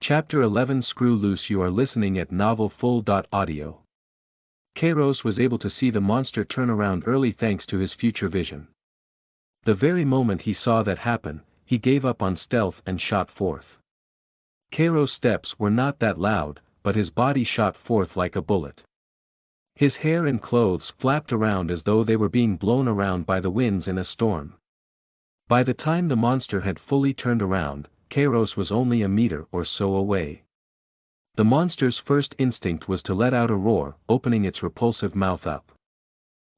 Chapter 11 Screw Loose. You are listening at novelfull.audio. Kairos was able to see the monster turn around early thanks to his future vision. The very moment he saw that happen, he gave up on stealth and shot forth. Kairos' steps were not that loud, but his body shot forth like a bullet. His hair and clothes flapped around as though they were being blown around by the winds in a storm. By the time the monster had fully turned around, Kairos was only a meter or so away. The monster's first instinct was to let out a roar, opening its repulsive mouth up.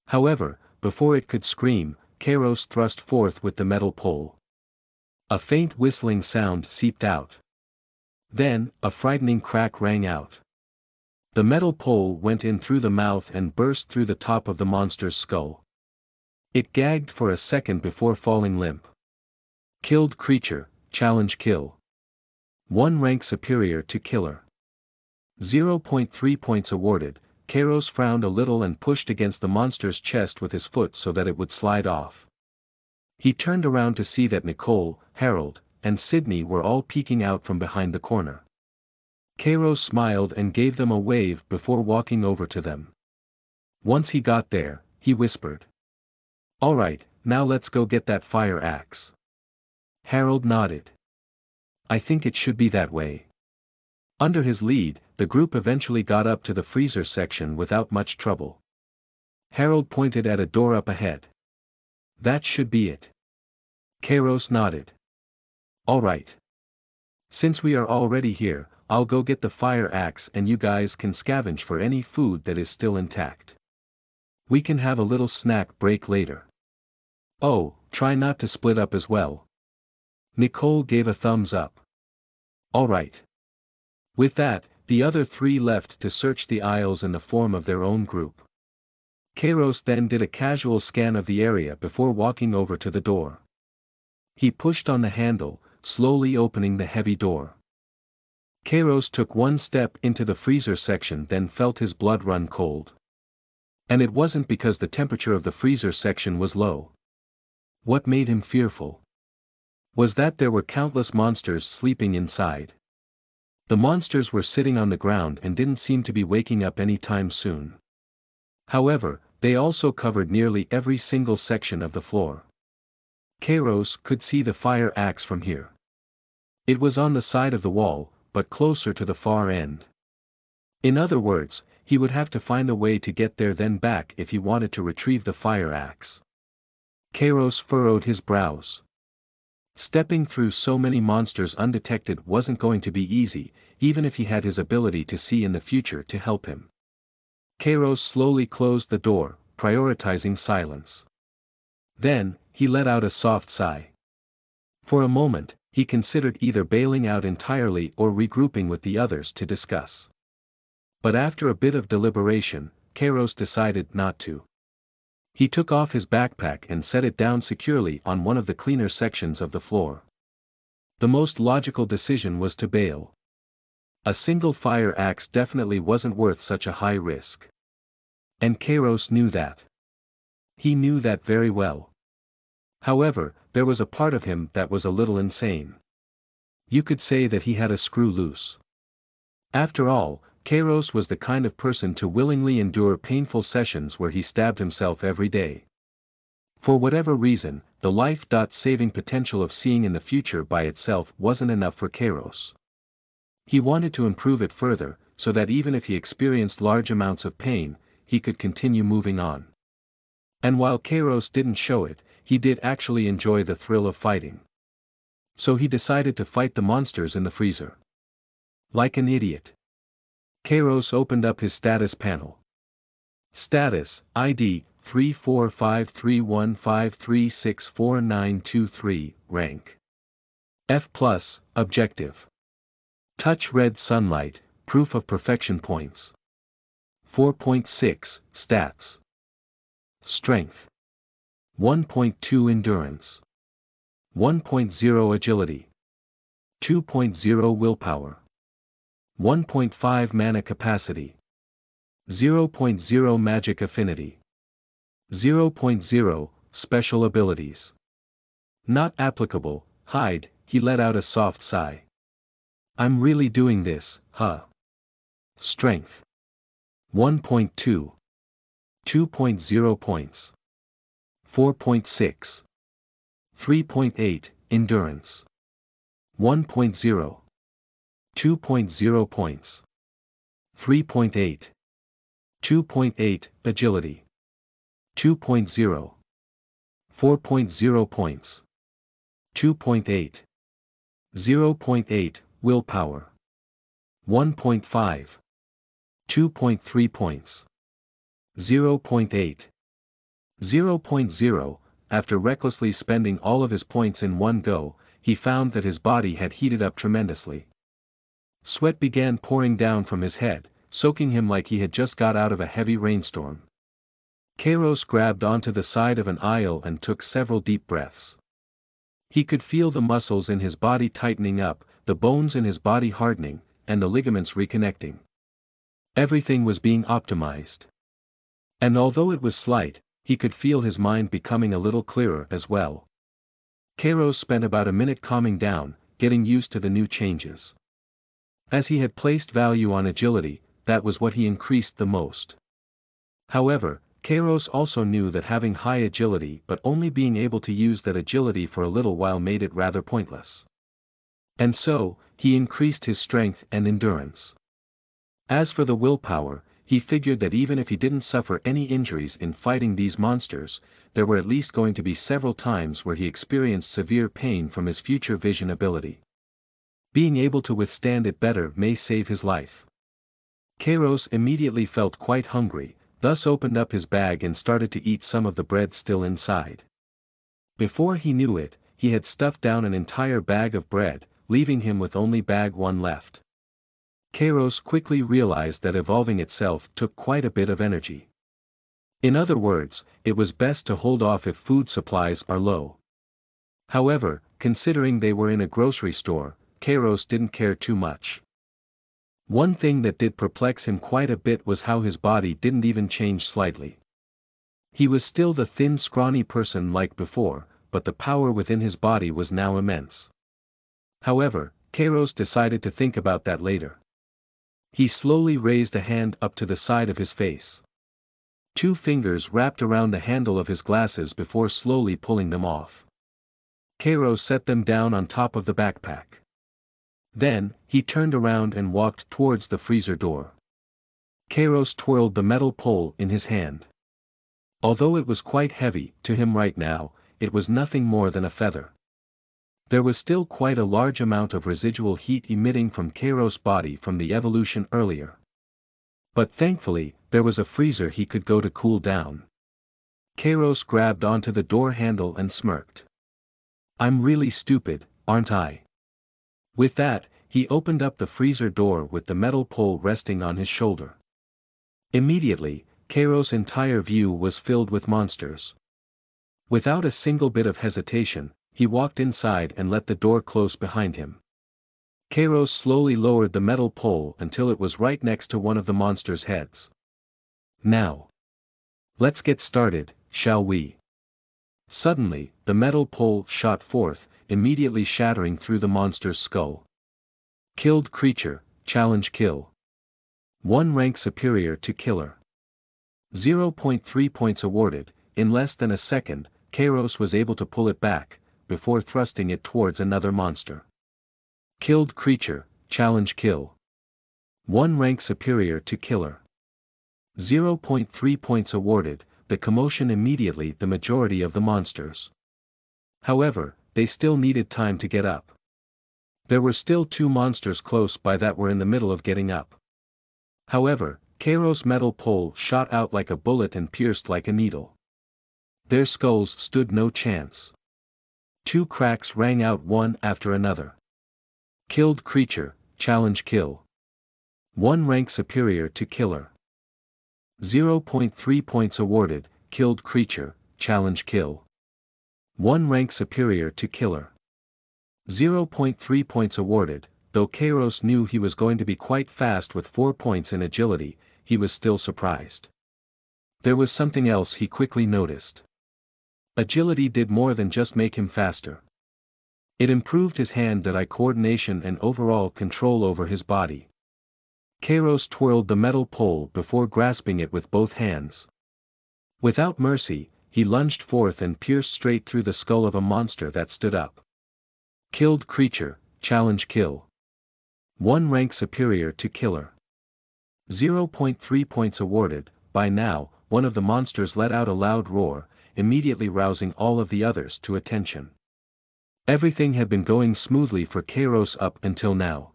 However, before it could scream, Kairos thrust forth with the metal pole. A faint whistling sound seeped out. Then, a frightening crack rang out. The metal pole went in through the mouth and burst through the top of the monster's skull. It gagged for a second before falling limp. Killed creature, challenge kill. 1 rank superior to killer. 0.3 points awarded. Kairos frowned a little and pushed against the monster's chest with his foot so that it would slide off. He turned around to see that Nicole, Harold, and Sydney were all peeking out from behind the corner. Kairos smiled and gave them a wave before walking over to them. Once he got there, he whispered. "Alright, now let's go get that fire axe." Harold nodded. "I think it should be that way." Under his lead, the group eventually got up to the freezer section without much trouble. Harold pointed at a door up ahead. "That should be it." Kairos nodded. "Alright. Since we are already here, I'll go get the fire axe and you guys can scavenge for any food that is still intact. We can have a little snack break later. Oh, try not to split up as well." Nicole gave a thumbs up. "Alright." With that, the other 3 left to search the aisles in the form of their own group. Kairos then did a casual scan of the area before walking over to the door. He pushed on the handle, slowly opening the heavy door. Kairos took 1 step into the freezer section, then felt his blood run cold. And it wasn't because the temperature of the freezer section was low. What made him fearful was that there were countless monsters sleeping inside. The monsters were sitting on the ground and didn't seem to be waking up any time soon. However, they also covered nearly every single section of the floor. Kairos could see the fire axe from here. It was on the side of the wall, but closer to the far end. In other words, he would have to find a way to get there then back if he wanted to retrieve the fire axe. Kairos furrowed his brows. Stepping through so many monsters undetected wasn't going to be easy, even if he had his ability to see in the future to help him. Kairos slowly closed the door, prioritizing silence. Then, he let out a soft sigh. For a moment, he considered either bailing out entirely or regrouping with the others to discuss. But after a bit of deliberation, Kairos decided not to. He took off his backpack and set it down securely on one of the cleaner sections of the floor. The most logical decision was to bail. A single fire axe definitely wasn't worth such a high risk. And Kairos knew that. He knew that very well. However, there was a part of him that was a little insane. You could say that he had a screw loose. After all, Kairos was the kind of person to willingly endure painful sessions where he stabbed himself every day. For whatever reason, the life-saving potential of seeing in the future by itself wasn't enough for Kairos. He wanted to improve it further, so that even if he experienced large amounts of pain, he could continue moving on. And while Kairos didn't show it, he did actually enjoy the thrill of fighting. So he decided to fight the monsters in the freezer. Like an idiot, Kairos opened up his status panel. Status, ID, 3453153644923, rank F+, objective. Touch red sunlight, proof of perfection points. 4.6, stats. Strength. 1.2 endurance. 1.0 agility. 2.0 willpower. 1.5 mana capacity. 0.0 magic affinity. 0.0 special abilities. Not applicable. Hide. He let out a soft sigh. I'm really doing this, huh? Strength. 1.2. 2.0 points. 4.6. 3.8, Endurance. 1.0. 2.0 points. 3.8. 2.8, Agility. 2.0. 4.0 points. 2.8. 0.8, Willpower. 1.5. 2.3 points. 0.8. 0.0, after recklessly spending all of his points in one go, he found that his body had heated up tremendously. Sweat began pouring down from his head, soaking him like he had just got out of a heavy rainstorm. Kairos grabbed onto the side of an aisle and took several deep breaths. He could feel the muscles in his body tightening up, the bones in his body hardening, and the ligaments reconnecting. Everything was being optimized. And although it was slight, he could feel his mind becoming a little clearer as well. Kairos spent about a minute calming down, getting used to the new changes. As he had placed value on agility, that was what he increased the most. However, Kairos also knew that having high agility but only being able to use that agility for a little while made it rather pointless. And so, he increased his strength and endurance. As for the willpower, he figured that even if he didn't suffer any injuries in fighting these monsters, there were at least going to be several times where he experienced severe pain from his future vision ability. Being able to withstand it better may save his life. Kairos immediately felt quite hungry, thus opened up his bag and started to eat some of the bread still inside. Before he knew it, he had stuffed down an entire bag of bread, leaving him with only bag one left. Kairos quickly realized that evolving itself took quite a bit of energy. In other words, it was best to hold off if food supplies are low. However, considering they were in a grocery store, Kairos didn't care too much. One thing that did perplex him quite a bit was how his body didn't even change slightly. He was still the thin scrawny person like before, but the power within his body was now immense. However, Kairos decided to think about that later. He slowly raised a hand up to the side of his face. 2 fingers wrapped around the handle of his glasses before slowly pulling them off. Kairos set them down on top of the backpack. Then, he turned around and walked towards the freezer door. Kairos twirled the metal pole in his hand. Although it was quite heavy, to him right now, it was nothing more than a feather. There was still quite a large amount of residual heat emitting from Kairos' body from the evolution earlier. But thankfully, there was a freezer he could go to cool down. Kairos grabbed onto the door handle and smirked. I'm really stupid, aren't I? With that, he opened up the freezer door with the metal pole resting on his shoulder. Immediately, Kairos' entire view was filled with monsters. Without a single bit of hesitation, he walked inside and let the door close behind him. Kairos slowly lowered the metal pole until it was right next to one of the monsters' heads. Now. Let's get started, shall we? Suddenly, the metal pole shot forth, immediately shattering through the monster's skull. Killed creature, challenge kill. 1 rank superior to killer. 0.3 points awarded. In less than a second, Kairos was able to pull it back, before thrusting it towards another monster. Killed creature, challenge kill. 1 rank superior to killer. 0.3 points awarded. The commotion immediately the majority of the monsters. However, they still needed time to get up. There were still 2 monsters close by that were in the middle of getting up. However, Kairos' metal pole shot out like a bullet and pierced like a needle. Their skulls stood no chance. 2 cracks rang out one after another. Killed creature, challenge kill. 1 rank superior to killer. 0.3 points awarded. Killed creature, challenge kill. 1 rank superior to killer. 0.3 points awarded. Though Kairos knew he was going to be quite fast with 4 points in agility, he was still surprised. There was something else he quickly noticed. Agility did more than just make him faster. It improved his hand-eye coordination and overall control over his body. Kairos twirled the metal pole before grasping it with both hands. Without mercy, he lunged forth and pierced straight through the skull of a monster that stood up. Killed creature, challenge kill. 1 rank superior to killer. 0.3 points awarded. By now, one of the monsters let out a loud roar, immediately rousing all of the others to attention. Everything had been going smoothly for Kairos up until now.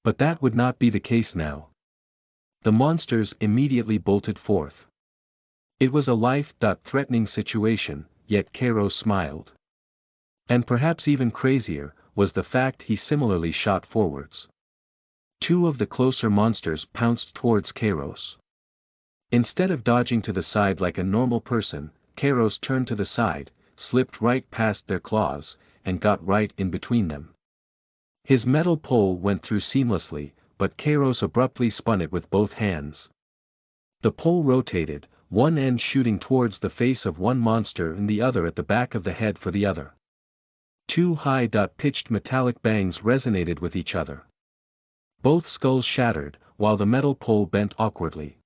But that would not be the case now. The monsters immediately bolted forth. It was a life-threatening situation, yet Kairos smiled. And perhaps even crazier, was the fact he similarly shot forwards. 2 of the closer monsters pounced towards Kairos. Instead of dodging to the side like a normal person, Kairos turned to the side, slipped right past their claws, and got right in between them. His metal pole went through seamlessly, but Kairos abruptly spun it with both hands. The pole rotated, one end shooting towards the face of one monster and the other at the back of the head for the other. 2 high-pitched metallic bangs resonated with each other. Both skulls shattered, while the metal pole bent awkwardly.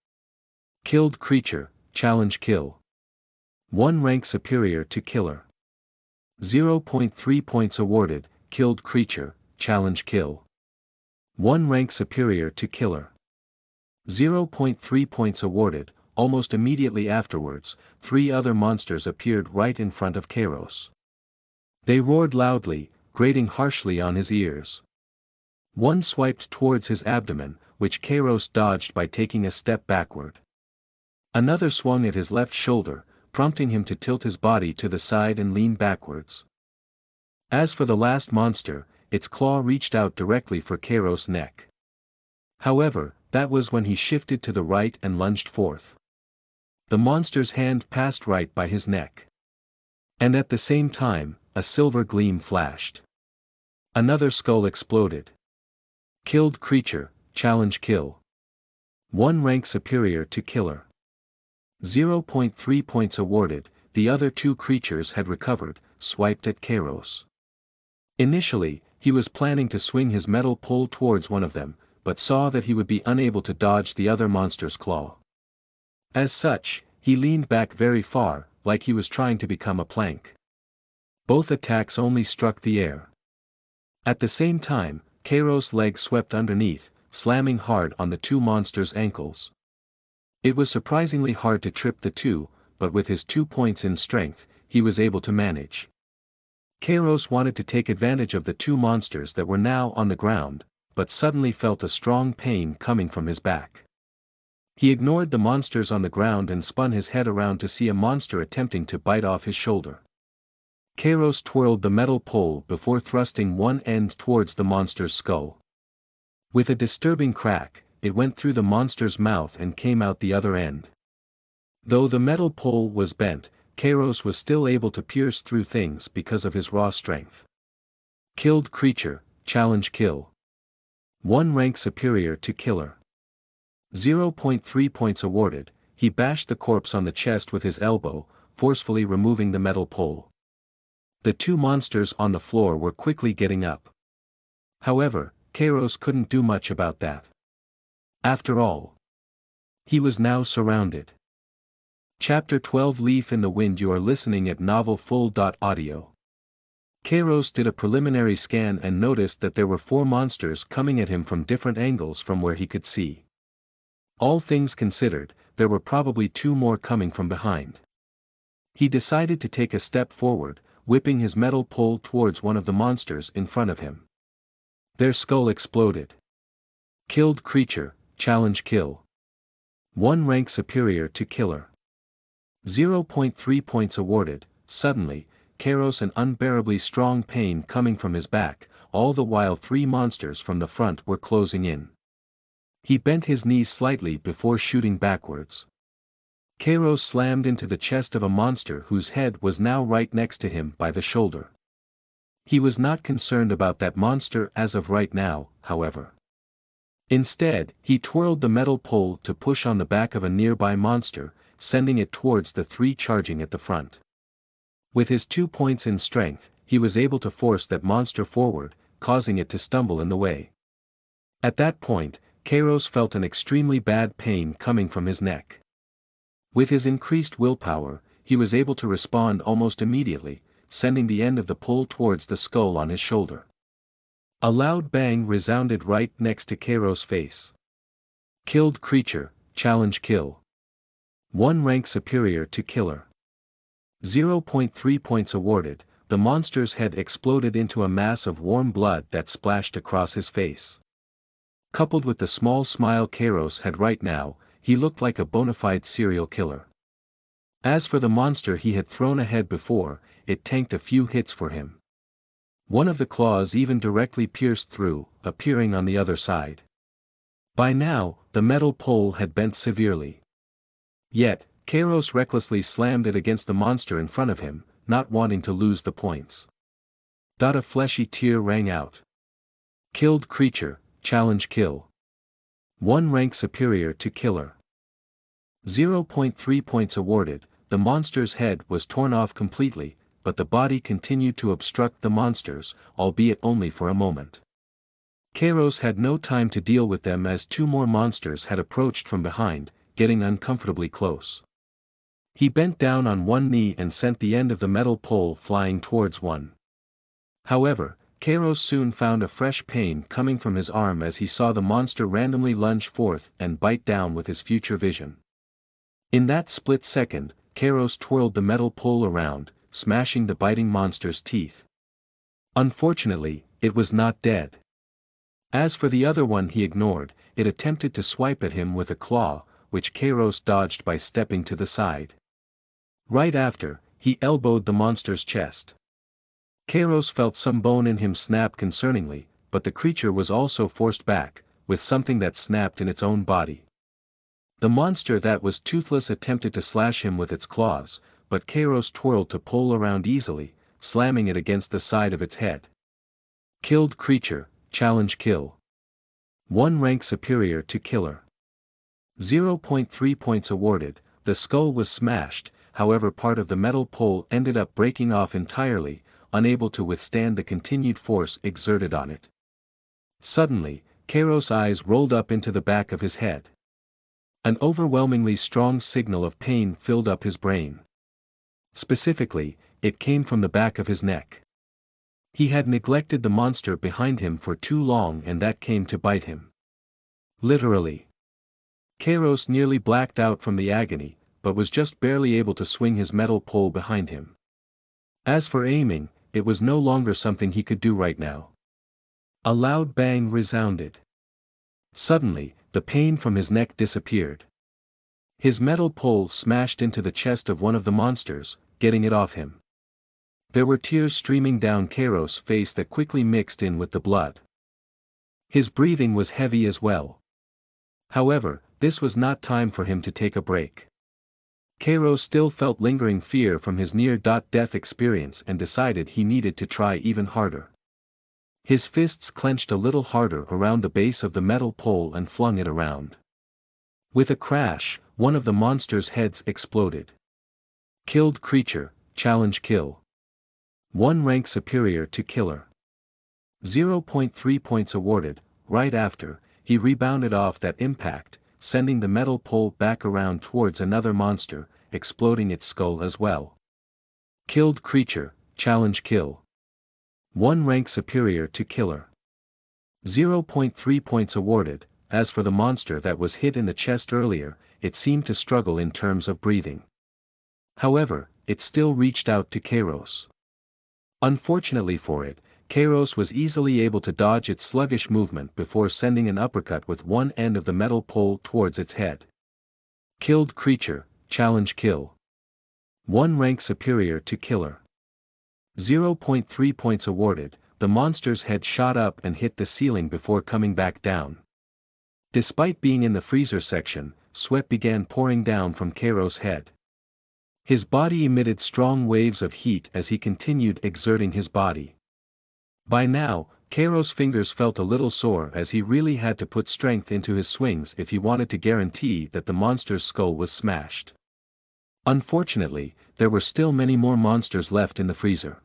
Killed creature, challenge kill. 1 rank superior to killer. 0.3 points awarded. Killed creature, challenge kill. 1 rank superior to killer. 0.3 points awarded. Almost immediately afterwards, 3 other monsters appeared right in front of Kairos. They roared loudly, grating harshly on his ears. One swiped towards his abdomen, which Kairos dodged by taking a step backward. Another swung at his left shoulder, prompting him to tilt his body to the side and lean backwards. As for the last monster, its claw reached out directly for Kairos' neck. However, that was when he shifted to the right and lunged forth. The monster's hand passed right by his neck. And at the same time, a silver gleam flashed. Another skull exploded. Killed creature, challenge kill. 1 rank superior to killer. 0.3 points awarded. The other 2 creatures had recovered, swiped at Kairos. Initially, he was planning to swing his metal pole towards one of them, but saw that he would be unable to dodge the other monster's claw. As such, he leaned back very far, like he was trying to become a plank. Both attacks only struck the air. At the same time, Kairos' leg swept underneath, slamming hard on the 2 monsters' ankles. It was surprisingly hard to trip the 2, but with his 2 points in strength, he was able to manage. Kairos wanted to take advantage of the 2 monsters that were now on the ground, but suddenly felt a strong pain coming from his back. He ignored the monsters on the ground and spun his head around to see a monster attempting to bite off his shoulder. Kairos twirled the metal pole before thrusting one end towards the monster's skull. With a disturbing crack, it went through the monster's mouth and came out the other end. Though the metal pole was bent, Kairos was still able to pierce through things because of his raw strength. Killed creature, challenge kill. 1 rank superior to killer. 0.3 points awarded. He bashed the corpse on the chest with his elbow, forcefully removing the metal pole. The 2 monsters on the floor were quickly getting up. However, Kairos couldn't do much about that. After all, he was now surrounded. Chapter 12 Leaf in the Wind. You are listening at NovelFull.audio. Kairos did a preliminary scan and noticed that there were 4 monsters coming at him from different angles from where he could see. All things considered, there were probably 2 more coming from behind. He decided to take a step forward, whipping his metal pole towards one of the monsters in front of him. Their skull exploded. Killed creature, challenge kill. 1 rank superior to killer. 0.3 points awarded. Suddenly, Kairos an unbearably strong pain coming from his back, all the while 3 monsters from the front were closing in. He bent his knees slightly before shooting backwards. Kairos slammed into the chest of a monster whose head was now right next to him by the shoulder. He was not concerned about that monster as of right now, however. Instead, he twirled the metal pole to push on the back of a nearby monster, sending it towards the 3 charging at the front. With his 2 points in strength, he was able to force that monster forward, causing it to stumble in the way. At that point, Kairos felt an extremely bad pain coming from his neck. With his increased willpower, he was able to respond almost immediately, sending the end of the pole towards the skull on his shoulder. A loud bang resounded right next to Kairos' face. Killed creature, challenge kill. 1 rank superior to killer. 0.3 points awarded. The monster's head exploded into a mass of warm blood that splashed across his face. Coupled with the small smile Kairos had right now, he looked like a bona fide serial killer. As for the monster he had thrown ahead before, it tanked a few hits for him. One of the claws even directly pierced through, appearing on the other side. By now, the metal pole had bent severely. Yet, Kairos recklessly slammed it against the monster in front of him, not wanting to lose the points. A fleshy tear rang out. Killed creature, challenge kill. 1 rank superior to killer. 0.3 points awarded. The monster's head was torn off completely, but the body continued to obstruct the monsters, albeit only for a moment. Kairos had no time to deal with them as 2 more monsters had approached from behind, getting uncomfortably close. He bent down on one knee and sent the end of the metal pole flying towards one. However, Kairos soon found a fresh pain coming from his arm as he saw the monster randomly lunge forth and bite down with his future vision. In that split second, Kairos twirled the metal pole around, smashing the biting monster's teeth. Unfortunately, it was not dead. As for the other one he ignored, it attempted to swipe at him with a claw, which Kairos dodged by stepping to the side. Right after, he elbowed the monster's chest. Kairos felt some bone in him snap concerningly, but the creature was also forced back, with something that snapped in its own body. The monster that was toothless attempted to slash him with its claws, but Kairos twirled to pull around easily, slamming it against the side of its head. Killed creature, challenge kill. 1 rank superior to killer. 0.3 points awarded. The skull was smashed, however part of the metal pole ended up breaking off entirely, unable to withstand the continued force exerted on it. Suddenly, Kairos' eyes rolled up into the back of his head. An overwhelmingly strong signal of pain filled up his brain. Specifically, it came from the back of his neck. He had neglected the monster behind him for too long and that came to bite him. Literally. Kairos nearly blacked out from the agony, but was just barely able to swing his metal pole behind him. As for aiming, it was no longer something he could do right now. A loud bang resounded. Suddenly, the pain from his neck disappeared. His metal pole smashed into the chest of one of the monsters, getting it off him. There were tears streaming down Kairos' face that quickly mixed in with the blood. His breathing was heavy as well. However, this was not time for him to take a break. Kairos still felt lingering fear from his near-death experience and decided he needed to try even harder. His fists clenched a little harder around the base of the metal pole and flung it around. With a crash, one of the monster's heads exploded. Killed creature, challenge kill. 1 rank superior to killer. 0.3 points awarded. Right after, he rebounded off that impact, sending the metal pole back around towards another monster, exploding its skull as well. Killed creature, challenge kill. 1 rank superior to killer. 0.3 points awarded. As for the monster that was hit in the chest earlier, it seemed to struggle in terms of breathing. However, it still reached out to Kairos. Unfortunately for it, Kairos was easily able to dodge its sluggish movement before sending an uppercut with one end of the metal pole towards its head. Killed creature, challenge kill. 1 rank superior to killer. 0.3 points awarded. The monster's head shot up and hit the ceiling before coming back down. Despite being in the freezer section, sweat began pouring down from Kairos' head. His body emitted strong waves of heat as he continued exerting his body. By now, Kairos' fingers felt a little sore as he really had to put strength into his swings if he wanted to guarantee that the monster's skull was smashed. Unfortunately, there were still many more monsters left in the freezer.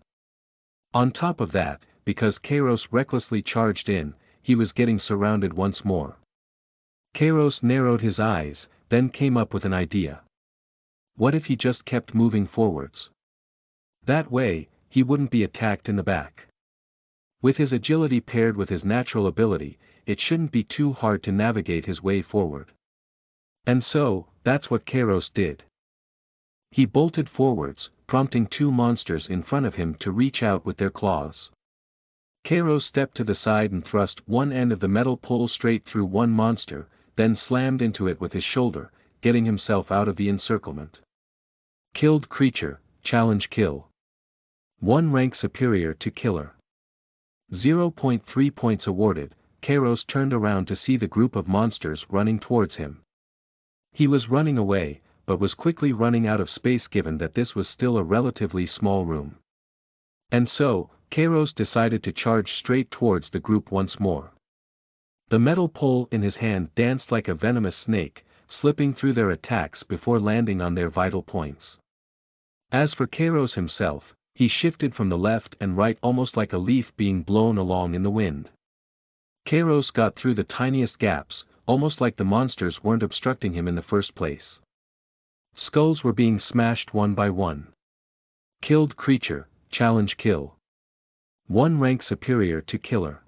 On top of that, because Kairos recklessly charged in, he was getting surrounded once more. Kairos narrowed his eyes, then came up with an idea. What if he just kept moving forwards? That way, he wouldn't be attacked in the back. With his agility paired with his natural ability, it shouldn't be too hard to navigate his way forward. And so, that's what Kairos did. He bolted forwards, prompting two monsters in front of him to reach out with their claws. Kairos stepped to the side and thrust one end of the metal pole straight through one monster, then slammed into it with his shoulder, getting himself out of the encirclement. Killed creature, challenge kill. 1 rank superior to killer. 0.3 points awarded. Kairos turned around to see the group of monsters running towards him. He was running away, but was quickly running out of space given that this was still a relatively small room. And so, Kairos decided to charge straight towards the group once more. The metal pole in his hand danced like a venomous snake, slipping through their attacks before landing on their vital points. As for Kairos himself, he shifted from the left and right almost like a leaf being blown along in the wind. Kairos got through the tiniest gaps, almost like the monsters weren't obstructing him in the first place. Skulls were being smashed one by one. Killed creature, challenge kill. 1 rank superior to killer.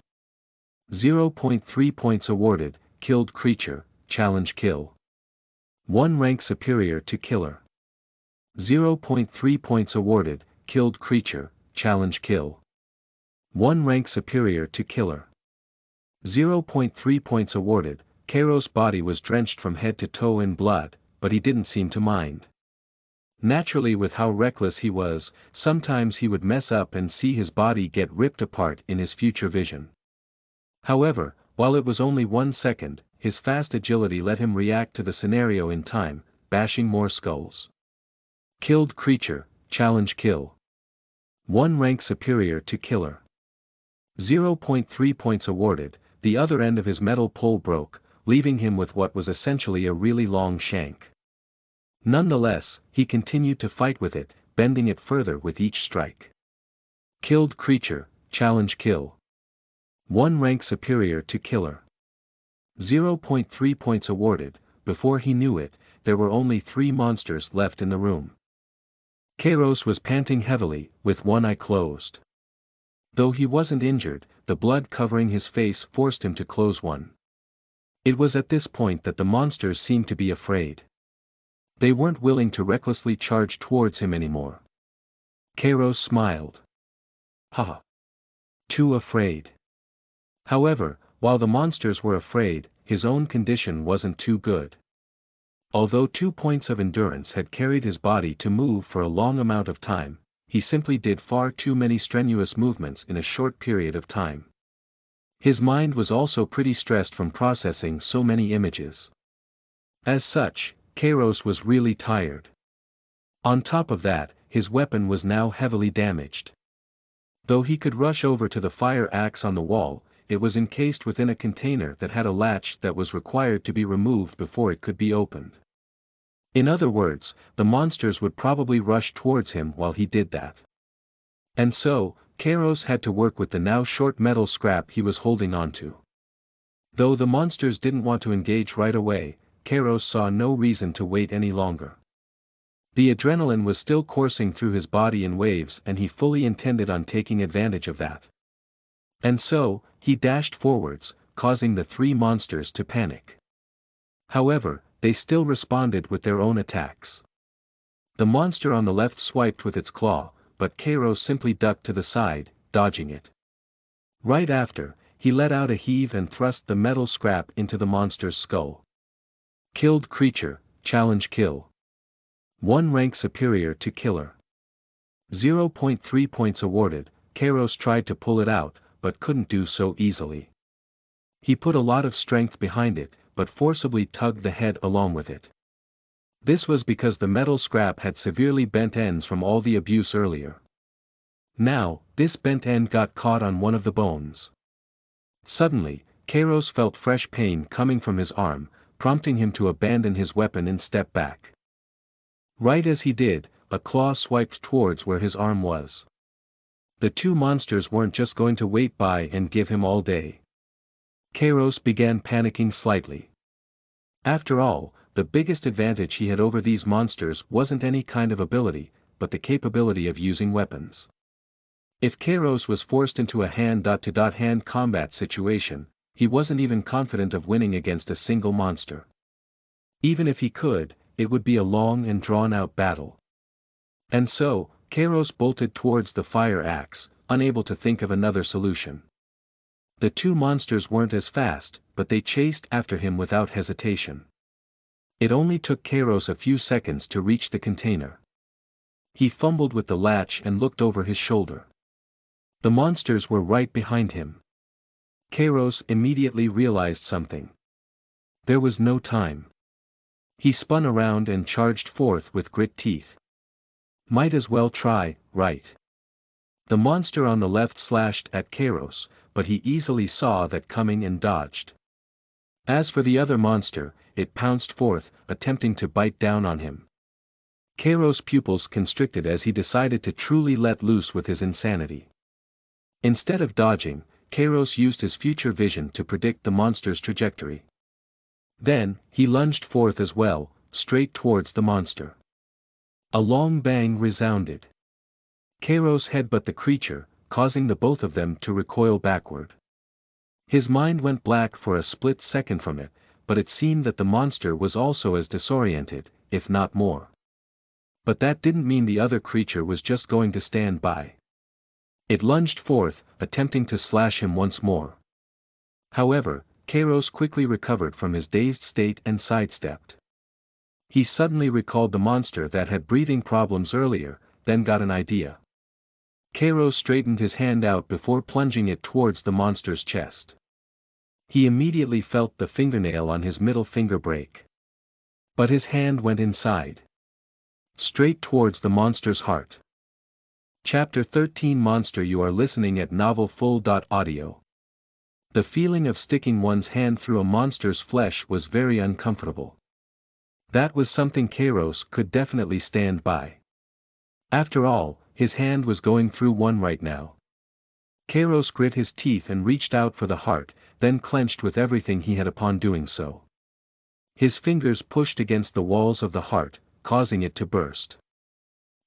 0.3 points awarded. Killed creature, challenge kill. 1 rank superior to killer. 0.3 points awarded. Killed creature, challenge kill. 1 rank superior to killer. 0.3 points awarded. Kairos' body was drenched from head to toe in blood, but he didn't seem to mind. Naturally, with how reckless he was, sometimes he would mess up and see his body get ripped apart in his future vision. However, while it was only 1 second, his fast agility let him react to the scenario in time, bashing more skulls. Killed creature, challenge kill. 1 rank superior to killer. 0.3 points awarded. The other end of his metal pole broke, leaving him with what was essentially a really long shank. Nonetheless, he continued to fight with it, bending it further with each strike. Killed creature, challenge kill. 1 rank superior to killer. 0.3 points awarded. Before he knew it, there were only 3 monsters left in the room. Kairos was panting heavily, with one eye closed. Though he wasn't injured, the blood covering his face forced him to close one. It was at this point that the monsters seemed to be afraid. They weren't willing to recklessly charge towards him anymore. Kairos smiled. Haha. Too afraid. However, while the monsters were afraid, his own condition wasn't too good. Although 2 points of endurance had carried his body to move for a long amount of time, he simply did far too many strenuous movements in a short period of time. His mind was also pretty stressed from processing so many images. As such, Kairos was really tired. On top of that, his weapon was now heavily damaged. Though he could rush over to the fire axe on the wall, it was encased within a container that had a latch that was required to be removed before it could be opened. In other words, the monsters would probably rush towards him while he did that. And so, Kairos had to work with the now short metal scrap he was holding onto. Though the monsters didn't want to engage right away, Kairos saw no reason to wait any longer. The adrenaline was still coursing through his body in waves and he fully intended on taking advantage of that. And so, he dashed forwards, causing the 3 monsters to panic. However, they still responded with their own attacks. The monster on the left swiped with its claw, but Kairos simply ducked to the side, dodging it. Right after, he let out a heave and thrust the metal scrap into the monster's skull. Killed creature, challenge kill. 1 rank superior to killer. 0.3 points awarded. Kairos tried to pull it out, but couldn't do so easily. He put a lot of strength behind it, but forcibly tugged the head along with it. This was because the metal scrap had severely bent ends from all the abuse earlier. Now, this bent end got caught on one of the bones. Suddenly, Kairos felt fresh pain coming from his arm, prompting him to abandon his weapon and step back. Right as he did, a claw swiped towards where his arm was. The two monsters weren't just going to wait by and give him all day. Kairos began panicking slightly. After all, the biggest advantage he had over these monsters wasn't any kind of ability, but the capability of using weapons. If Kairos was forced into a hand-to-hand combat situation, he wasn't even confident of winning against a single monster. Even if he could, it would be a long and drawn-out battle. And so, Kairos bolted towards the fire axe, unable to think of another solution. The two monsters weren't as fast, but they chased after him without hesitation. It only took Kairos a few seconds to reach the container. He fumbled with the latch and looked over his shoulder. The monsters were right behind him. Kairos immediately realized something. There was no time. He spun around and charged forth with grit teeth. Might as well try, right? The monster on the left slashed at Kairos, but he easily saw that coming and dodged. As for the other monster, it pounced forth, attempting to bite down on him. Kairos' pupils constricted as he decided to truly let loose with his insanity. Instead of dodging, Kairos used his future vision to predict the monster's trajectory. Then, he lunged forth as well, straight towards the monster. A long bang resounded. Kairos headbutted the creature, causing the both of them to recoil backward. His mind went black for a split second from it, but it seemed that the monster was also as disoriented, if not more. But that didn't mean the other creature was just going to stand by. It lunged forth, attempting to slash him once more. However, Kairos quickly recovered from his dazed state and sidestepped. He suddenly recalled the monster that had breathing problems earlier, then got an idea. Kairos straightened his hand out before plunging it towards the monster's chest. He immediately felt the fingernail on his middle finger break. But his hand went inside. Straight towards the monster's heart. Chapter 13 Monster. You are listening at NovelFull.audio. The feeling of sticking one's hand through a monster's flesh was very uncomfortable. That was something Kairos could definitely stand by. After all, his hand was going through one right now. Kairos grit his teeth and reached out for the heart, then clenched with everything he had upon doing so. His fingers pushed against the walls of the heart, causing it to burst.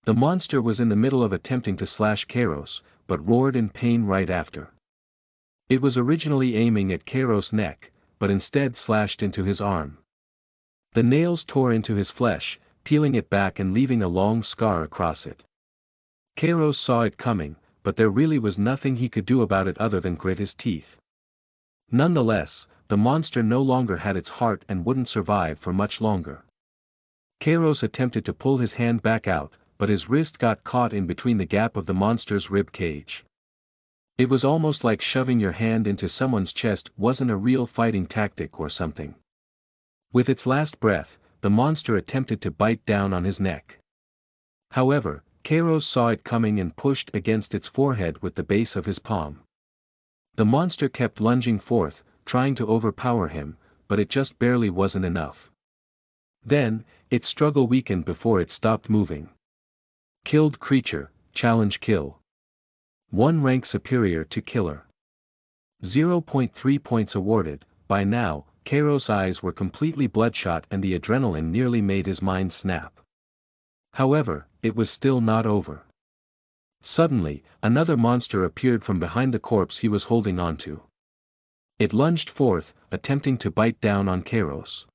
The monster was in the middle of attempting to slash Kairos, but roared in pain right after. It was originally aiming at Kairos' neck, but instead slashed into his arm. The nails tore into his flesh, peeling it back and leaving a long scar across it. Kairos saw it coming, but there really was nothing he could do about it other than grit his teeth. Nonetheless, the monster no longer had its heart and wouldn't survive for much longer. Kairos attempted to pull his hand back out, but his wrist got caught in between the gap of the monster's rib cage. It was almost like shoving your hand into someone's chest wasn't a real fighting tactic or something. With its last breath, the monster attempted to bite down on his neck. However, Kairos saw it coming and pushed against its forehead with the base of his palm. The monster kept lunging forth, trying to overpower him, but it just barely wasn't enough. Then, its struggle weakened before it stopped moving. Killed creature, challenge kill. 1 rank superior to killer. 0.3 points awarded. By now, Kairos' eyes were completely bloodshot and the adrenaline nearly made his mind snap. However, it was still not over. Suddenly, another monster appeared from behind the corpse he was holding onto. It lunged forth, attempting to bite down on Kairos.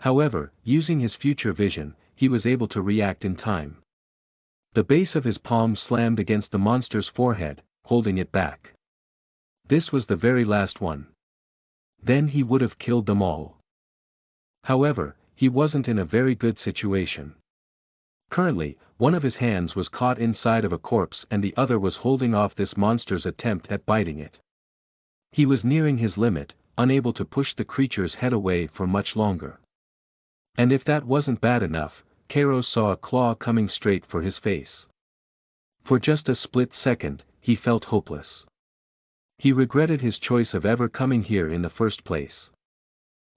However, using his future vision, he was able to react in time. The base of his palm slammed against the monster's forehead, holding it back. This was the very last one. Then he would have killed them all. However, he wasn't in a very good situation. Currently, one of his hands was caught inside of a corpse and the other was holding off this monster's attempt at biting it. He was nearing his limit, unable to push the creature's head away for much longer. And if that wasn't bad enough, Kairos saw a claw coming straight for his face. For just a split second, he felt hopeless. He regretted his choice of ever coming here in the first place.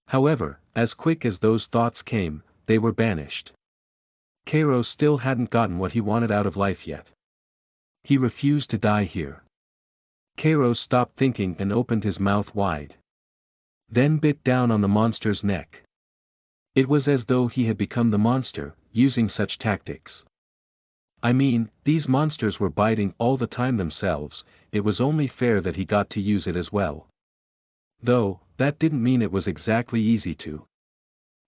However, as quick as those thoughts came, they were banished. Kairos still hadn't gotten what he wanted out of life yet. He refused to die here. Kairos stopped thinking and opened his mouth wide. Then bit down on the monster's neck. It was as though he had become the monster, using such tactics. I mean, these monsters were biting all the time themselves, it was only fair that he got to use it as well. Though, that didn't mean it was exactly easy to.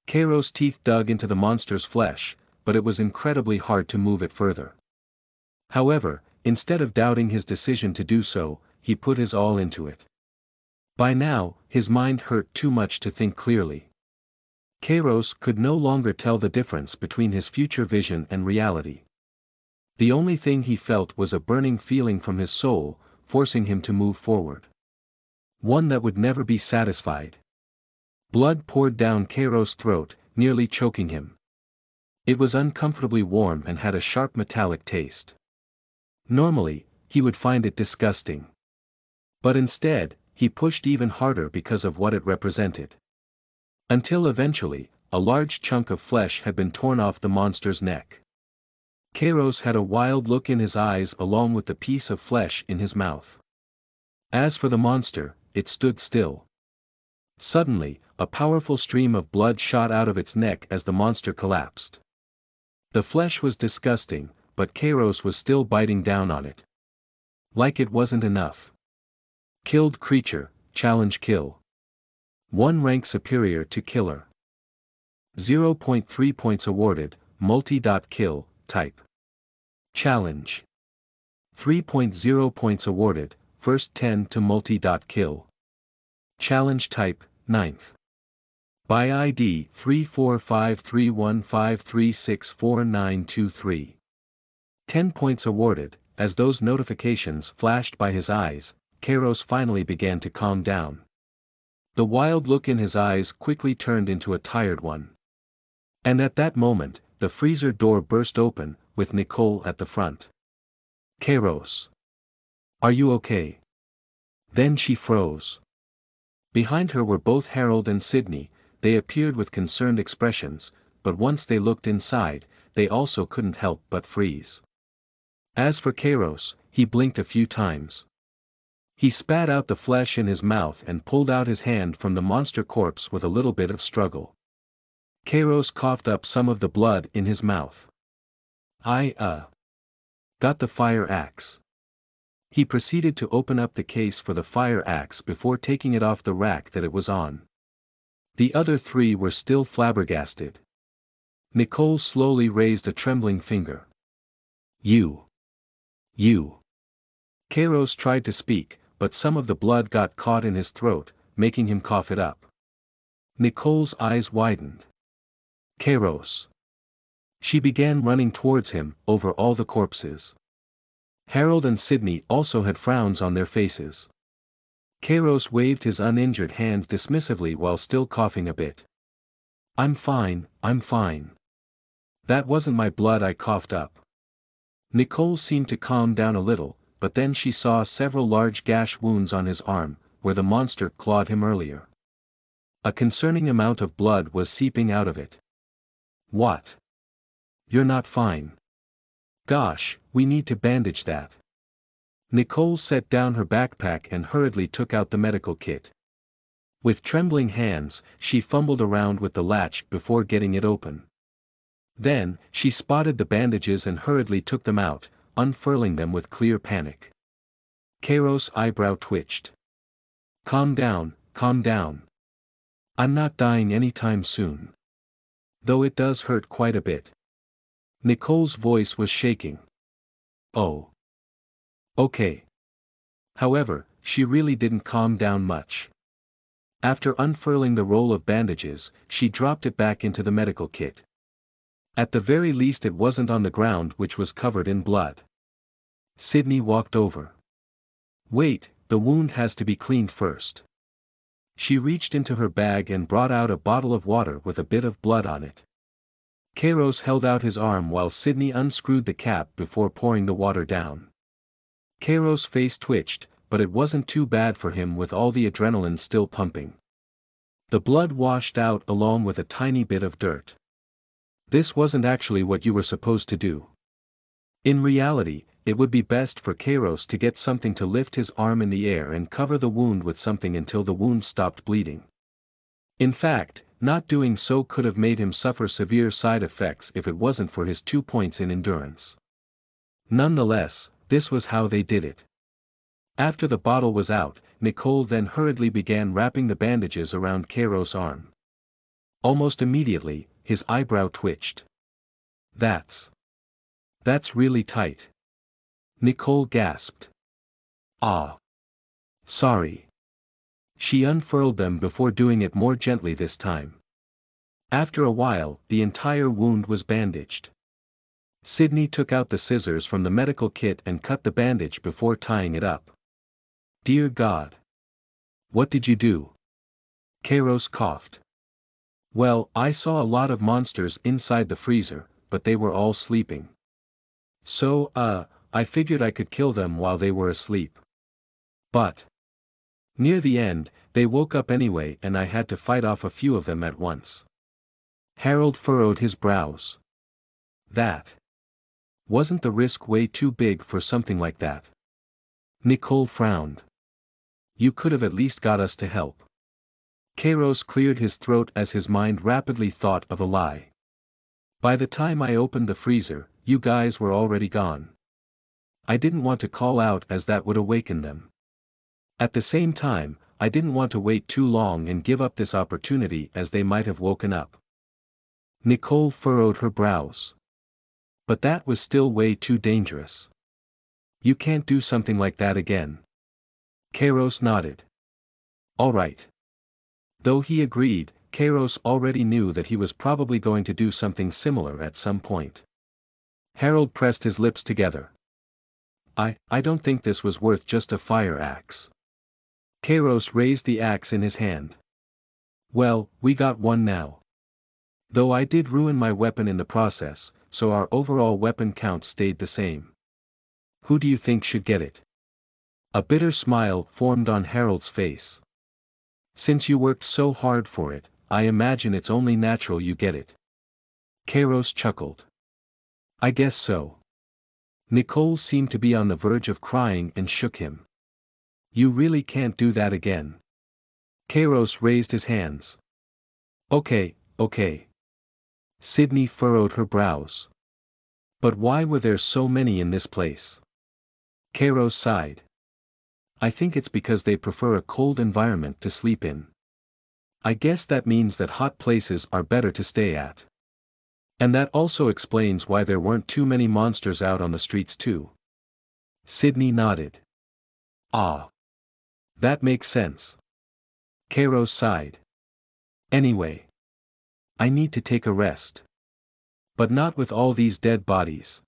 Kairos' teeth dug into the monster's flesh, but it was incredibly hard to move it further. However, instead of doubting his decision to do so, he put his all into it. By now, his mind hurt too much to think clearly. Kairos could no longer tell the difference between his future vision and reality. The only thing he felt was a burning feeling from his soul, forcing him to move forward. One that would never be satisfied. Blood poured down Kairos' throat, nearly choking him. It was uncomfortably warm and had a sharp metallic taste. Normally, he would find it disgusting. But instead, he pushed even harder because of what it represented. Until eventually, a large chunk of flesh had been torn off the monster's neck. Kairos had a wild look in his eyes along with the piece of flesh in his mouth. As for the monster, it stood still. Suddenly, a powerful stream of blood shot out of its neck as the monster collapsed. The flesh was disgusting, but Kairos was still biting down on it. Like it wasn't enough. Killed creature, challenge kill. 1 rank superior to killer. 0.3 points awarded, multi-kill, type. Challenge. 3.0 points awarded, first 10 to multi-kill. Challenge type, 9th. By ID 3453153649923. 10 points awarded. As those notifications flashed by his eyes, Kairos finally began to calm down. The wild look in his eyes quickly turned into a tired one. And at that moment, the freezer door burst open, with Nicole at the front. Kairos. Are you okay? Then she froze. Behind her were both Harold and Sydney. They appeared with concerned expressions, but once they looked inside, they also couldn't help but freeze. As for Kairos, he blinked a few times. He spat out the flesh in his mouth and pulled out his hand from the monster corpse with a little bit of struggle. Kairos coughed up some of the blood in his mouth. Got the fire axe. He proceeded to open up the case for the fire axe before taking it off the rack that it was on. The other 3 were still flabbergasted. Nicole slowly raised a trembling finger. You. Kairos tried to speak, but some of the blood got caught in his throat, making him cough it up. Nicole's eyes widened. Kairos. She began running towards him, over all the corpses. Harold and Sydney also had frowns on their faces. Kairos waved his uninjured hand dismissively while still coughing a bit. I'm fine. That wasn't my blood I coughed up. Nicole seemed to calm down a little, but then she saw several large gash wounds on his arm, where the monster clawed him earlier. A concerning amount of blood was seeping out of it. What? You're not fine. Gosh, we need to bandage that. Nicole set down her backpack and hurriedly took out the medical kit. With trembling hands, she fumbled around with the latch before getting it open. Then, she spotted the bandages and hurriedly took them out, unfurling them with clear panic. Kairos' eyebrow twitched. Calm down. I'm not dying anytime soon. Though it does hurt quite a bit. Nicole's voice was shaking. Oh. Okay. However, she really didn't calm down much. After unfurling the roll of bandages, she dropped it back into the medical kit. At the very least it wasn't on the ground which was covered in blood. Sydney walked over. Wait, the wound has to be cleaned first. She reached into her bag and brought out a bottle of water with a bit of blood on it. Kairos held out his arm while Sydney unscrewed the cap before pouring the water down. Kairos' face twitched, but it wasn't too bad for him with all the adrenaline still pumping. The blood washed out along with a tiny bit of dirt. This wasn't actually what you were supposed to do. In reality, it would be best for Kairos to get something to lift his arm in the air and cover the wound with something until the wound stopped bleeding. In fact, not doing so could have made him suffer severe side effects if it wasn't for his 2 points in endurance. Nonetheless, this was how they did it. After the bottle was out, Nicole then hurriedly began wrapping the bandages around Kairos' arm. Almost immediately, his eyebrow twitched. That's really tight. Nicole gasped. Ah. Sorry. She unfurled them before doing it more gently this time. After a while, the entire wound was bandaged. Sydney took out the scissors from the medical kit and cut the bandage before tying it up. Dear God. What did you do? Kairos coughed. Well, I saw a lot of monsters inside the freezer, but they were all sleeping. So, I figured I could kill them while they were asleep. But near the end, they woke up anyway and I had to fight off a few of them at once. Harold furrowed his brows. That wasn't the risk way too big for something like that? Nicole frowned. You could have at least got us to help. Kairos cleared his throat as his mind rapidly thought of a lie. By the time I opened the freezer, you guys were already gone. I didn't want to call out as that would awaken them. At the same time, I didn't want to wait too long and give up this opportunity as they might have woken up. Nicole furrowed her brows. But that was still way too dangerous. You can't do something like that again. Kairos nodded. All right. Though he agreed, Kairos already knew that he was probably going to do something similar at some point. Harold pressed his lips together. I don't think this was worth just a fire axe. Kairos raised the axe in his hand. Well, we got one now. Though I did ruin my weapon in the process, so our overall weapon count stayed the same. Who do you think should get it? A bitter smile formed on Harold's face. Since you worked so hard for it, I imagine it's only natural you get it. Kairos chuckled. I guess so. Nicole seemed to be on the verge of crying and shook him. You really can't do that again. Kairos raised his hands. Okay. Sydney furrowed her brows. But why were there so many in this place? Kairos sighed. I think it's because they prefer a cold environment to sleep in. I guess that means that hot places are better to stay at. And that also explains why there weren't too many monsters out on the streets too. Sydney nodded. Ah. That makes sense. Kairos sighed. Anyway. I need to take a rest. But not with all these dead bodies.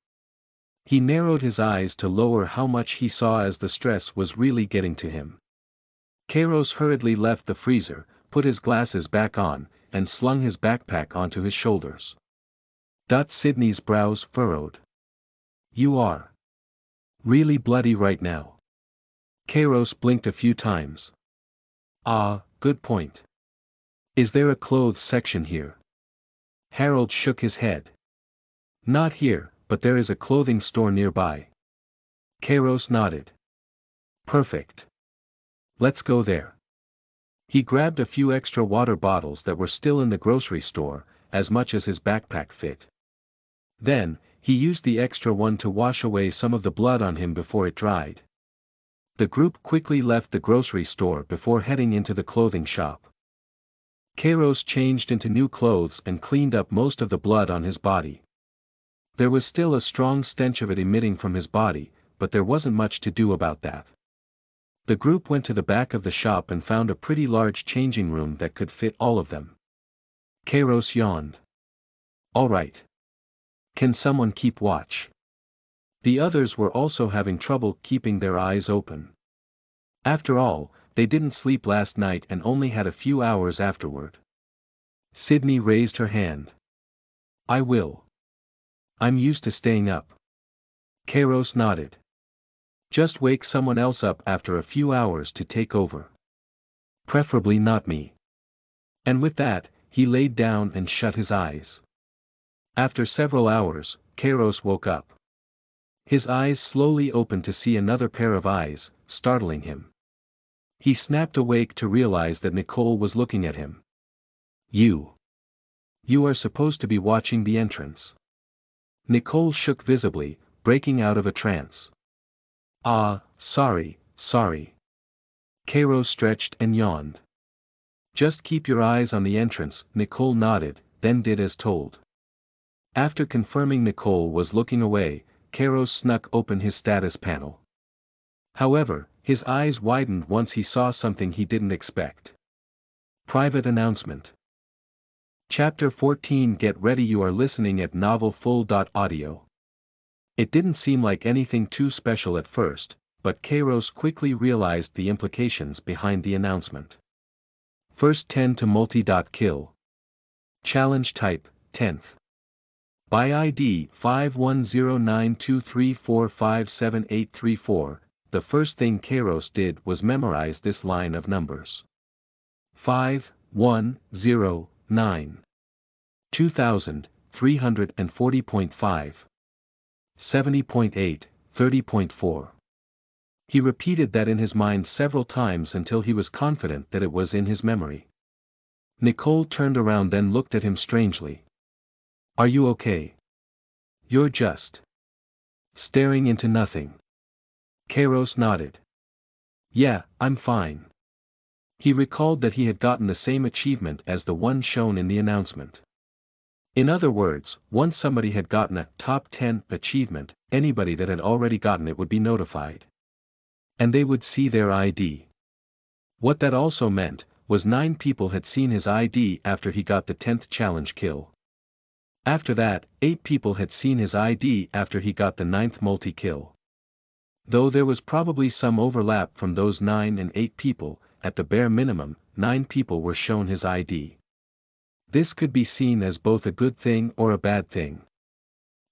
He narrowed his eyes to lower how much he saw as the stress was really getting to him. Kairos hurriedly left the freezer, put his glasses back on, and slung his backpack onto his shoulders. Sydney's brows furrowed. You are really bloody right now. Kairos blinked a few times. Ah, good point. Is there a clothes section here? Harold shook his head. Not here, but there is a clothing store nearby. Kairos nodded. Perfect. Let's go there. He grabbed a few extra water bottles that were still in the grocery store, as much as his backpack fit. Then, he used the extra one to wash away some of the blood on him before it dried. The group quickly left the grocery store before heading into the clothing shop. Kairos changed into new clothes and cleaned up most of the blood on his body. There was still a strong stench of it emitting from his body, but there wasn't much to do about that. The group went to the back of the shop and found a pretty large changing room that could fit all of them. Kairos yawned. All right. Can someone keep watch? The others were also having trouble keeping their eyes open. After all, they didn't sleep last night and only had a few hours afterward. Sydney raised her hand. I will. I'm used to staying up. Kairos nodded. Just wake someone else up after a few hours to take over. Preferably not me. And with that, he laid down and shut his eyes. After several hours, Kairos woke up. His eyes slowly opened to see another pair of eyes, startling him. He snapped awake to realize that Nicole was looking at him. You are supposed to be watching the entrance. Nicole shook visibly, breaking out of a trance. Sorry. Kairos stretched and yawned. Just keep your eyes on the entrance, Nicole nodded, then did as told. After confirming Nicole was looking away, Kairos snuck open his status panel. However, his eyes widened once he saw something he didn't expect. Private announcement. Chapter 14. Get ready, you are listening at novelfull.audio. It didn't seem like anything too special at first, but Kairos quickly realized the implications behind the announcement. First 10 to multi.kill. Challenge type, 10th. By ID 510923457834, the first thing Kairos did was memorize this line of numbers. 5109. 2000, 340.5. 70.8, 30.4. He repeated that in his mind several times until he was confident that it was in his memory. Nicole turned around then looked at him strangely. Are you okay? You're just staring into nothing. Kairos nodded. Yeah, I'm fine. He recalled that he had gotten the same achievement as the one shown in the announcement. In other words, once somebody had gotten a top 10 achievement, anybody that had already gotten it would be notified. And they would see their ID. What that also meant, was 9 people had seen his ID after he got the 10th challenge kill. After that, 8 people had seen his ID after he got the 9th multi-kill. Though there was probably some overlap from those 9 and 8 people, at the bare minimum, 9 people were shown his ID. This could be seen as both a good thing or a bad thing.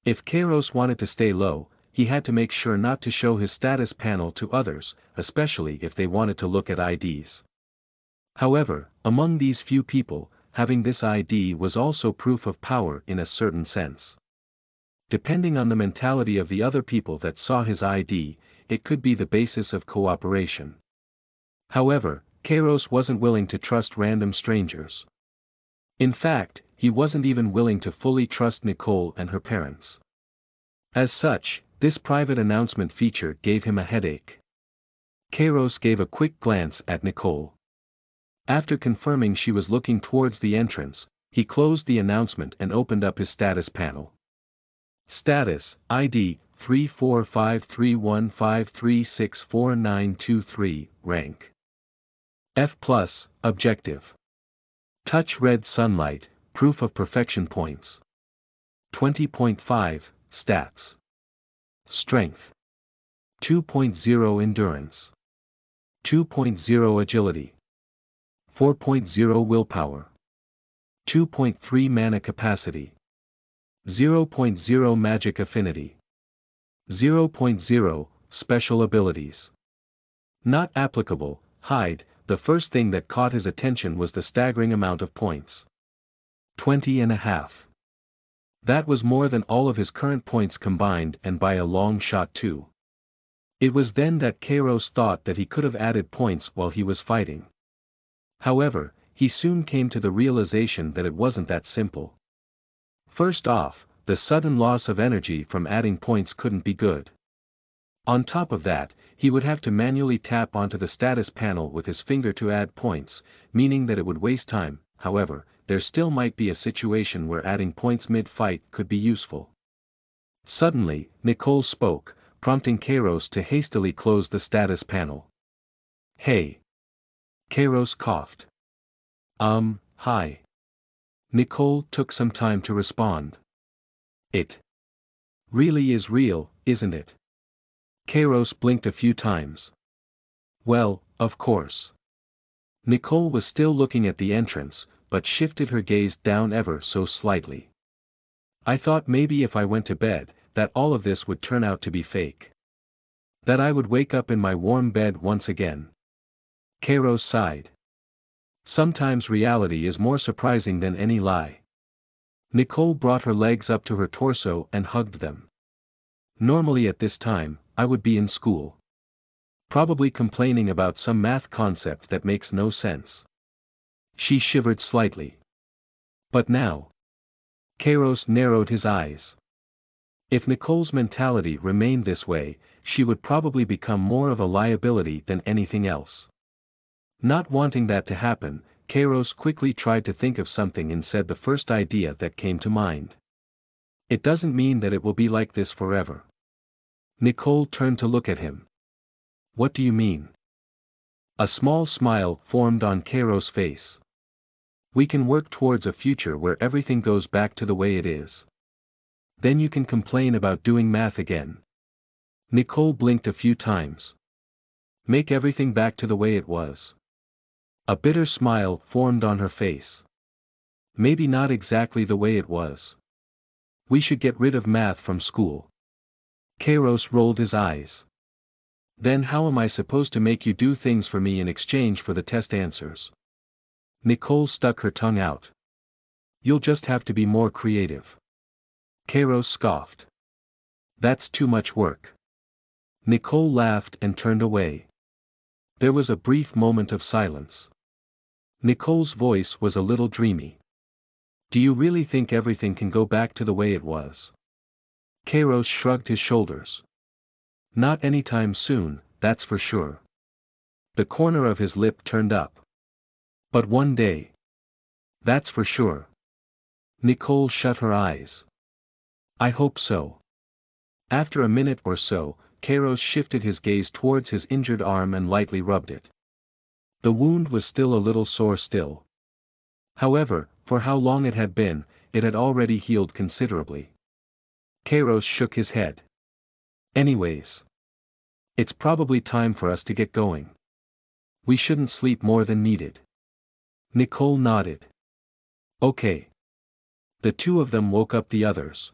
If Kairos wanted to stay low, he had to make sure not to show his status panel to others, especially if they wanted to look at IDs. However, among these few people, having this ID was also proof of power in a certain sense. Depending on the mentality of the other people that saw his ID, it could be the basis of cooperation. However, Kairos wasn't willing to trust random strangers. In fact, he wasn't even willing to fully trust Nicole and her parents. As such, this private announcement feature gave him a headache. Kairos gave a quick glance at Nicole. After confirming she was looking towards the entrance, he closed the announcement and opened up his status panel. Status, ID, 3453153644923, rank F+, objective. Touch red sunlight, proof of perfection points. 20.5, stats. Strength. 2.0 endurance. 2.0 agility. 4.0 willpower. 2.3 mana capacity. 0.0 magic affinity. 0.0 special abilities. Not applicable, hide. The first thing that caught his attention was the staggering amount of points. 20.5. That was more than all of his current points combined and by a long shot too. It was then that Kairos thought that he could have added points while he was fighting. However, he soon came to the realization that it wasn't that simple. First off, the sudden loss of energy from adding points couldn't be good. On top of that, he would have to manually tap onto the status panel with his finger to add points, meaning that it would waste time. However, there still might be a situation where adding points mid-fight could be useful. Suddenly, Nicole spoke, prompting Kairos to hastily close the status panel. Hey. Kairos coughed. Hi. Nicole took some time to respond. It really is real, isn't it? Kairos blinked a few times. Well, of course. Nicole was still looking at the entrance, but shifted her gaze down ever so slightly. I thought maybe if I went to bed, that all of this would turn out to be fake. That I would wake up in my warm bed once again. Kairos sighed. Sometimes reality is more surprising than any lie. Nicole brought her legs up to her torso and hugged them. Normally at this time, I would be in school. Probably complaining about some math concept that makes no sense. She shivered slightly. But now. Kairos narrowed his eyes. If Nicole's mentality remained this way, she would probably become more of a liability than anything else. Not wanting that to happen, Kairos quickly tried to think of something and said the first idea that came to mind. It doesn't mean that it will be like this forever. Nicole turned to look at him. What do you mean? A small smile formed on Kairos' face. We can work towards a future where everything goes back to the way it is. Then you can complain about doing math again. Nicole blinked a few times. Make everything back to the way it was. A bitter smile formed on her face. Maybe not exactly the way it was. We should get rid of math from school. Kairos rolled his eyes. Then how am I supposed to make you do things for me in exchange for the test answers? Nicole stuck her tongue out. You'll just have to be more creative. Kairos scoffed. That's too much work. Nicole laughed and turned away. There was a brief moment of silence. Nicole's voice was a little dreamy. Do you really think everything can go back to the way it was? Kairos shrugged his shoulders. Not anytime soon, that's for sure. The corner of his lip turned up. But one day. That's for sure. Nicole shut her eyes. I hope so. After a minute or so, Kairos shifted his gaze towards his injured arm and lightly rubbed it. The wound was still a little sore still. However, for how long it had already healed considerably. Kairos shook his head. Anyways. It's probably time for us to get going. We shouldn't sleep more than needed. Nicole nodded. Okay. The two of them woke up the others.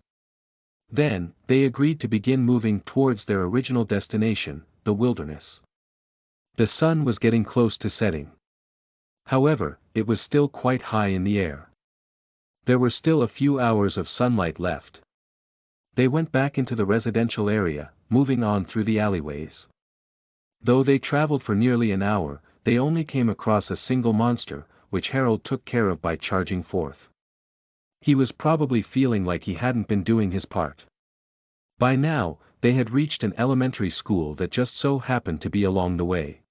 Then, they agreed to begin moving towards their original destination, the wilderness. The sun was getting close to setting. However, it was still quite high in the air. There were still a few hours of sunlight left. They went back into the residential area, moving on through the alleyways. Though they traveled for nearly an hour, they only came across a single monster, which Harold took care of by charging forth. He was probably feeling like he hadn't been doing his part. By now, they had reached an elementary school that just so happened to be along the way.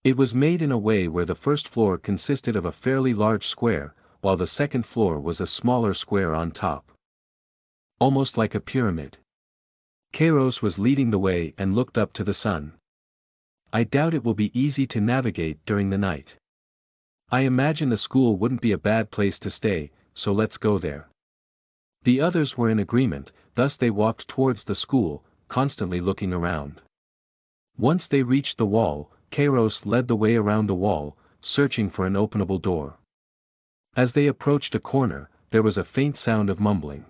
It was made in a way where the first floor consisted of a fairly large square, while the second floor was a smaller square on top. Almost like a pyramid. Kairos was leading the way and looked up to the sun. I doubt it will be easy to navigate during the night. I imagine the school wouldn't be a bad place to stay, so let's go there. The others were in agreement, thus they walked towards the school, constantly looking around. Once they reached the wall, Kairos led the way around the wall, searching for an openable door. As they approached a corner, there was a faint sound of mumbling.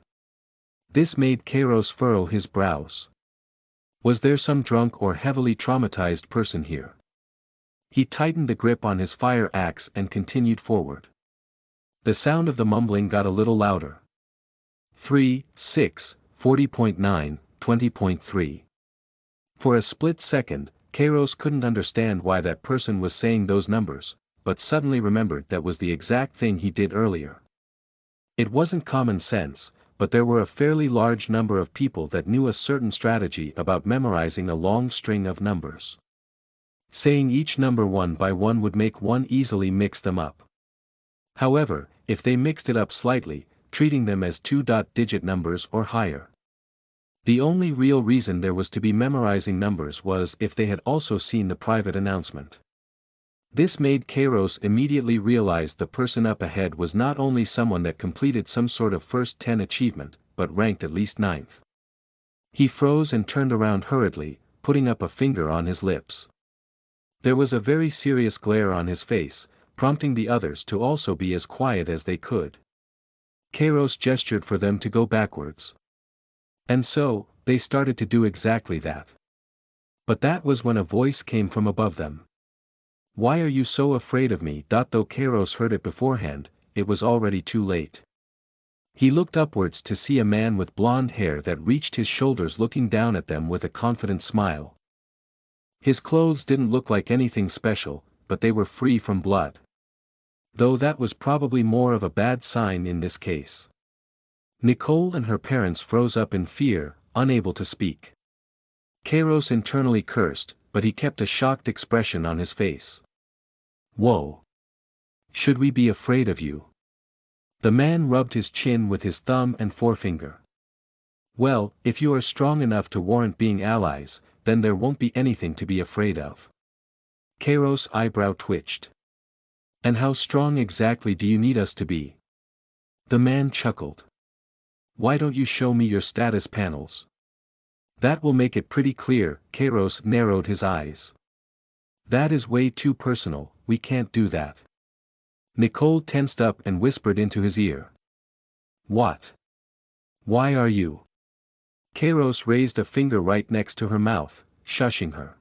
This made Kairos furrow his brows. Was there some drunk or heavily traumatized person here? He tightened the grip on his fire axe and continued forward. The sound of the mumbling got a little louder. 3, 6, 40.9, 20.3. For a split second, Kairos couldn't understand why that person was saying those numbers, but suddenly remembered that was the exact thing he did earlier. It wasn't common sense, but there were a fairly large number of people that knew a certain strategy about memorizing a long string of numbers. Saying each number one by one would make one easily mix them up. However, if they mixed it up slightly, treating them as two-digit numbers or higher. The only real reason there was to be memorizing numbers was if they had also seen the private announcement. This made Kairos immediately realize the person up ahead was not only someone that completed some sort of first 10 achievement, but ranked at least 9th. He froze and turned around hurriedly, putting up a finger on his lips. There was a very serious glare on his face, prompting the others to also be as quiet as they could. Kairos gestured for them to go backwards. And so, they started to do exactly that. But that was when a voice came from above them. Why are you so afraid of me? Though Kairos heard it beforehand, it was already too late. He looked upwards to see a man with blonde hair that reached his shoulders looking down at them with a confident smile. His clothes didn't look like anything special, but they were free from blood. Though that was probably more of a bad sign in this case. Nicole and her parents froze up in fear, unable to speak. Kairos internally cursed, but he kept a shocked expression on his face. Whoa! Should we be afraid of you? The man rubbed his chin with his thumb and forefinger. Well, if you are strong enough to warrant being allies, then there won't be anything to be afraid of. Kairos' eyebrow twitched. And how strong exactly do you need us to be? The man chuckled. Why don't you show me your status panels? That will make it pretty clear. Kairos narrowed his eyes. That is way too personal, we can't do that. Nicole tensed up and whispered into his ear. What? Why are you? Kairos raised a finger right next to her mouth, shushing her.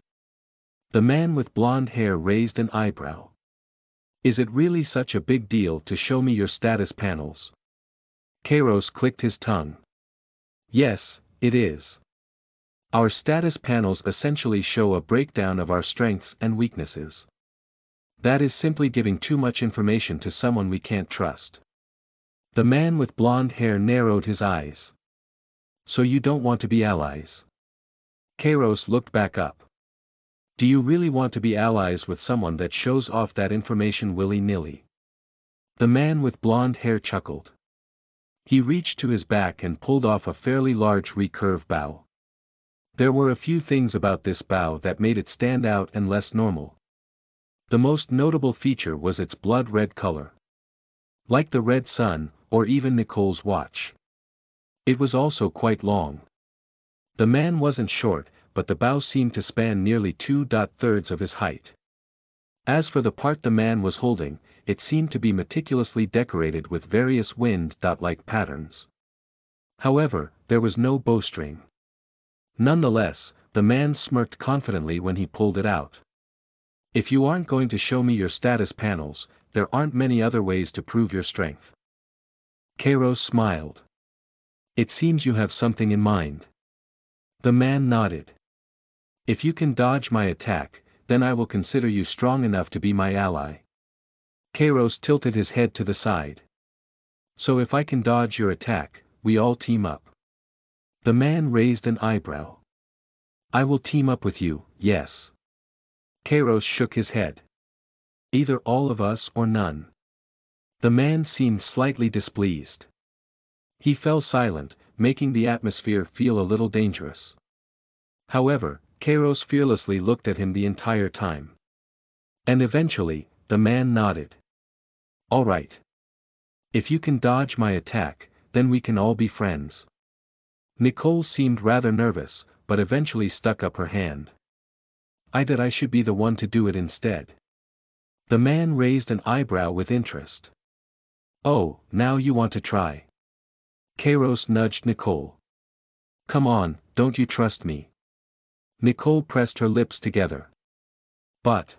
The man with blonde hair raised an eyebrow. Is it really such a big deal to show me your status panels? Kairos clicked his tongue. Yes, it is. Our status panels essentially show a breakdown of our strengths and weaknesses. That is simply giving too much information to someone we can't trust. The man with blonde hair narrowed his eyes. So you don't want to be allies? Kairos looked back up. Do you really want to be allies with someone that shows off that information willy-nilly? The man with blonde hair chuckled. He reached to his back and pulled off a fairly large recurve bow. There were a few things about this bow that made it stand out and less normal. The most notable feature was its blood-red color. Like the red sun, or even Nicole's watch. It was also quite long. The man wasn't short, but the bow seemed to span nearly 2/3 of his height. As for the part the man was holding, it seemed to be meticulously decorated with various wind-like patterns. However, there was no bowstring. Nonetheless, the man smirked confidently when he pulled it out. If you aren't going to show me your status panels, there aren't many other ways to prove your strength. Kairos smiled. It seems you have something in mind. The man nodded. If you can dodge my attack, then I will consider you strong enough to be my ally. Kairos tilted his head to the side. So if I can dodge your attack, we all team up. The man raised an eyebrow. I will team up with you, yes. Kairos shook his head. Either all of us or none. The man seemed slightly displeased. He fell silent, making the atmosphere feel a little dangerous. However, Kairos fearlessly looked at him the entire time. And eventually, the man nodded. All right. If you can dodge my attack, then we can all be friends. Nicole seemed rather nervous, but eventually stuck up her hand. I should be the one to do it instead. The man raised an eyebrow with interest. Oh, now you want to try. Kairos nudged Nicole. Come on, don't you trust me? Nicole pressed her lips together. But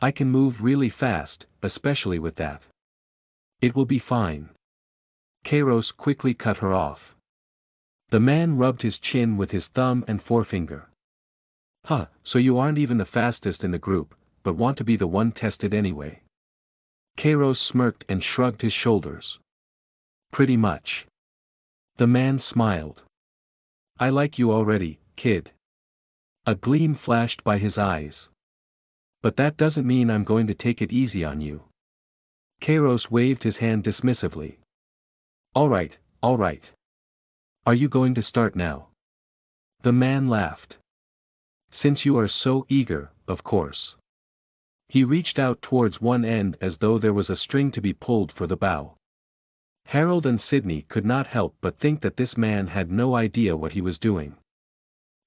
I can move really fast, especially with that. It will be fine. Kairos quickly cut her off. The man rubbed his chin with his thumb and forefinger. Huh, so you aren't even the fastest in the group, but want to be the one tested anyway. Kairos smirked and shrugged his shoulders. Pretty much. The man smiled. I like you already, kid. A gleam flashed by his eyes. But that doesn't mean I'm going to take it easy on you. Kairos waved his hand dismissively. All right. Are you going to start now? The man laughed. Since you are so eager, of course. He reached out towards one end as though there was a string to be pulled for the bow. Harold and Sydney could not help but think that this man had no idea what he was doing.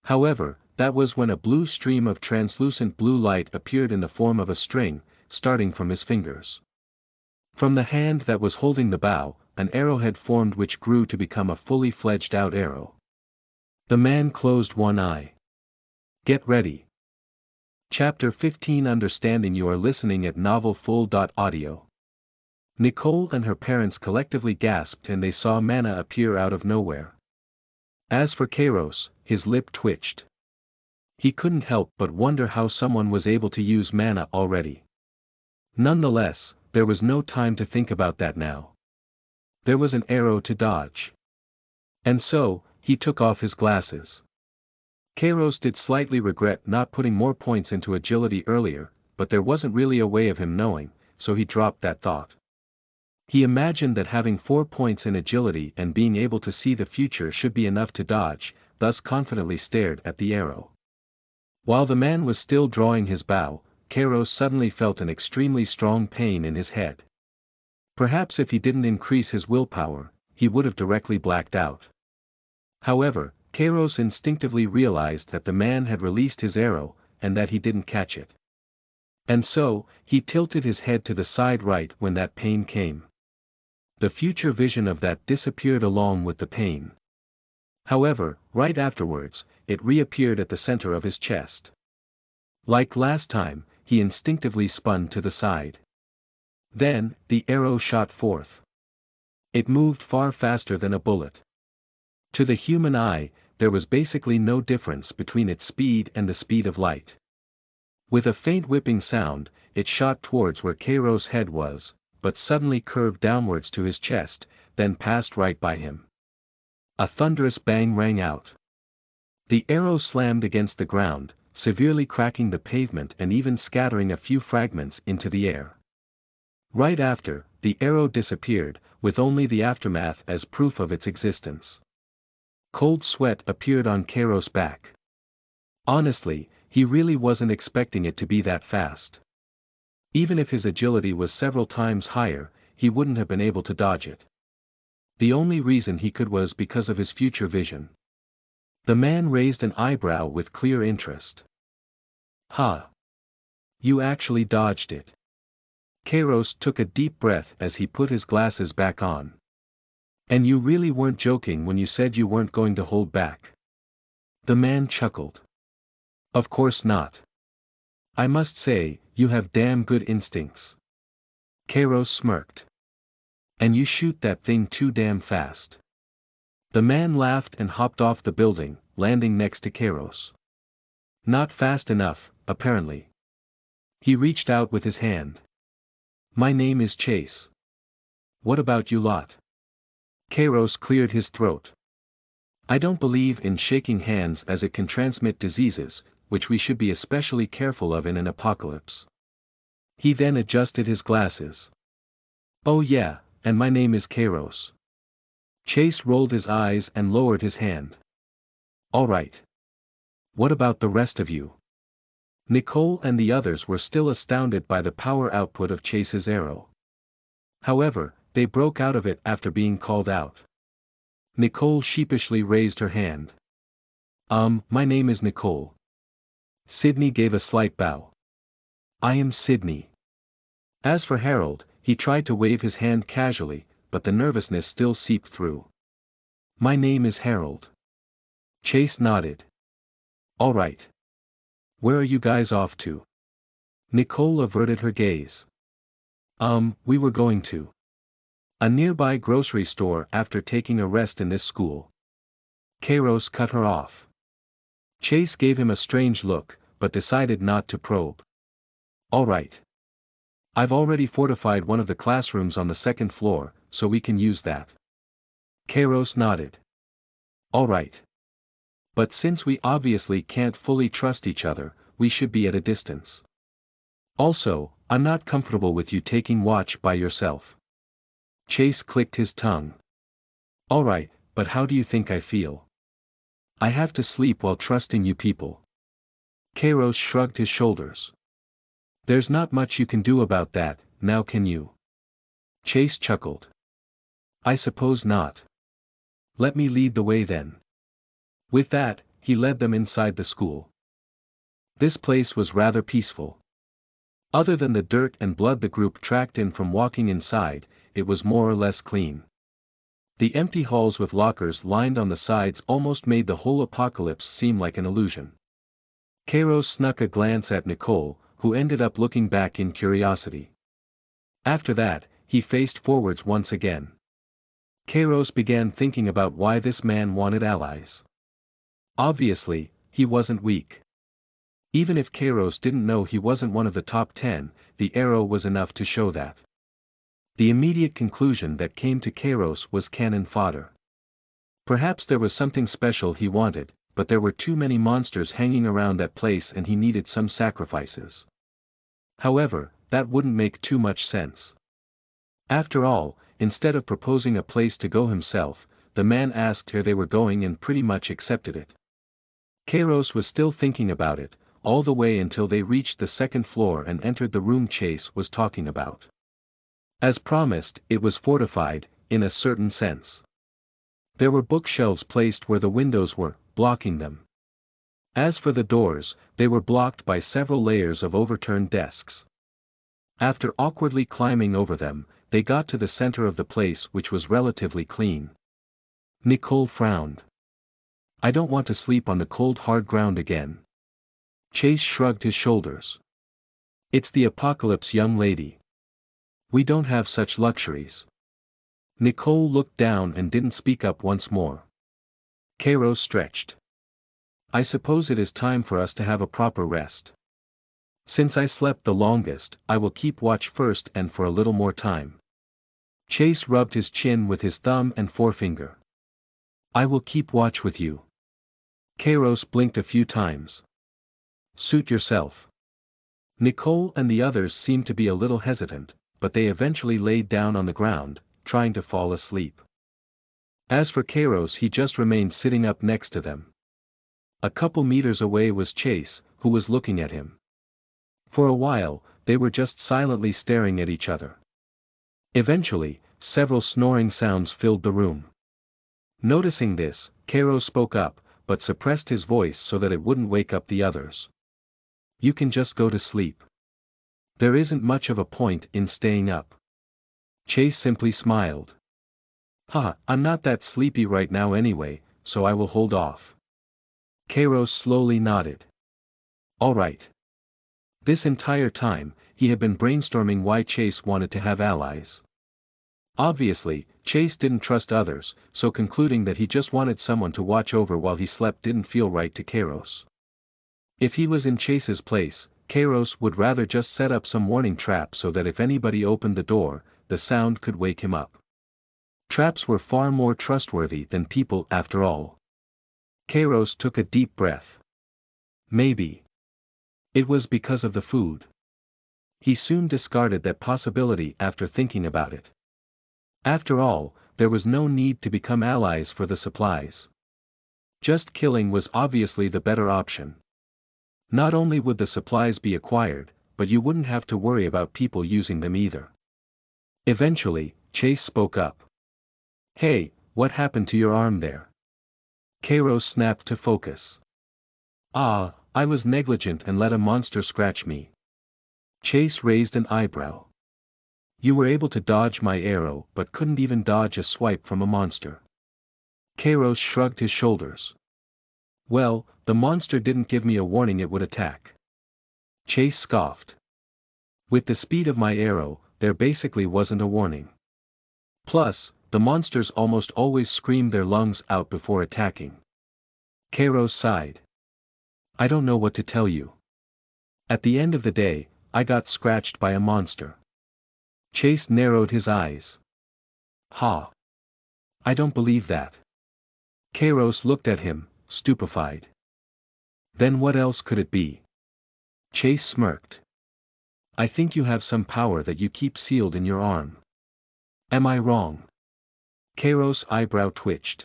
However, that was when a blue stream of translucent blue light appeared in the form of a string, starting from his fingers. From the hand that was holding the bow, an arrowhead formed which grew to become a fully fledged out arrow. The man closed one eye. Get ready. Chapter 15 Understanding. You are listening at novelfull.audio. Nicole and her parents collectively gasped and they saw Mana appear out of nowhere. As for Kairos, his lip twitched. He couldn't help but wonder how someone was able to use Mana already. Nonetheless, there was no time to think about that now. There was an arrow to dodge. And so, he took off his glasses. Kairos did slightly regret not putting more points into agility earlier, but there wasn't really a way of him knowing, so he dropped that thought. He imagined that having 4 points in agility and being able to see the future should be enough to dodge, thus confidently stared at the arrow. While the man was still drawing his bow, Kairos suddenly felt an extremely strong pain in his head. Perhaps if he didn't increase his willpower, he would have directly blacked out. However, Kairos instinctively realized that the man had released his arrow, and that he didn't catch it. And so, he tilted his head to the side right when that pain came. The future vision of that disappeared along with the pain. However, right afterwards, it reappeared at the center of his chest. Like last time, he instinctively spun to the side. Then, the arrow shot forth. It moved far faster than a bullet. To the human eye, there was basically no difference between its speed and the speed of light. With a faint whipping sound, it shot towards where Kairos' head was, but suddenly curved downwards to his chest, then passed right by him. A thunderous bang rang out. The arrow slammed against the ground, severely cracking the pavement and even scattering a few fragments into the air. Right after, the arrow disappeared, with only the aftermath as proof of its existence. Cold sweat appeared on Kairos' back. Honestly, he really wasn't expecting it to be that fast. Even if his agility was several times higher, he wouldn't have been able to dodge it. The only reason he could was because of his future vision. The man raised an eyebrow with clear interest. "Ha! You actually dodged it." Kairos took a deep breath as he put his glasses back on. "And you really weren't joking when you said you weren't going to hold back?" The man chuckled. "Of course not. I must say, you have damn good instincts." Kairos smirked. "And you shoot that thing too damn fast." The man laughed and hopped off the building, landing next to Kairos. Not fast enough, apparently. He reached out with his hand. "My name is Chase. What about you lot?" Kairos cleared his throat. "I don't believe in shaking hands as it can transmit diseases, which we should be especially careful of in an apocalypse." He then adjusted his glasses. "Oh yeah, and my name is Kairos." Chase rolled his eyes and lowered his hand. "All right. What about the rest of you?" Nicole and the others were still astounded by the power output of Chase's arrow. However, they broke out of it after being called out. Nicole sheepishly raised her hand. My name is Nicole." Sydney gave a slight bow. "I am Sydney." As for Harold, he tried to wave his hand casually, but the nervousness still seeped through. "My name is Harold." Chase nodded. "All right. Where are you guys off to?" Nicole averted her gaze. We were going to a nearby grocery store after taking a rest in this school." Kairos cut her off. Chase gave him a strange look, but decided not to probe. "All right. I've already fortified one of the classrooms on the second floor, so we can use that." Kairos nodded. "All right. But since we obviously can't fully trust each other, we should be at a distance. Also, I'm not comfortable with you taking watch by yourself." Chase clicked his tongue. "All right, but how do you think I feel? I have to sleep while trusting you people." Kairos shrugged his shoulders. "There's not much you can do about that, now can you?" Chase chuckled. "I suppose not. Let me lead the way then." With that, he led them inside the school. This place was rather peaceful. Other than the dirt and blood the group tracked in from walking inside, it was more or less clean. The empty halls with lockers lined on the sides almost made the whole apocalypse seem like an illusion. Kairos snuck a glance at Nicole, who ended up looking back in curiosity. After that, he faced forwards once again. Kairos began thinking about why this man wanted allies. Obviously, he wasn't weak. Even if Kairos didn't know he wasn't one of the top 10, the arrow was enough to show that. The immediate conclusion that came to Kairos was cannon fodder. Perhaps there was something special he wanted, but there were too many monsters hanging around that place and he needed some sacrifices. However, that wouldn't make too much sense. After all, instead of proposing a place to go himself, the man asked where they were going and pretty much accepted it. Kairos was still thinking about it, all the way until they reached the second floor and entered the room Chase was talking about. As promised, it was fortified, in a certain sense. There were bookshelves placed where the windows were, blocking them. As for the doors, they were blocked by several layers of overturned desks. After awkwardly climbing over them, they got to the center of the place which was relatively clean. Nicole frowned. I don't want to sleep on the cold hard ground again. Chase shrugged his shoulders. It's the apocalypse, young lady. We don't have such luxuries. Nicole looked down and didn't speak up once more. Kairos stretched. I suppose it is time for us to have a proper rest. Since I slept the longest, I will keep watch first and for a little more time. Chase rubbed his chin with his thumb and forefinger. I will keep watch with you. Kairos blinked a few times. Suit yourself. Nicole and the others seemed to be a little hesitant, but they eventually laid down on the ground, trying to fall asleep. As for Kairos, he just remained sitting up next to them. A couple meters away was Chase, who was looking at him. For a while, they were just silently staring at each other. Eventually, several snoring sounds filled the room. Noticing this, Kairos spoke up, but suppressed his voice so that it wouldn't wake up the others. You can just go to sleep. There isn't much of a point in staying up. Chase simply smiled. I'm not that sleepy right now anyway, so I will hold off. Kairos slowly nodded. All right. This entire time, he had been brainstorming why Chase wanted to have allies. Obviously, Chase didn't trust others, so concluding that he just wanted someone to watch over while he slept didn't feel right to Kairos. If he was in Chase's place, Kairos would rather just set up some warning trap so that if anybody opened the door, the sound could wake him up. Traps were far more trustworthy than people after all. Kairos took a deep breath. Maybe it was because of the food. He soon discarded that possibility after thinking about it. After all, there was no need to become allies for the supplies. Just killing was obviously the better option. Not only would the supplies be acquired, but you wouldn't have to worry about people using them either. Eventually, Chase spoke up. Hey, what happened to your arm there? Kairos snapped to focus. I was negligent and let a monster scratch me. Chase raised an eyebrow. You were able to dodge my arrow but couldn't even dodge a swipe from a monster. Kairos shrugged his shoulders. Well, the monster didn't give me a warning it would attack. Chase scoffed. With the speed of my arrow, there basically wasn't a warning. Plus, the monsters almost always scream their lungs out before attacking. Kairos sighed. I don't know what to tell you. At the end of the day, I got scratched by a monster. Chase narrowed his eyes. I don't believe that. Kairos looked at him, stupefied. Then what else could it be? Chase smirked. I think you have some power that you keep sealed in your arm. Am I wrong? Kairos' eyebrow twitched.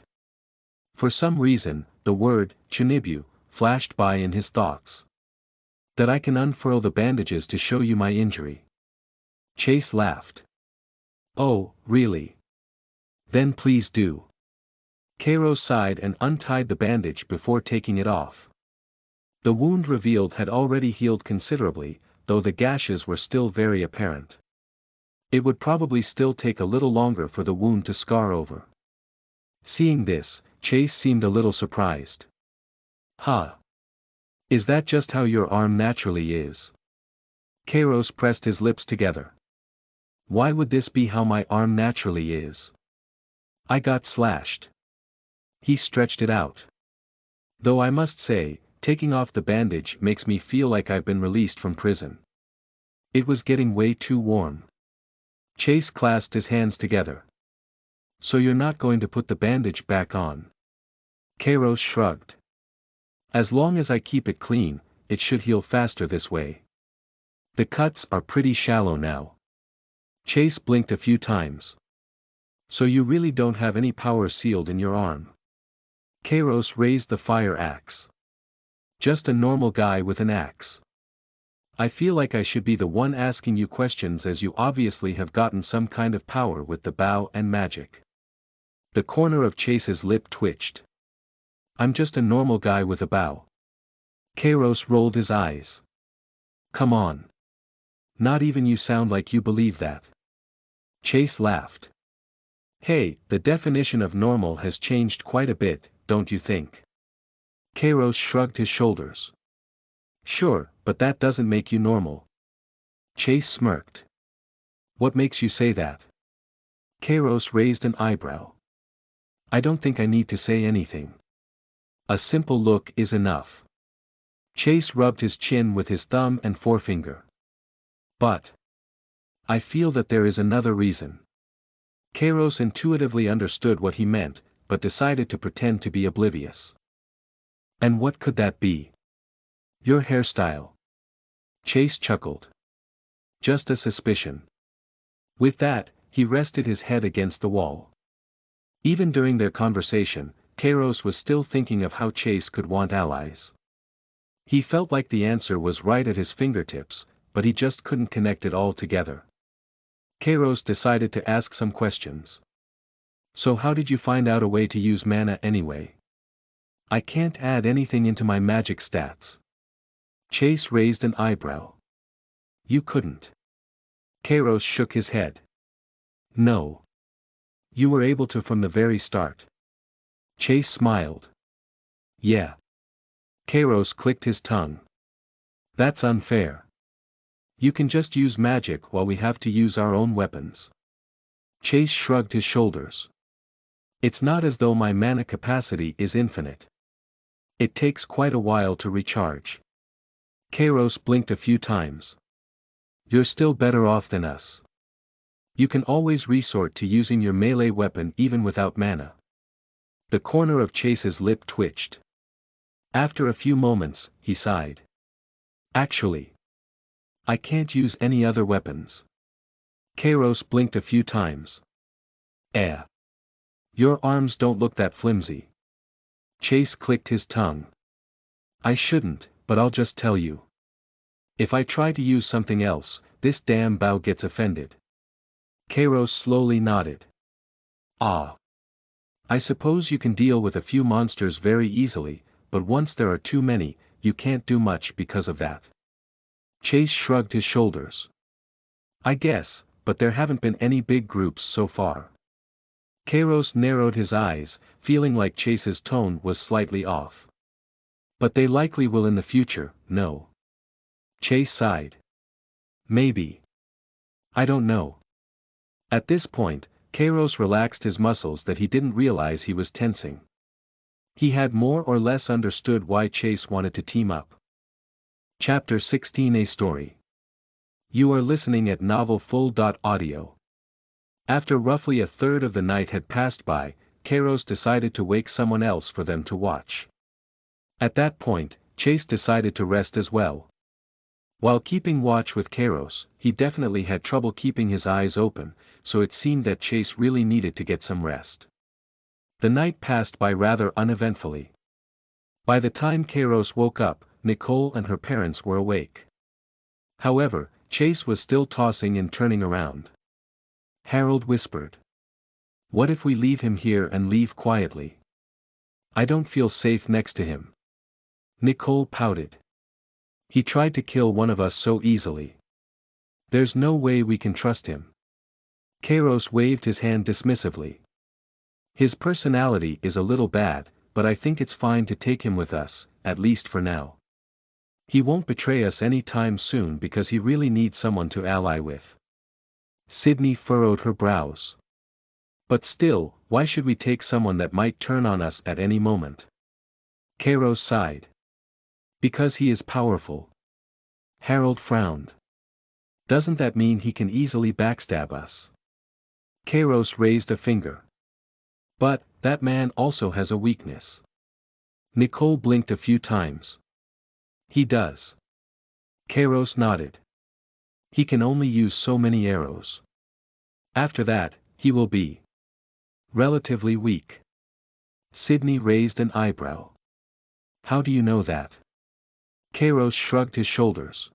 For some reason, the word, Chunibu, flashed by in his thoughts. That I can unfurl the bandages to show you my injury. Chase laughed. Oh, really? Then please do. Kairos sighed and untied the bandage before taking it off. The wound revealed had already healed considerably, though the gashes were still very apparent. It would probably still take a little longer for the wound to scar over. Seeing this, Chase seemed a little surprised. Is that just how your arm naturally is? Kairos pressed his lips together. Why would this be how my arm naturally is? I got slashed. He stretched it out. Though I must say, taking off the bandage makes me feel like I've been released from prison. It was getting way too warm. Chase clasped his hands together. So you're not going to put the bandage back on? Kairos shrugged. As long as I keep it clean, it should heal faster this way. The cuts are pretty shallow now. Chase blinked a few times. So you really don't have any power sealed in your arm? Kairos raised the fire axe. Just a normal guy with an axe. I feel like I should be the one asking you questions, as you obviously have gotten some kind of power with the bow and magic. The corner of Chase's lip twitched. I'm just a normal guy with a bow. Kairos rolled his eyes. Come on. Not even you sound like you believe that. Chase laughed. Hey, the definition of normal has changed quite a bit, don't you think? Kairos shrugged his shoulders. Sure, but that doesn't make you normal. Chase smirked. What makes you say that? Kairos raised an eyebrow. I don't think I need to say anything. A simple look is enough. Chase rubbed his chin with his thumb and forefinger. But I feel that there is another reason. Kairos intuitively understood what he meant, but decided to pretend to be oblivious. And what could that be? Your hairstyle. Chase chuckled. Just a suspicion. With that, he rested his head against the wall. Even during their conversation, Kairos was still thinking of how Chase could want allies. He felt like the answer was right at his fingertips, but he just couldn't connect it all together. Kairos decided to ask some questions. So how did you find out a way to use mana anyway? I can't add anything into my magic stats. Chase raised an eyebrow. You couldn't. Kairos shook his head. No. You were able to from the very start. Chase smiled. Yeah. Kairos clicked his tongue. That's unfair. You can just use magic while we have to use our own weapons. Chase shrugged his shoulders. It's not as though my mana capacity is infinite. It takes quite a while to recharge. Kairos blinked a few times. You're still better off than us. You can always resort to using your melee weapon even without mana. The corner of Chase's lip twitched. After a few moments, he sighed. Actually, I can't use any other weapons. Kairos blinked a few times. Your arms don't look that flimsy. Chase clicked his tongue. I shouldn't, but I'll just tell you. If I try to use something else, this damn bow gets offended. Kairos slowly nodded. Ah. I suppose you can deal with a few monsters very easily, but once there are too many, you can't do much because of that. Chase shrugged his shoulders. I guess, but there haven't been any big groups so far. Kairos narrowed his eyes, feeling like Chase's tone was slightly off. But they likely will in the future, no. Chase sighed. Maybe. I don't know. At this point, Kairos relaxed his muscles that he didn't realize he was tensing. He had more or less understood why Chase wanted to team up. Chapter 16, A Story. You are listening at NovelFull.audio. After roughly a third of the night had passed by, Kairos decided to wake someone else for them to watch. At that point, Chase decided to rest as well. While keeping watch with Kairos, he definitely had trouble keeping his eyes open, so it seemed that Chase really needed to get some rest. The night passed by rather uneventfully. By the time Kairos woke up, Nicole and her parents were awake. However, Chase was still tossing and turning around. Harold whispered. What if we leave him here and leave quietly? I don't feel safe next to him. Nicole pouted. He tried to kill one of us so easily. There's no way we can trust him. Kairos waved his hand dismissively. His personality is a little bad, but I think it's fine to take him with us, at least for now. He won't betray us any time soon because he really needs someone to ally with. Sydney furrowed her brows. But still, why should we take someone that might turn on us at any moment? Kairos sighed. Because he is powerful. Harold frowned. Doesn't that mean he can easily backstab us? Kairos raised a finger. But, that man also has a weakness. Nicole blinked a few times. He does. Kairos nodded. He can only use so many arrows. After that, he will be relatively weak. Sydney raised an eyebrow. How do you know that? Kairos shrugged his shoulders.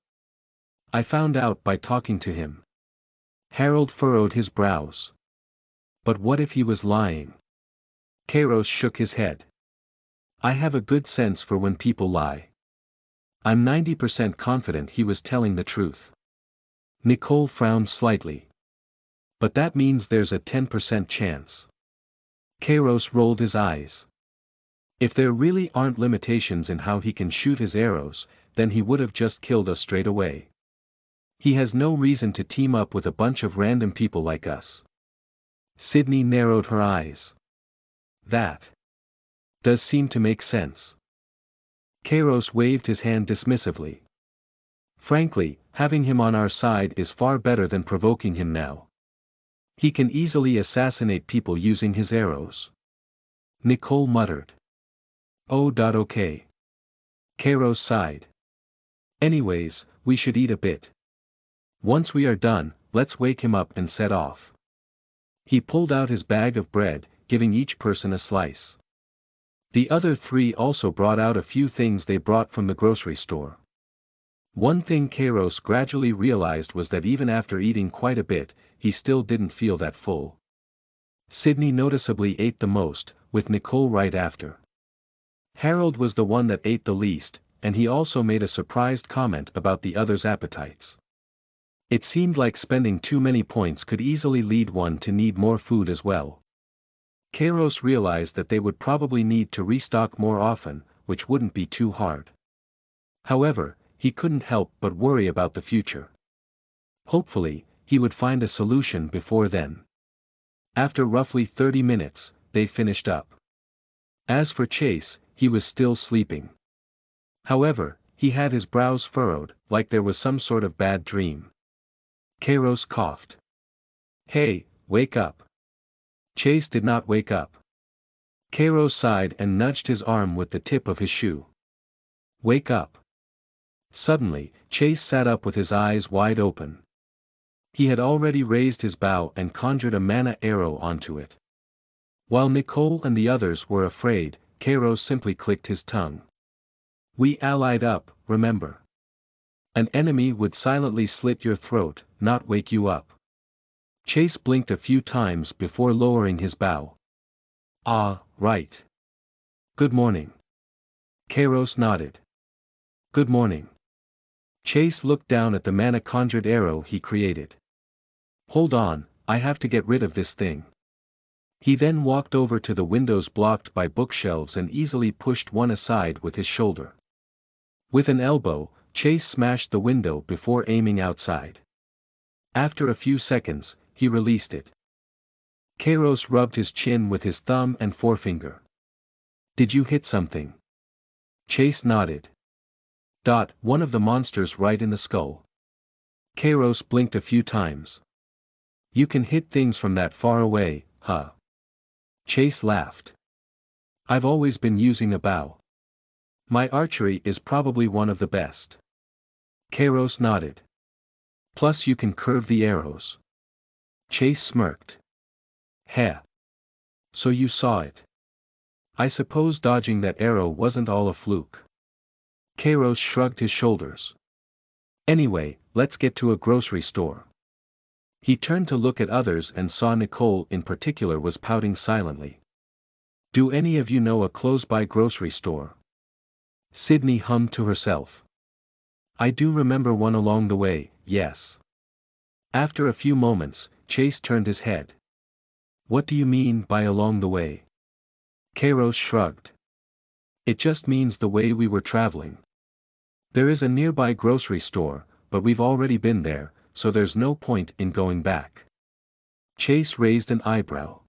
I found out by talking to him. Harold furrowed his brows. But what if he was lying? Kairos shook his head. I have a good sense for when people lie. I'm 90% confident he was telling the truth. Nicole frowned slightly. But that means there's a 10% chance. Kairos rolled his eyes. If there really aren't limitations in how he can shoot his arrows, then he would have just killed us straight away. He has no reason to team up with a bunch of random people like us. Sydney narrowed her eyes. That does seem to make sense. Kairos waved his hand dismissively. Frankly, having him on our side is far better than provoking him now. He can easily assassinate people using his arrows. Nicole muttered. Oh. Okay. Kairos sighed. Anyways, we should eat a bit. Once we are done, let's wake him up and set off. He pulled out his bag of bread, giving each person a slice. The other three also brought out a few things they brought from the grocery store. One thing Kairos gradually realized was that even after eating quite a bit, he still didn't feel that full. Sydney noticeably ate the most, with Nicole right after. Harold was the one that ate the least, and he also made a surprised comment about the others' appetites. It seemed like spending too many points could easily lead one to need more food as well. Kairos realized that they would probably need to restock more often, which wouldn't be too hard. However, he couldn't help but worry about the future. Hopefully, he would find a solution before then. After roughly 30 minutes, they finished up. As for Chase, he was still sleeping. However, he had his brows furrowed, like there was some sort of bad dream. Kairos coughed. Hey, wake up. Chase did not wake up. Kairos sighed and nudged his arm with the tip of his shoe. Wake up. Suddenly, Chase sat up with his eyes wide open. He had already raised his bow and conjured a mana arrow onto it. While Nicole and the others were afraid, Kairos simply clicked his tongue. We allied up, remember. An enemy would silently slit your throat, not wake you up. Chase blinked a few times before lowering his bow. Ah, right. Good morning. Kairos nodded. Good morning. Chase looked down at the mana-conjured arrow he created. Hold on, I have to get rid of this thing. He then walked over to the windows blocked by bookshelves and easily pushed one aside with his shoulder. With an elbow, Chase smashed the window before aiming outside. After a few seconds, he released it. Kairos rubbed his chin with his thumb and forefinger. Did you hit something? Chase nodded. One of the monsters right in the skull. Kairos blinked a few times. You can hit things from that far away, huh? Chase laughed. I've always been using a bow. My archery is probably one of the best. Kairos nodded. Plus you can curve the arrows. Chase smirked. Heh. So you saw it. I suppose dodging that arrow wasn't all a fluke. Kairos shrugged his shoulders. Anyway, let's get to a grocery store. He turned to look at others and saw Nicole in particular was pouting silently. Do any of you know a close-by grocery store? Sydney hummed to herself. I do remember one along the way, yes. After a few moments, Chase turned his head. What do you mean by along the way? Kairos shrugged. It just means the way we were traveling. There is a nearby grocery store, but we've already been there, so there's no point in going back. Chase raised an eyebrow.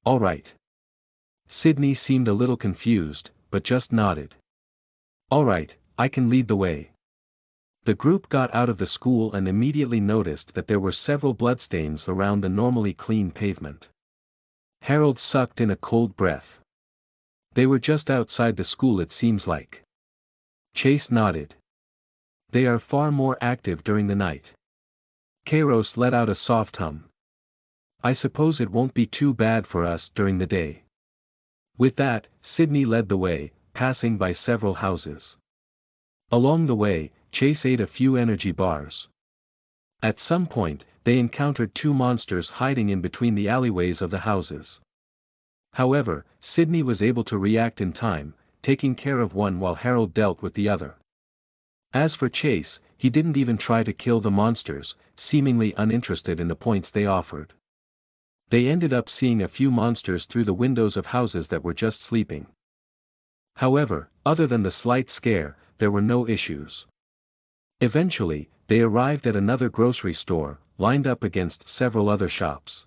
All right. Sydney seemed a little confused, but just nodded. All right, I can lead the way. The group got out of the school and immediately noticed that there were several bloodstains around the normally clean pavement. Harold sucked in a cold breath. They were just outside the school, it seems like. Chase nodded. They are far more active during the night. Kairos let out a soft hum. I suppose it won't be too bad for us during the day. With that, Sydney led the way, passing by several houses. Along the way, Chase ate a few energy bars. At some point, they encountered two monsters hiding in between the alleyways of the houses. However, Sydney was able to react in time, taking care of one while Harold dealt with the other. As for Chase, he didn't even try to kill the monsters, seemingly uninterested in the points they offered. They ended up seeing a few monsters through the windows of houses that were just sleeping. However, other than the slight scare, there were no issues. Eventually, they arrived at another grocery store, lined up against several other shops.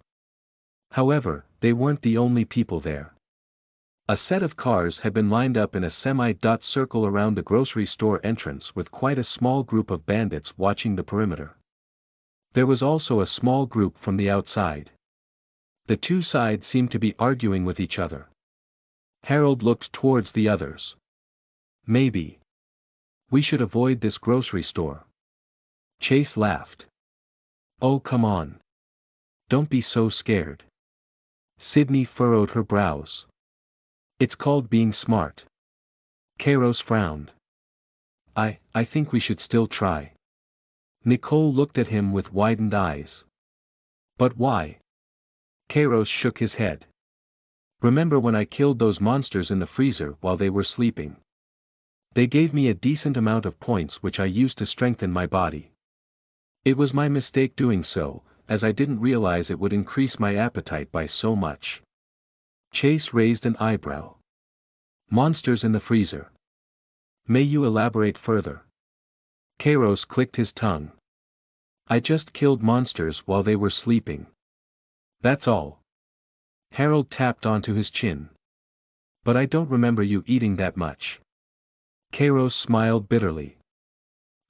However, they weren't the only people there. A set of cars had been lined up in a semi-dot circle around the grocery store entrance with quite a small group of bandits watching the perimeter. There was also a small group from the outside. The two sides seemed to be arguing with each other. Harold looked towards the others. Maybe we should avoid this grocery store. Chase laughed. Oh, come on. Don't be so scared. Sydney furrowed her brows. It's called being smart. Kairos frowned. I think we should still try. Nicole looked at him with widened eyes. But why? Kairos shook his head. Remember when I killed those monsters in the freezer while they were sleeping? They gave me a decent amount of points which I used to strengthen my body. It was my mistake doing so, as I didn't realize it would increase my appetite by so much. Chase raised an eyebrow. Monsters in the freezer. May you elaborate further? Kairos clicked his tongue. I just killed monsters while they were sleeping. That's all. Harold tapped onto his chin. But I don't remember you eating that much. Kairos smiled bitterly.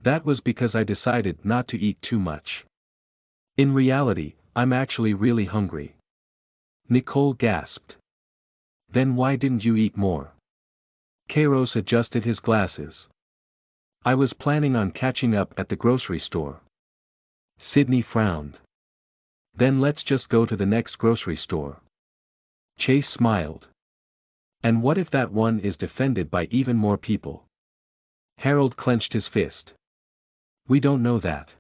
That was because I decided not to eat too much. In reality, I'm actually really hungry. Nicole gasped. Then why didn't you eat more? Kairos adjusted his glasses. I was planning on catching up at the grocery store. Sydney frowned. Then let's just go to the next grocery store. Chase smiled. And what if that one is defended by even more people? Harold clenched his fist. We don't know that.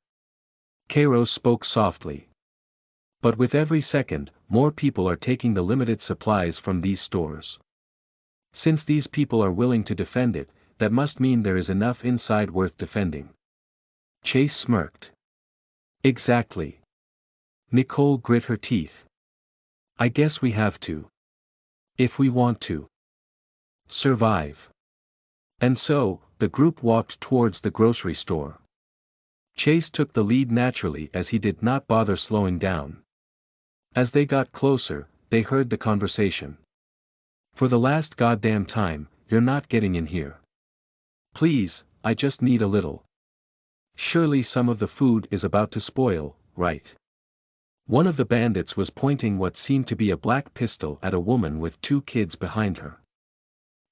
Kairos spoke softly. But with every second, more people are taking the limited supplies from these stores. Since these people are willing to defend it, that must mean there is enough inside worth defending. Chase smirked. Exactly. Nicole grit her teeth. I guess we have to. If we want to survive. And so, the group walked towards the grocery store. Chase took the lead naturally as he did not bother slowing down. As they got closer, they heard the conversation. For the last goddamn time, you're not getting in here. Please, I just need a little. Surely some of the food is about to spoil, right? One of the bandits was pointing what seemed to be a black pistol at a woman with two kids behind her.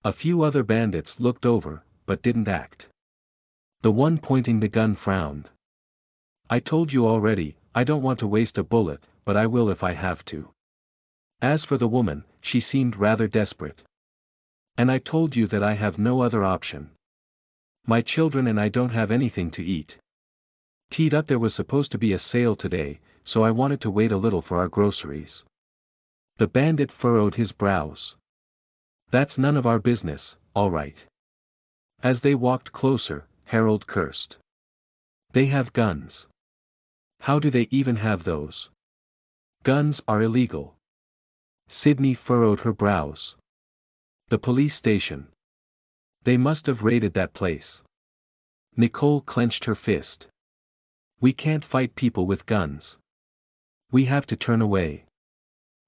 A few other bandits looked over, but didn't act. The one pointing the gun frowned. I told you already, I don't want to waste a bullet, but I will if I have to. As for the woman, she seemed rather desperate. And I told you that I have no other option. My children and I don't have anything to eat. There was supposed to be a sale today, so I wanted to wait a little for our groceries. The bandit furrowed his brows. That's none of our business, all right. As they walked closer, Harold cursed. They have guns. How do they even have those? Guns are illegal. Sydney furrowed her brows. The police station. They must have raided that place. Nicole clenched her fist. We can't fight people with guns. We have to turn away.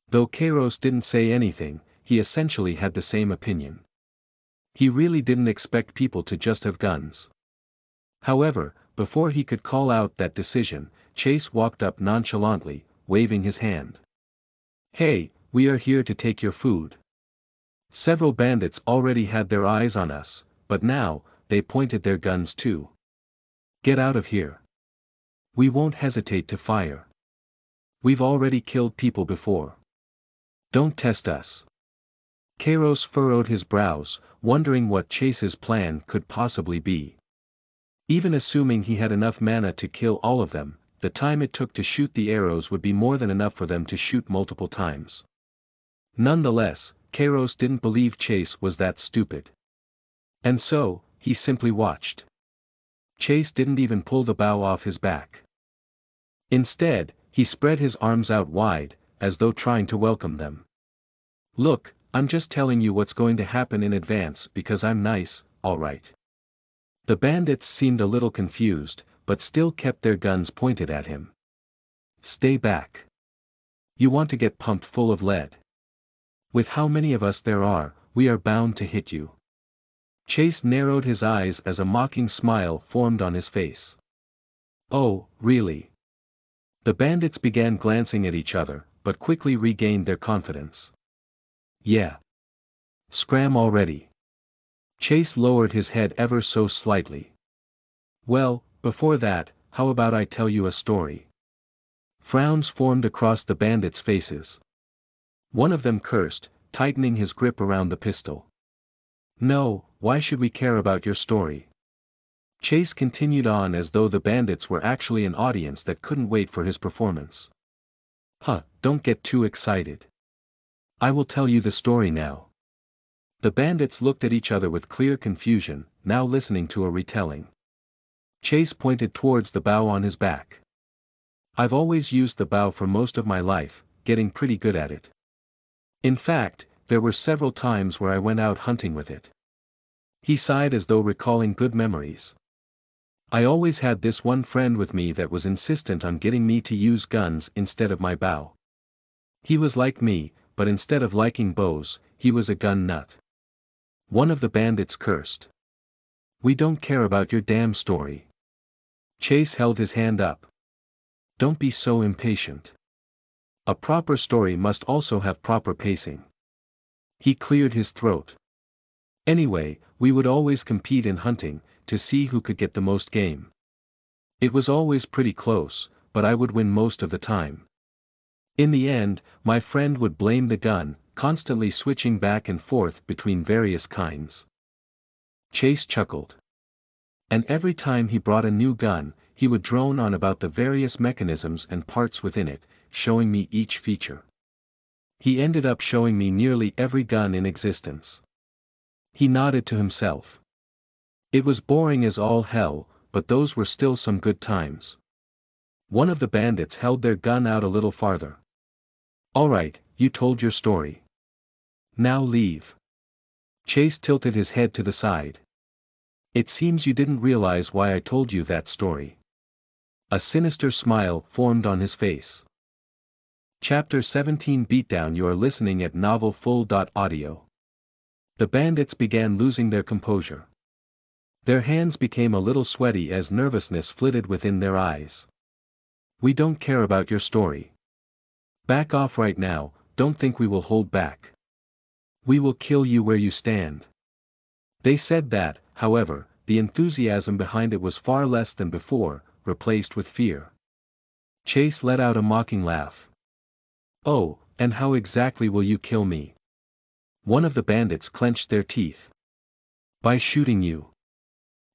Though Kairos didn't say anything, he essentially had the same opinion. He really didn't expect people to just have guns. However, before he could call out that decision, Chase walked up nonchalantly, waving his hand. "Hey, we are here to take your food." Several bandits already had their eyes on us, but now, they pointed their guns too. "Get out of here. We won't hesitate to fire. We've already killed people before. Don't test us." Kairos furrowed his brows, wondering what Chase's plan could possibly be. Even assuming he had enough mana to kill all of them, the time it took to shoot the arrows would be more than enough for them to shoot multiple times. Nonetheless, Kairos didn't believe Chase was that stupid. And so, he simply watched. Chase didn't even pull the bow off his back. Instead, he spread his arms out wide, as though trying to welcome them. "Look, I'm just telling you what's going to happen in advance because I'm nice, alright." The bandits seemed a little confused, but still kept their guns pointed at him. "Stay back. You want to get pumped full of lead. With how many of us there are, we are bound to hit you." Chase narrowed his eyes as a mocking smile formed on his face. "Oh, really?" The bandits began glancing at each other, but quickly regained their confidence. "Yeah. Scram already." Chase lowered his head ever so slightly. "Well, before that, how about I tell you a story?" Frowns formed across the bandits' faces. One of them cursed, tightening his grip around the pistol. "No, why should we care about your story?" Chase continued on as though the bandits were actually an audience that couldn't wait for his performance. Don't get too excited. I will tell you the story now." The bandits looked at each other with clear confusion, now listening to a retelling. Chase pointed towards the bow on his back. "I've always used the bow for most of my life, getting pretty good at it. In fact, there were several times where I went out hunting with it." He sighed as though recalling good memories. "I always had this one friend with me that was insistent on getting me to use guns instead of my bow. He was like me, but instead of liking bows, he was a gun nut." One of the bandits cursed. "We don't care about your damn story." Chase held his hand up. "Don't be so impatient. A proper story must also have proper pacing." He cleared his throat. "Anyway, we would always compete in hunting, to see who could get the most game. It was always pretty close, but I would win most of the time. In the end, my friend would blame the gun, constantly switching back and forth between various kinds." Chase chuckled. "And every time he brought a new gun, he would drone on about the various mechanisms and parts within it, showing me each feature. He ended up showing me nearly every gun in existence." He nodded to himself. It was boring as all hell, but those were still some good times. One of the bandits held their gun out a little farther. "Alright, you told your story. Now leave." Chase tilted his head to the side. "It seems you didn't realize why I told you that story." A sinister smile formed on his face. Chapter 17 Beatdown. You are listening at novelfull.audio. The bandits began losing their composure. Their hands became a little sweaty as nervousness flitted within their eyes. "We don't care about your story. Back off right now, don't think we will hold back. We will kill you where you stand." They said that, however, the enthusiasm behind it was far less than before, replaced with fear. Chase let out a mocking laugh. "Oh, and how exactly will you kill me?" One of the bandits clenched their teeth. "By shooting you."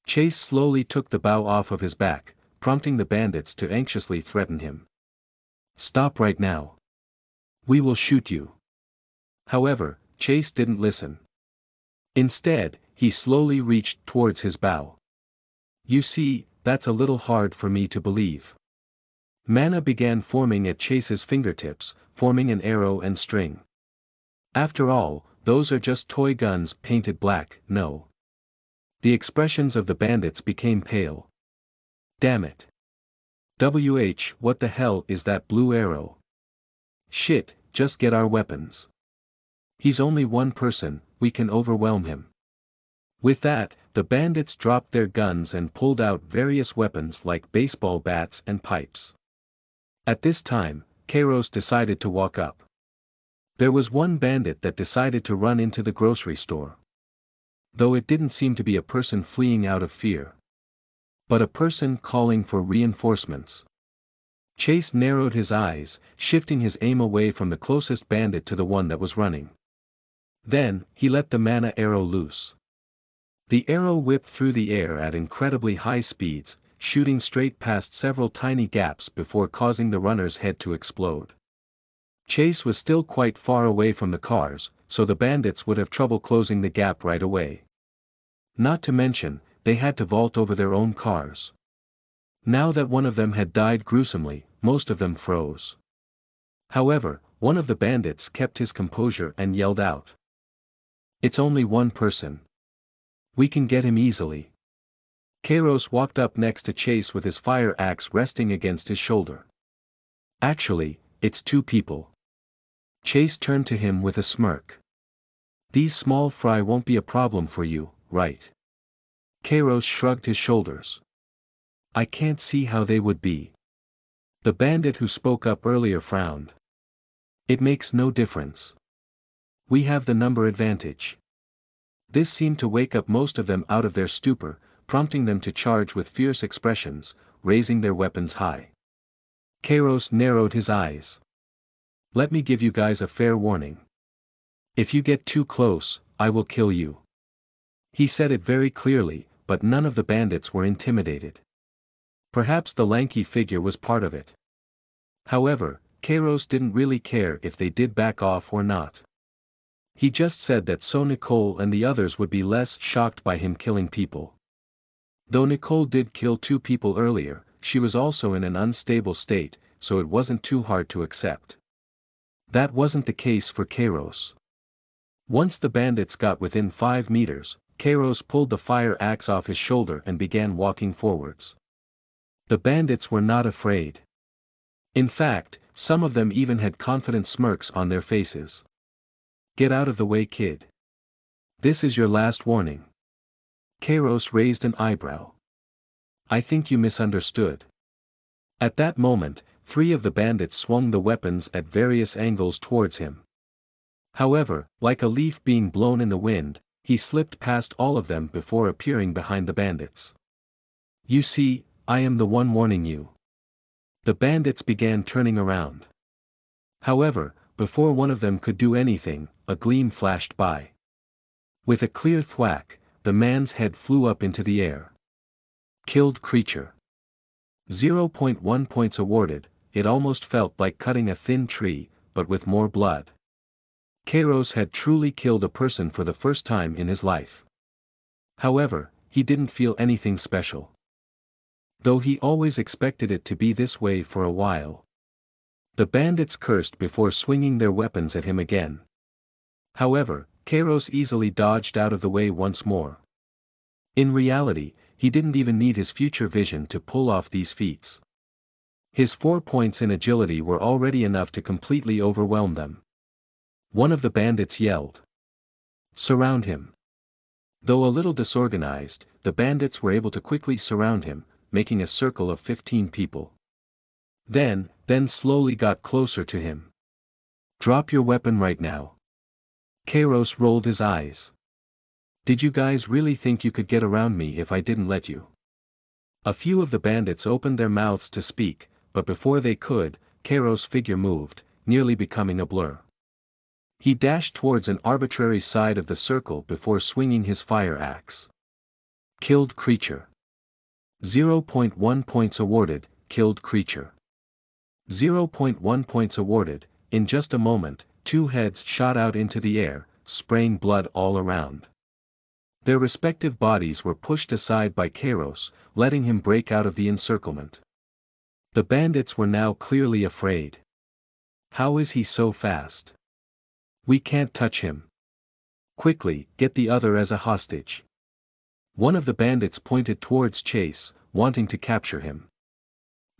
Chase slowly took the bow off of his back, prompting the bandits to anxiously threaten him. "Stop right now. We will shoot you." However, Chase didn't listen. Instead, he slowly reached towards his bow. "You see, that's a little hard for me to believe." Mana began forming at Chase's fingertips, forming an arrow and string. After all, those are just toy guns painted black, no. The expressions of the bandits became pale. "Damn it. What the hell is that blue arrow? Shit, just get our weapons. He's only one person, we can overwhelm him. With that, the bandits dropped their guns and pulled out various weapons like baseball bats and pipes. At this time, Kairos decided to walk up. There was one bandit that decided to run into the grocery store. Though it didn't seem to be a person fleeing out of fear, but a person calling for reinforcements. Chase narrowed his eyes, shifting his aim away from the closest bandit to the one that was running. Then, he let the mana arrow loose. The arrow whipped through the air at incredibly high speeds, shooting straight past several tiny gaps before causing the runner's head to explode. Chase was still quite far away from the cars, so the bandits would have trouble closing the gap right away. Not to mention, they had to vault over their own cars. Now that one of them had died gruesomely, most of them froze. However, one of the bandits kept his composure and yelled out. "It's only one person. We can get him easily." Kairos walked up next to Chase with his fire axe resting against his shoulder. "Actually, it's two people." Chase turned to him with a smirk. "These small fry won't be a problem for you, right?" Kairos shrugged his shoulders. "I can't see how they would be." The bandit who spoke up earlier frowned. "It makes no difference. We have the number advantage." This seemed to wake up most of them out of their stupor, prompting them to charge with fierce expressions, raising their weapons high. Kairos narrowed his eyes. "Let me give you guys a fair warning. If you get too close, I will kill you." He said it very clearly, but none of the bandits were intimidated. Perhaps the lanky figure was part of it. However, Kairos didn't really care if they did back off or not. He just said that so Nicole and the others would be less shocked by him killing people. Though Nicole did kill 2 people earlier, she was also in an unstable state, so it wasn't too hard to accept. That wasn't the case for Kairos. Once the bandits got within 5 meters, Kairos pulled the fire axe off his shoulder and began walking forwards. The bandits were not afraid. In fact, some of them even had confident smirks on their faces. "Get out of the way, kid. This is your last warning." Kairos raised an eyebrow. "I think you misunderstood." At that moment, 3 of the bandits swung the weapons at various angles towards him. However, like a leaf being blown in the wind, he slipped past all of them before appearing behind the bandits. "You see, I am the one warning you." The bandits began turning around. However, before one of them could do anything, a gleam flashed by. With a clear thwack, the man's head flew up into the air. Killed creature. 0.1 points awarded. It almost felt like cutting a thin tree, but with more blood. Kairos had truly killed a person for the first time in his life. However, he didn't feel anything special. Though he always expected it to be this way for a while. The bandits cursed before swinging their weapons at him again. However, Kairos easily dodged out of the way once more. In reality, he didn't even need his future vision to pull off these feats. His 4 points in agility were already enough to completely overwhelm them. One of the bandits yelled. "Surround him." Though a little disorganized, the bandits were able to quickly surround him, making a circle of 15 people. Then slowly got closer to him. "Drop your weapon right now." Kairos rolled his eyes. "Did you guys really think you could get around me if I didn't let you?" A few of the bandits opened their mouths to speak, but before they could, Kairos' figure moved, nearly becoming a blur. He dashed towards an arbitrary side of the circle before swinging his fire axe. Killed creature. 0.1 points awarded. Killed creature. 0.1 points awarded. In just a moment, 2 heads shot out into the air, spraying blood all around. Their respective bodies were pushed aside by Kairos, letting him break out of the encirclement. The bandits were now clearly afraid. How is he so fast? We can't touch him. Quickly, get the other as a hostage. One of the bandits pointed towards Chase, wanting to capture him.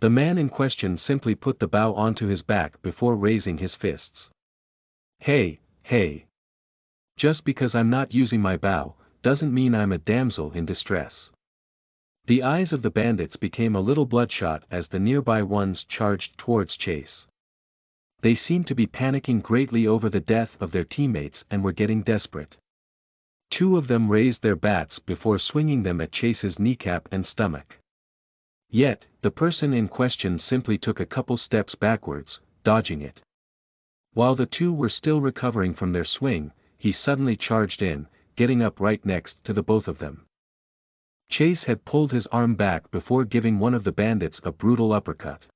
The man in question simply put the bow onto his back before raising his fists. Hey, hey. Just because I'm not using my bow, doesn't mean I'm a damsel in distress. The eyes of the bandits became a little bloodshot as the nearby ones charged towards Chase. They seemed to be panicking greatly over the death of their teammates and were getting desperate. Two of them raised their bats before swinging them at Chase's kneecap and stomach. Yet, the person in question simply took a couple steps backwards, dodging it. While the two were still recovering from their swing, he suddenly charged in, getting up right next to the both of them. Chase had pulled his arm back before giving one of the bandits a brutal uppercut.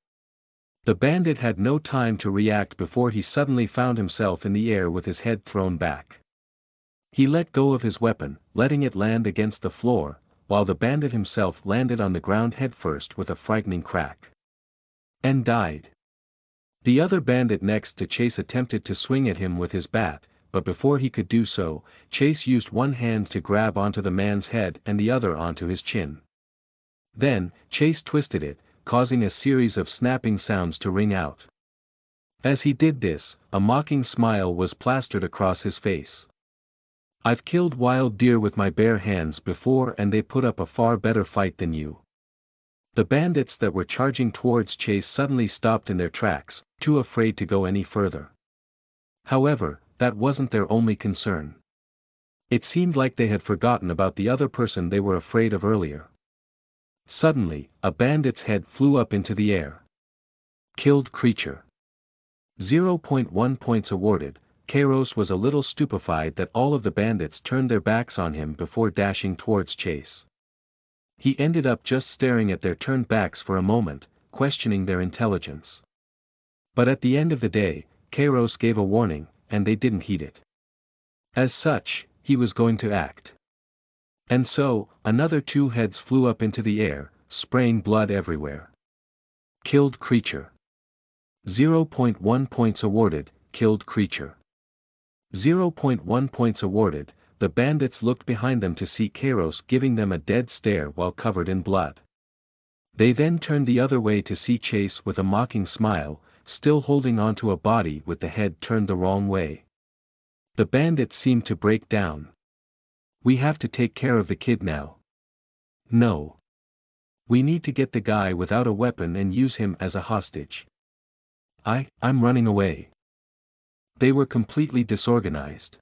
The bandit had no time to react before he suddenly found himself in the air with his head thrown back. He let go of his weapon, letting it land against the floor, while the bandit himself landed on the ground headfirst with a frightening crack. And died. The other bandit next to Chase attempted to swing at him with his bat, but before he could do so, Chase used one hand to grab onto the man's head and the other onto his chin. Then, Chase twisted it, causing a series of snapping sounds to ring out. As he did this, a mocking smile was plastered across his face. I've killed wild deer with my bare hands before and they put up a far better fight than you. The bandits that were charging towards Chase suddenly stopped in their tracks, too afraid to go any further. However, that wasn't their only concern. It seemed like they had forgotten about the other person they were afraid of earlier. Suddenly, a bandit's head flew up into the air. Killed creature. 0.1 points awarded. Kairos was a little stupefied that all of the bandits turned their backs on him before dashing towards Chase. He ended up just staring at their turned backs for a moment, questioning their intelligence. But at the end of the day, Kairos gave a warning, and they didn't heed it. As such, he was going to act. And so, another two heads flew up into the air, spraying blood everywhere. Killed creature. 0.1 points awarded. Killed creature. 0.1 points awarded. The bandits looked behind them to see Kairos giving them a dead stare while covered in blood. They then turned the other way to see Chase with a mocking smile, still holding onto a body with the head turned the wrong way. The bandits seemed to break down. We have to take care of the kid now. No. We need to get the guy without a weapon and use him as a hostage. I'm running away. They were completely disorganized.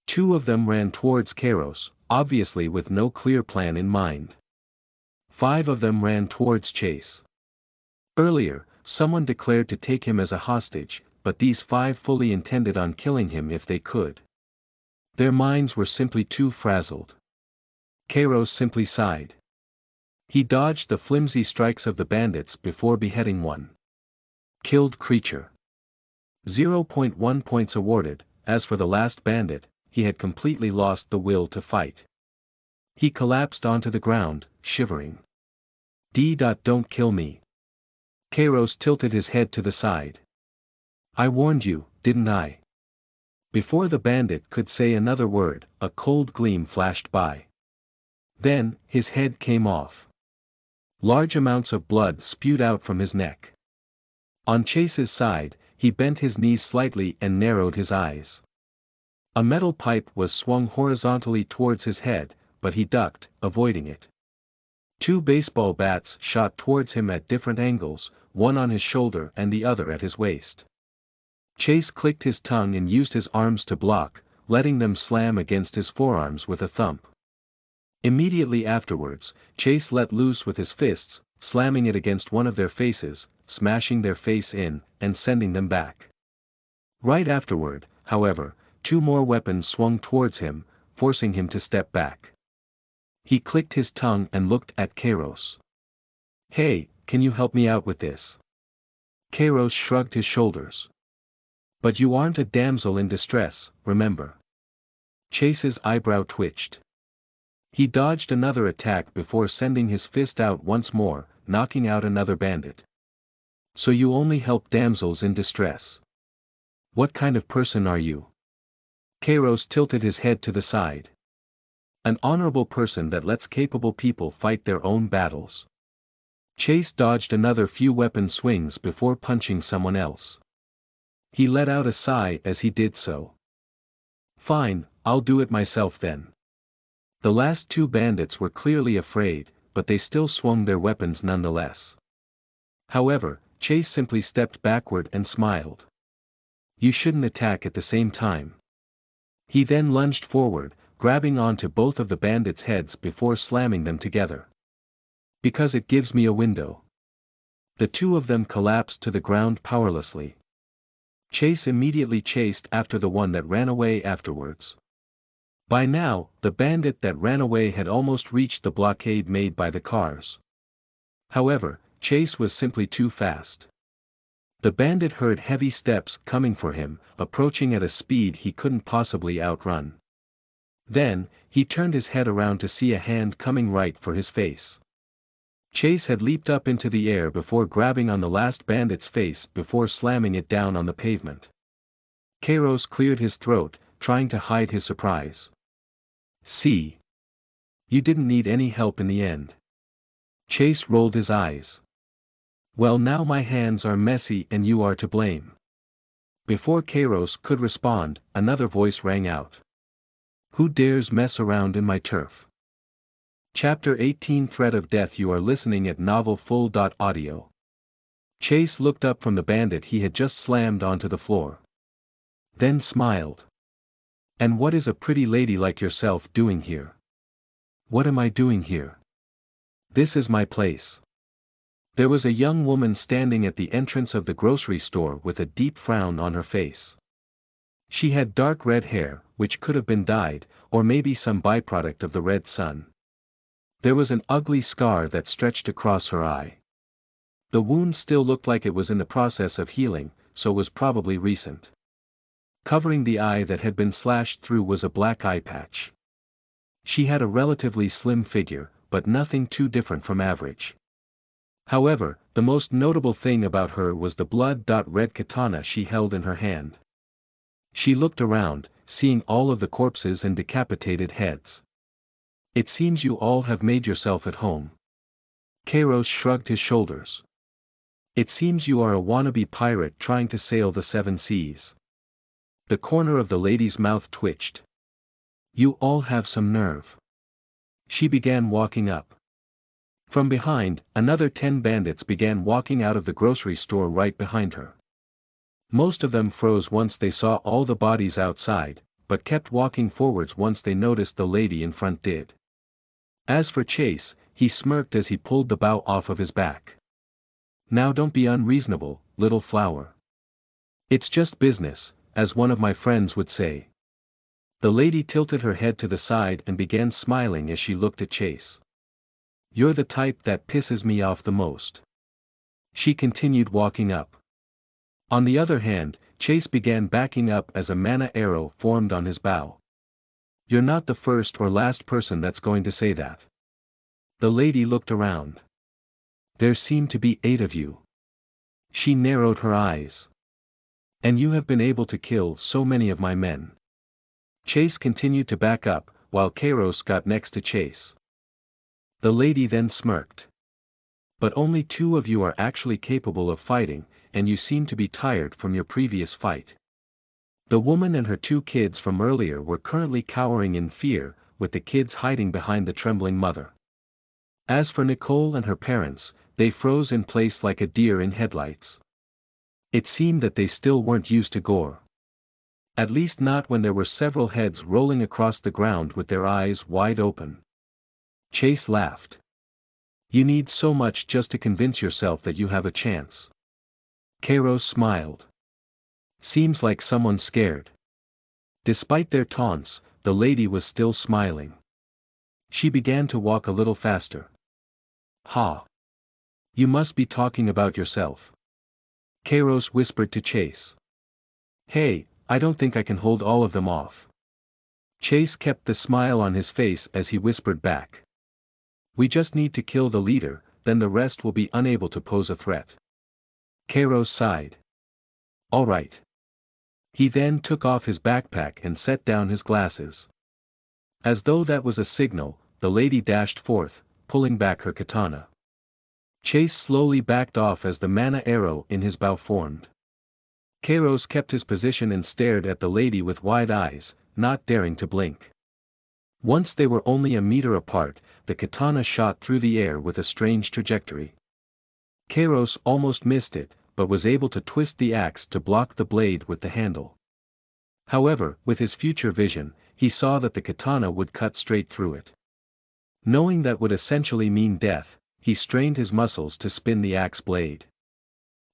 Two of them ran towards Kairos, obviously with no clear plan in mind. 5 of them ran towards Chase. Earlier, someone declared to take him as a hostage, but these 5 fully intended on killing him if they could. Their minds were simply too frazzled. Kairos simply sighed. He dodged the flimsy strikes of the bandits before beheading one. Killed creature. 0.1 points awarded. As for the last bandit, he had completely lost the will to fight. He collapsed onto the ground, shivering. Don't kill me. Kairos tilted his head to the side. I warned you, didn't I? Before the bandit could say another word, a cold gleam flashed by. Then, his head came off. Large amounts of blood spewed out from his neck. On Chase's side, he bent his knees slightly and narrowed his eyes. A metal pipe was swung horizontally towards his head, but he ducked, avoiding it. 2 baseball bats shot towards him at different angles, one on his shoulder and the other at his waist. Chase clicked his tongue and used his arms to block, letting them slam against his forearms with a thump. Immediately afterwards, Chase let loose with his fists, slamming it against one of their faces, smashing their face in, and sending them back. Right afterward, however, 2 more weapons swung towards him, forcing him to step back. He clicked his tongue and looked at Kairos. Hey, can you help me out with this? Kairos shrugged his shoulders. But you aren't a damsel in distress, remember. Chase's eyebrow twitched. He dodged another attack before sending his fist out once more, knocking out another bandit. So you only help damsels in distress. What kind of person are you? Kairos tilted his head to the side. An honorable person that lets capable people fight their own battles. Chase dodged another few weapon swings before punching someone else. He let out a sigh as he did so. Fine, I'll do it myself then. The last two bandits were clearly afraid, but they still swung their weapons nonetheless. However, Chase simply stepped backward and smiled. You shouldn't attack at the same time. He then lunged forward, grabbing onto both of the bandits' heads before slamming them together. Because it gives me a window. The two of them collapsed to the ground powerlessly. Chase immediately chased after the one that ran away afterwards. By now, the bandit that ran away had almost reached the blockade made by the cars. However, Chase was simply too fast. The bandit heard heavy steps coming for him, approaching at a speed he couldn't possibly outrun. Then, he turned his head around to see a hand coming right for his face. Chase had leaped up into the air before grabbing on the last bandit's face before slamming it down on the pavement. Kairos cleared his throat, trying to hide his surprise. See? You didn't need any help in the end. Chase rolled his eyes. Well, now my hands are messy and you are to blame. Before Kairos could respond, another voice rang out. Who dares mess around in my turf? Chapter 18 Threat of Death. You are listening at NovelFull.audio. Chase looked up from the bandit he had just slammed onto the floor. Then smiled. And what is a pretty lady like yourself doing here? What am I doing here? This is my place. There was a young woman standing at the entrance of the grocery store with a deep frown on her face. She had dark red hair, which could have been dyed, or maybe some byproduct of the red sun. There was an ugly scar that stretched across her eye. The wound still looked like it was in the process of healing, so was probably recent. Covering the eye that had been slashed through was a black eye patch. She had a relatively slim figure, but nothing too different from average. However, the most notable thing about her was the blood-red katana she held in her hand. She looked around, seeing all of the corpses and decapitated heads. It seems you all have made yourself at home. Kairos shrugged his shoulders. It seems you are a wannabe pirate trying to sail the seven seas. The corner of the lady's mouth twitched. You all have some nerve. She began walking up. From behind, another 10 bandits began walking out of the grocery store right behind her. Most of them froze once they saw all the bodies outside, but kept walking forwards once they noticed the lady in front did. As for Chase, he smirked as he pulled the bow off of his back. Now don't be unreasonable, little flower. It's just business, as one of my friends would say. The lady tilted her head to the side and began smiling as she looked at Chase. You're the type that pisses me off the most. She continued walking up. On the other hand, Chase began backing up as a mana arrow formed on his bow. You're not the first or last person that's going to say that. The lady looked around. There seem to be 8 of you. She narrowed her eyes. And you have been able to kill so many of my men. Chase continued to back up, while Kairos got next to Chase. The lady then smirked. But only 2 of you are actually capable of fighting, and you seem to be tired from your previous fight. The woman and her 2 kids from earlier were currently cowering in fear, with the kids hiding behind the trembling mother. As for Nicole and her parents, they froze in place like a deer in headlights. It seemed that they still weren't used to gore. At least not when there were several heads rolling across the ground with their eyes wide open. Chase laughed. You need so much just to convince yourself that you have a chance. Kairos smiled. Seems like someone scared. Despite their taunts, the lady was still smiling. She began to walk a little faster. Ha! You must be talking about yourself. Kairos whispered to Chase. Hey, I don't think I can hold all of them off. Chase kept the smile on his face as he whispered back. We just need to kill the leader, then the rest will be unable to pose a threat. Kairos sighed. All right. He then took off his backpack and set down his glasses. As though that was a signal, the lady dashed forth, pulling back her katana. Chase slowly backed off as the mana arrow in his bow formed. Kairos kept his position and stared at the lady with wide eyes, not daring to blink. Once they were only a meter apart, the katana shot through the air with a strange trajectory. Kairos almost missed it, but was able to twist the axe to block the blade with the handle. However, with his future vision, he saw that the katana would cut straight through it. Knowing that would essentially mean death, he strained his muscles to spin the axe blade.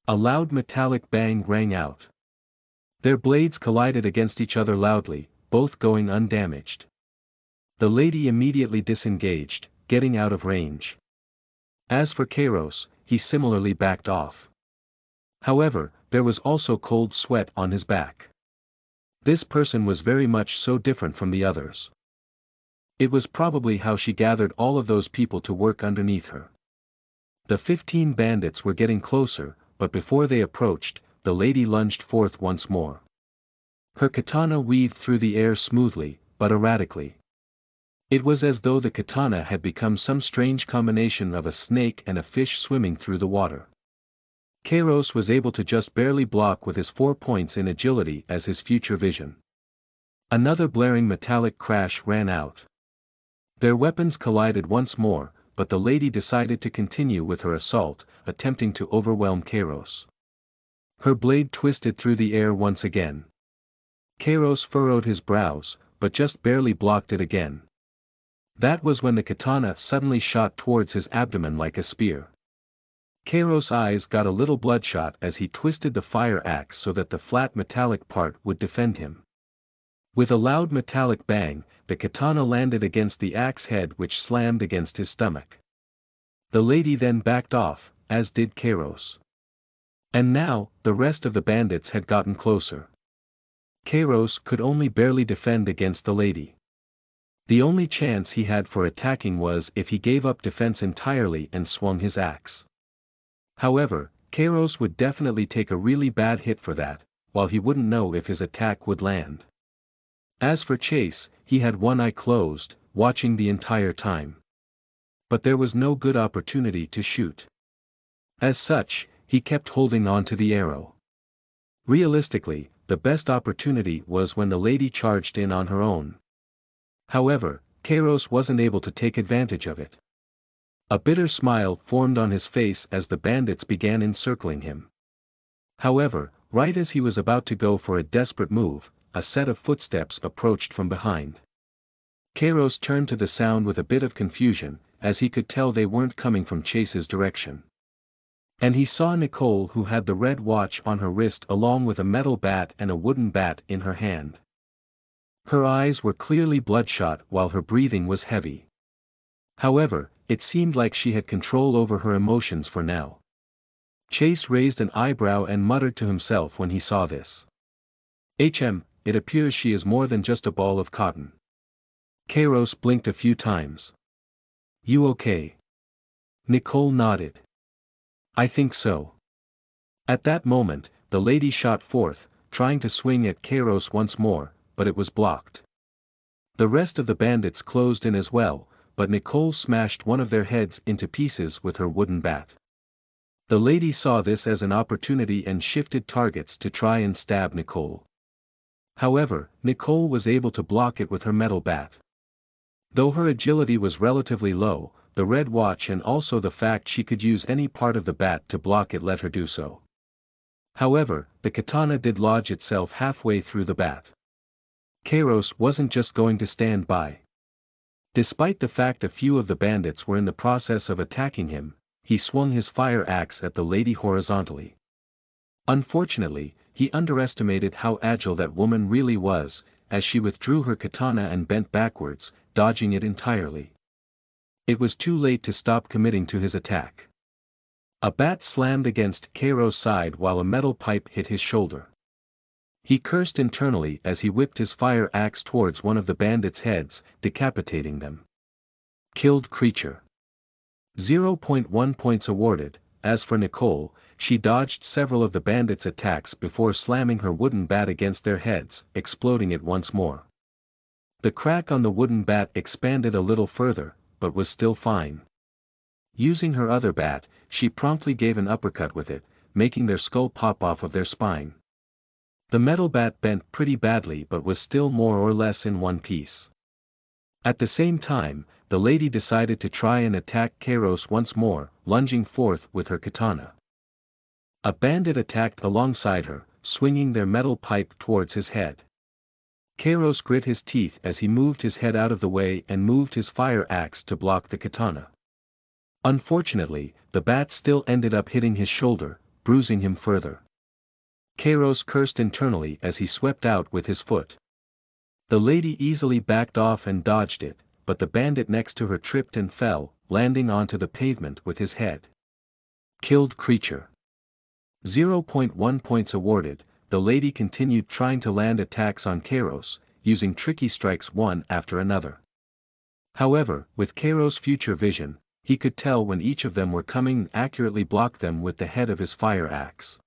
A loud metallic bang rang out. Their blades collided against each other loudly, both going undamaged. The lady immediately disengaged, getting out of range. As for Kairos, he similarly backed off. However, there was also cold sweat on his back. This person was very much so different from the others. It was probably how she gathered all of those people to work underneath her. The 15 bandits were getting closer, but before they approached, the lady lunged forth once more. Her katana weaved through the air smoothly, but erratically. It was as though the katana had become some strange combination of a snake and a fish swimming through the water. Kairos was able to just barely block with his 4 points in agility as his future vision. Another blaring metallic crash ran out. Their weapons collided once more, but the lady decided to continue with her assault, attempting to overwhelm Kairos. Her blade twisted through the air once again. Kairos furrowed his brows, but just barely blocked it again. That was when the katana suddenly shot towards his abdomen like a spear. Kairos' eyes got a little bloodshot as he twisted the fire axe so that the flat metallic part would defend him. With a loud metallic bang, the katana landed against the axe head which slammed against his stomach. The lady then backed off, as did Kairos. And now, the rest of the bandits had gotten closer. Kairos could only barely defend against the lady. The only chance he had for attacking was if he gave up defense entirely and swung his axe. However, Kairos would definitely take a really bad hit for that, while he wouldn't know if his attack would land. As for Chase, he had one eye closed, watching the entire time. But there was no good opportunity to shoot. As such, he kept holding on to the arrow. Realistically, the best opportunity was when the lady charged in on her own. However, Kairos wasn't able to take advantage of it. A bitter smile formed on his face as the bandits began encircling him. However, right as he was about to go for a desperate move, a set of footsteps approached from behind. Kairos turned to the sound with a bit of confusion, as he could tell they weren't coming from Chase's direction. And he saw Nicole, who had the red watch on her wrist along with a metal bat and a wooden bat in her hand. Her eyes were clearly bloodshot while her breathing was heavy. However, it seemed like she had control over her emotions for now. Chase raised an eyebrow and muttered to himself when he saw this. It appears she is more than just a ball of cotton. Kairos blinked a few times. You okay? Nicole nodded. I think so. At that moment, the lady shot forth, trying to swing at Kairos once more, but it was blocked. The rest of the bandits closed in as well, but Nicole smashed one of their heads into pieces with her wooden bat. The lady saw this as an opportunity and shifted targets to try and stab Nicole. However, Nicole was able to block it with her metal bat. Though her agility was relatively low, the red watch and also the fact she could use any part of the bat to block it let her do so. However, the katana did lodge itself halfway through the bat. Kairos wasn't just going to stand by. Despite the fact a few of the bandits were in the process of attacking him, he swung his fire axe at the lady horizontally. Unfortunately, he underestimated how agile that woman really was, as she withdrew her katana and bent backwards, dodging it entirely. It was too late to stop committing to his attack. A bat slammed against Kairos' side while a metal pipe hit his shoulder. He cursed internally as he whipped his fire axe towards one of the bandits' heads, decapitating them. Killed creature. 0.1 points awarded. As for Nicole, she dodged several of the bandits' attacks before slamming her wooden bat against their heads, exploding it once more. The crack on the wooden bat expanded a little further, but was still fine. Using her other bat, she promptly gave an uppercut with it, making their skull pop off of their spine. The metal bat bent pretty badly but was still more or less in one piece. At the same time, the lady decided to try and attack Kairos once more, lunging forth with her katana. A bandit attacked alongside her, swinging their metal pipe towards his head. Kairos grit his teeth as he moved his head out of the way and moved his fire axe to block the katana. Unfortunately, the bat still ended up hitting his shoulder, bruising him further. Kairos cursed internally as he swept out with his foot. The lady easily backed off and dodged it, but the bandit next to her tripped and fell, landing onto the pavement with his head. Killed creature. 0.1 points awarded. The lady continued trying to land attacks on Kairos, using tricky strikes one after another. However, with Kairos' future vision, he could tell when each of them were coming and accurately block them with the head of his fire axe.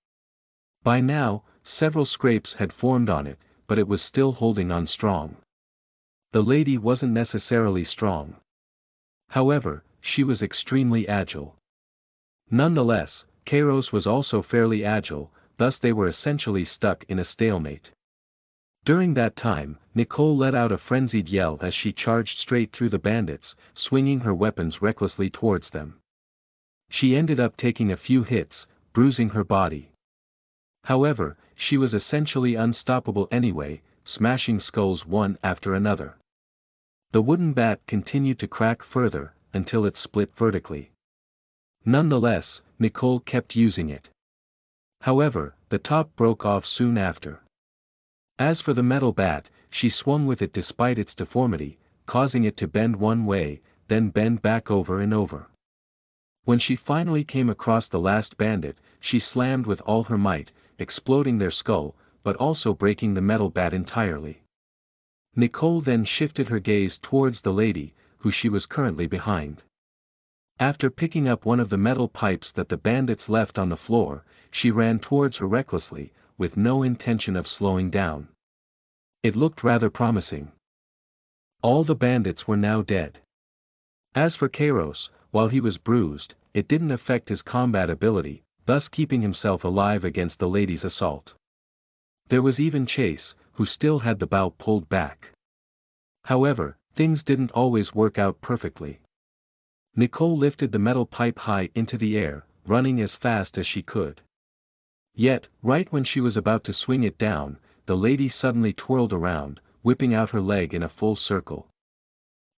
By now, several scrapes had formed on it, but it was still holding on strong. The lady wasn't necessarily strong. However, she was extremely agile. Nonetheless, Kairos was also fairly agile, thus they were essentially stuck in a stalemate. During that time, Nicole let out a frenzied yell as she charged straight through the bandits, swinging her weapons recklessly towards them. She ended up taking a few hits, bruising her body. However, she was essentially unstoppable anyway, smashing skulls one after another. The wooden bat continued to crack further, until it split vertically. Nonetheless, Nicole kept using it. However, the top broke off soon after. As for the metal bat, she swung with it despite its deformity, causing it to bend one way, then bend back over and over. When she finally came across the last bandit, she slammed with all her might, exploding their skull, but also breaking the metal bat entirely. Nicole then shifted her gaze towards the lady, who she was currently behind. After picking up one of the metal pipes that the bandits left on the floor, she ran towards her recklessly, with no intention of slowing down. It looked rather promising. All the bandits were now dead. As for Kairos, while he was bruised, it didn't affect his combat ability, thus keeping himself alive against the lady's assault. There was even Chase, who still had the bow pulled back. However, things didn't always work out perfectly. Nicole lifted the metal pipe high into the air, running as fast as she could. Yet, right when she was about to swing it down, the lady suddenly twirled around, whipping out her leg in a full circle.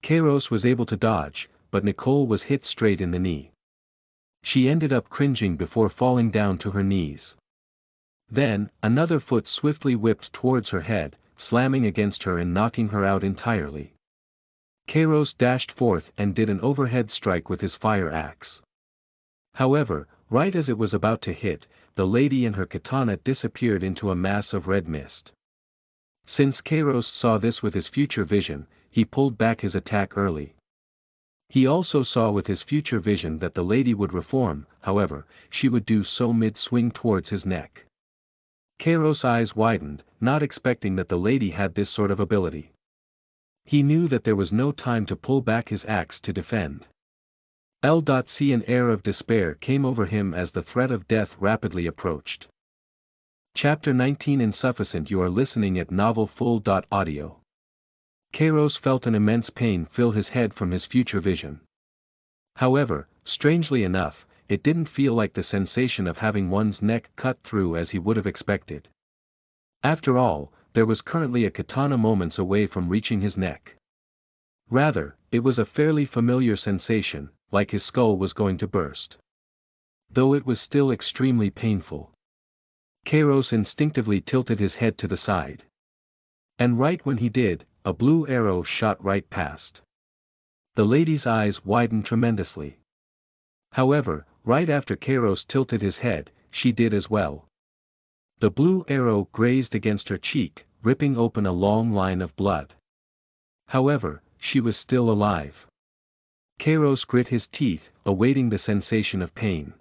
Kairos was able to dodge, but Nicole was hit straight in the knee. She ended up cringing before falling down to her knees. Then, another foot swiftly whipped towards her head, slamming against her and knocking her out entirely. Kairos dashed forth and did an overhead strike with his fire axe. However, right as it was about to hit, the lady and her katana disappeared into a mass of red mist. Since Kairos saw this with his future vision, he pulled back his attack early. He also saw with his future vision that the lady would reform, however, she would do so mid-swing towards his neck. Kairos' eyes widened, not expecting that the lady had this sort of ability. He knew that there was no time to pull back his axe to defend. L.C. An air of despair came over him as the threat of death rapidly approached. Chapter 19 Insufficient. You are listening at novelfull.audio. Kairos felt an immense pain fill his head from his future vision. However, strangely enough, it didn't feel like the sensation of having one's neck cut through as he would have expected. After all, there was currently a katana moments away from reaching his neck. Rather, it was a fairly familiar sensation, like his skull was going to burst. Though it was still extremely painful. Kairos instinctively tilted his head to the side. And right when he did, a blue arrow shot right past. The lady's eyes widened tremendously. However, right after Kairos tilted his head, she did as well. The blue arrow grazed against her cheek, ripping open a long line of blood. However, she was still alive. Kairos grit his teeth, awaiting the sensation of pain.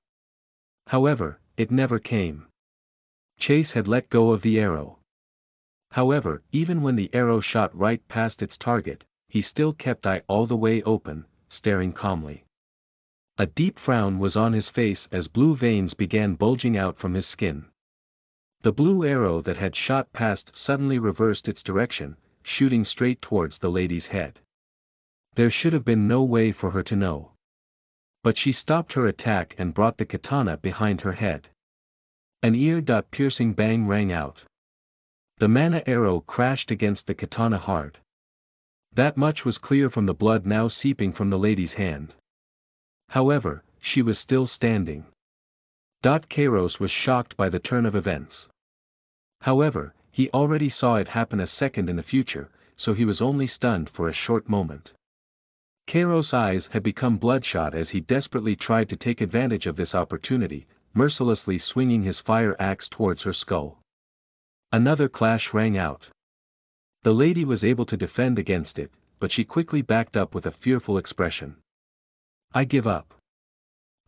However, it never came. Chase had let go of the arrow. However, even when the arrow shot right past its target, he still kept eye all the way open, staring calmly. A deep frown was on his face as blue veins began bulging out from his skin. The blue arrow that had shot past suddenly reversed its direction, shooting straight towards the lady's head. There should have been no way for her to know. But she stopped her attack and brought the katana behind her head. An ear-piercing bang rang out. The mana arrow crashed against the katana hard. That much was clear from the blood now seeping from the lady's hand. However, she was still standing. Kairos was shocked by the turn of events. However, he already saw it happen a second in the future, so he was only stunned for a short moment. Kairos' eyes had become bloodshot as he desperately tried to take advantage of this opportunity, mercilessly swinging his fire axe towards her skull. Another clash rang out. The lady was able to defend against it, but she quickly backed up with a fearful expression. "I give up.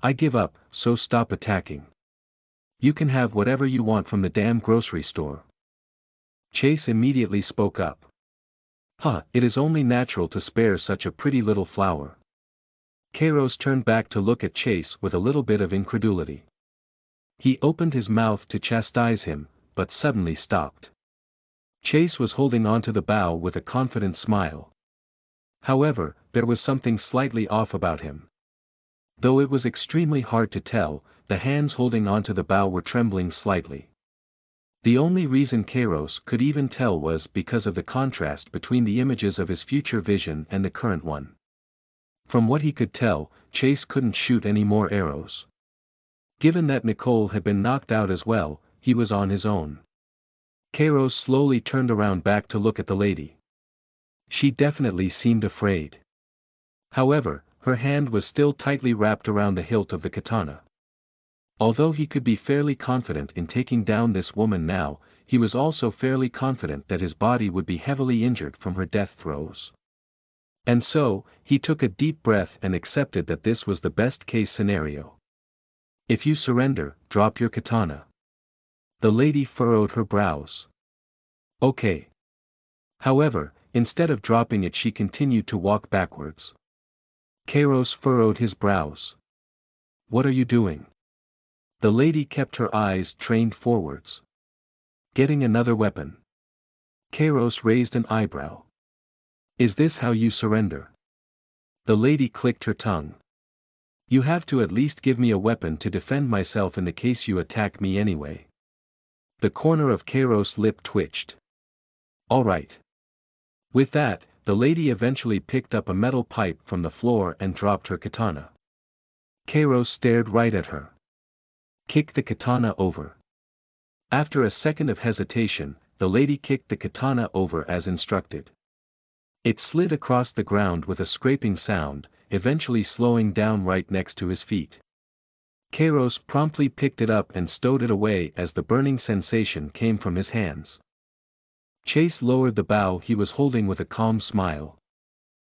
I give up, so stop attacking. You can have whatever you want from the damn grocery store." Chase immediately spoke up. It is only natural to spare such a pretty little flower." Kairos turned back to look at Chase with a little bit of incredulity. He opened his mouth to chastise him, but suddenly stopped. Chase was holding onto the bough with a confident smile. However, there was something slightly off about him. Though it was extremely hard to tell, the hands holding onto the bough were trembling slightly. The only reason Kairos could even tell was because of the contrast between the images of his future vision and the current one. From what he could tell, Chase couldn't shoot any more arrows. Given that Nicole had been knocked out as well, he was on his own. Kairos slowly turned around back to look at the lady. She definitely seemed afraid. However, her hand was still tightly wrapped around the hilt of the katana. Although he could be fairly confident in taking down this woman now, he was also fairly confident that his body would be heavily injured from her death throes. And so, he took a deep breath and accepted that this was the best-case scenario. "If you surrender, drop your katana." The lady furrowed her brows. "Okay." However, instead of dropping it, she continued to walk backwards. Kairos furrowed his brows. "What are you doing?" The lady kept her eyes trained forwards. "Getting another weapon." Kairos raised an eyebrow. "Is this how you surrender?" The lady clicked her tongue. "You have to at least give me a weapon to defend myself in the case you attack me anyway." The corner of Kairos' lip twitched. "All right." With that, the lady eventually picked up a metal pipe from the floor and dropped her katana. Kairos stared right at her. "Kick the katana over." After a second of hesitation, the lady kicked the katana over as instructed. It slid across the ground with a scraping sound, eventually slowing down right next to his feet. Kairos promptly picked it up and stowed it away as the burning sensation came from his hands. Chase lowered the bough he was holding with a calm smile.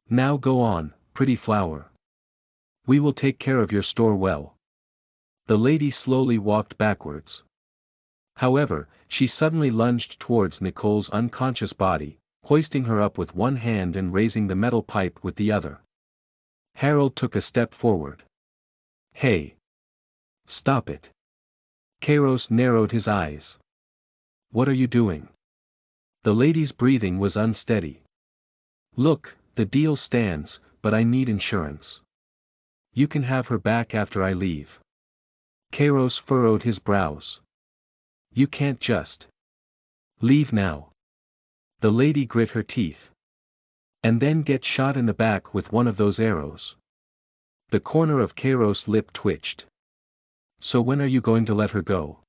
"Now go on, pretty flower. We will take care of your store well." The lady slowly walked backwards. However, she suddenly lunged towards Nicole's unconscious body, hoisting her up with one hand and raising the metal pipe with the other. Harold took a step forward. "Hey! Stop it!" Kairos narrowed his eyes. "What are you doing?" The lady's breathing was unsteady. "Look, the deal stands, but I need insurance. You can have her back after I leave." Kairos furrowed his brows. "You can't just leave now." The lady grit her teeth. "And then get shot in the back with one of those arrows." The corner of Kairos' lip twitched. "So when are you going to let her go?"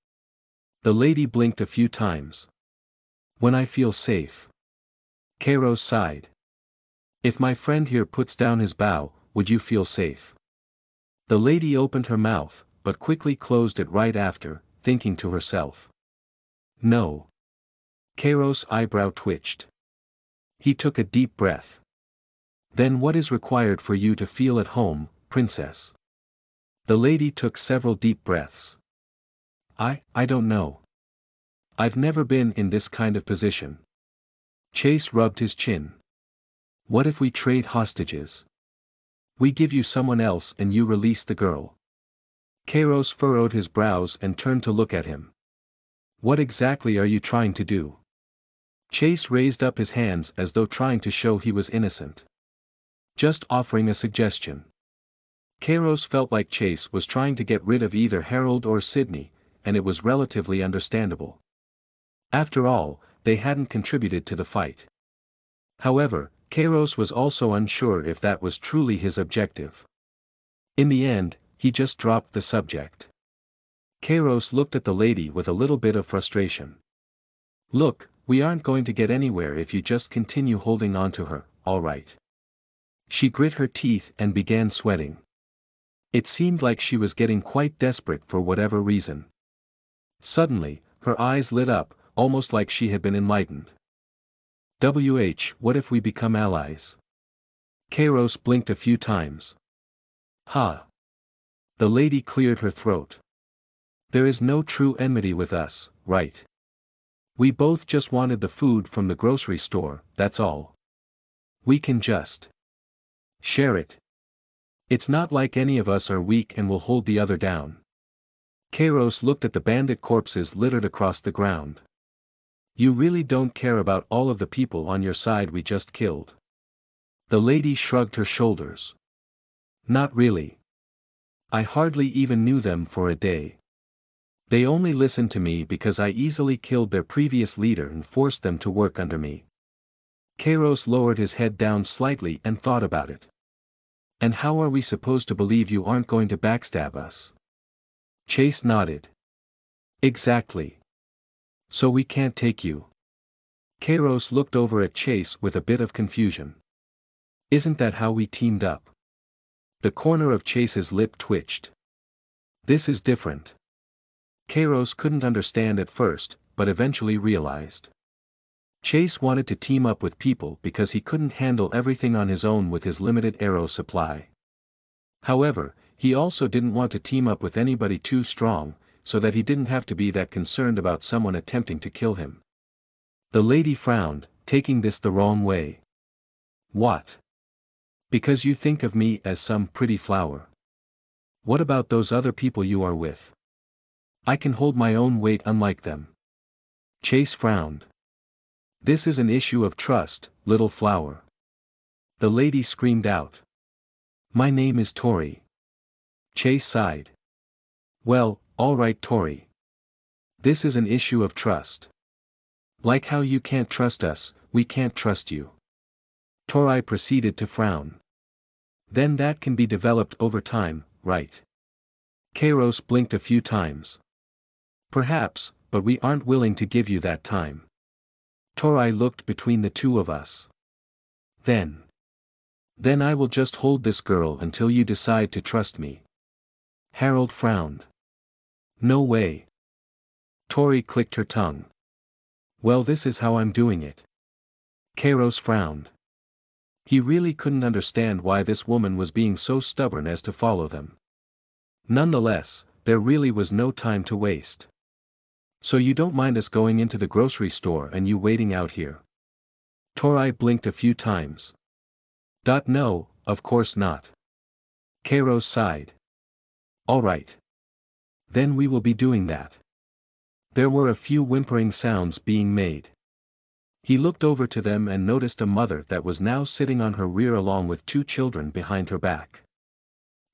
The lady blinked a few times. "When I feel safe." Kairos sighed. "If my friend here puts down his bow, would you feel safe?" The lady opened her mouth, but quickly closed it right after, thinking to herself. "No." Kairos' eyebrow twitched. He took a deep breath. "Then what is required for you to feel at home, princess?" The lady took several deep breaths. I don't know. I've never been in this kind of position." Chase rubbed his chin. "What if we trade hostages?" We give you someone else and you release the girl. Kairos furrowed his brows and turned to look at him. What exactly are you trying to do? Chase raised up his hands as though trying to show he was innocent. Just offering a suggestion. Kairos felt like Chase was trying to get rid of either Harold or Sydney, and it was relatively understandable. After all, they hadn't contributed to the fight. However, Kairos was also unsure if that was truly his objective. In the end, he just dropped the subject. Kairos looked at the lady with a little bit of frustration. Look, we aren't going to get anywhere if you just continue holding on to her, alright? She grit her teeth and began sweating. It seemed like she was getting quite desperate for whatever reason. Suddenly, her eyes lit up, almost like she had been enlightened. What if we become allies? Kairos blinked a few times. Ha! The lady cleared her throat. There is no true enmity with us, right? We both just wanted the food from the grocery store, that's all. We can just share it. It's not like any of us are weak and will hold the other down. Kairos looked at the bandit corpses littered across the ground. You really don't care about all of the people on your side we just killed? The lady shrugged her shoulders. Not really. I hardly even knew them for a day. They only listened to me because I easily killed their previous leader and forced them to work under me. Kairos lowered his head down slightly and thought about it. And how are we supposed to believe you aren't going to backstab us? Chase nodded. Exactly. So we can't take you. Kairos looked over at Chase with a bit of confusion. Isn't that how we teamed up? The corner of Chase's lip twitched. This is different. Kairos couldn't understand at first, but eventually realized. Chase wanted to team up with people because he couldn't handle everything on his own with his limited arrow supply. However, he also didn't want to team up with anybody too strong, so that he didn't have to be that concerned about someone attempting to kill him. The lady frowned, taking this the wrong way. What? Because you think of me as some pretty flower. What about those other people you are with? I can hold my own weight unlike them. Chase frowned. This is an issue of trust, little flower. The lady screamed out. My name is Tori. Chase sighed. Well, all right Tori. This is an issue of trust. Like how you can't trust us, we can't trust you. Tori proceeded to frown. Then that can be developed over time, right? Kairos blinked a few times. Perhaps, but we aren't willing to give you that time. Tori looked between the two of us. Then I will just hold this girl until you decide to trust me. Harold frowned. No way. Tori clicked her tongue. Well, this is how I'm doing it. Kairos frowned. He really couldn't understand why this woman was being so stubborn as to follow them. Nonetheless, there really was no time to waste. So you don't mind us going into the grocery store and you waiting out here? Tori blinked a few times. No, of course not. Kairos sighed. All right. Then we will be doing that. There were a few whimpering sounds being made. He looked over to them and noticed a mother that was now sitting on her rear along with two children behind her back.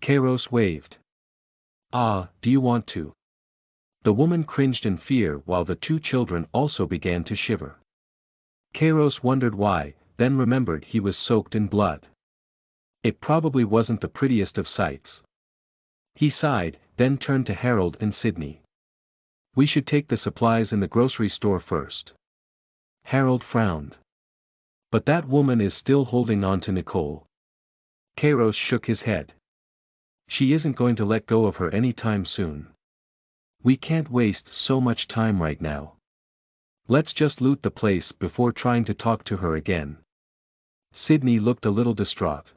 Kairos waved. Do you want to? The woman cringed in fear while the two children also began to shiver. Kairos wondered why, then remembered he was soaked in blood. It probably wasn't the prettiest of sights. He sighed, then turned to Harold and Sydney. We should take the supplies in the grocery store first. Harold frowned. But that woman is still holding on to Nicole. Kairos shook his head. She isn't going to let go of her anytime soon. We can't waste so much time right now. Let's just loot the place before trying to talk to her again. Sydney looked a little distraught.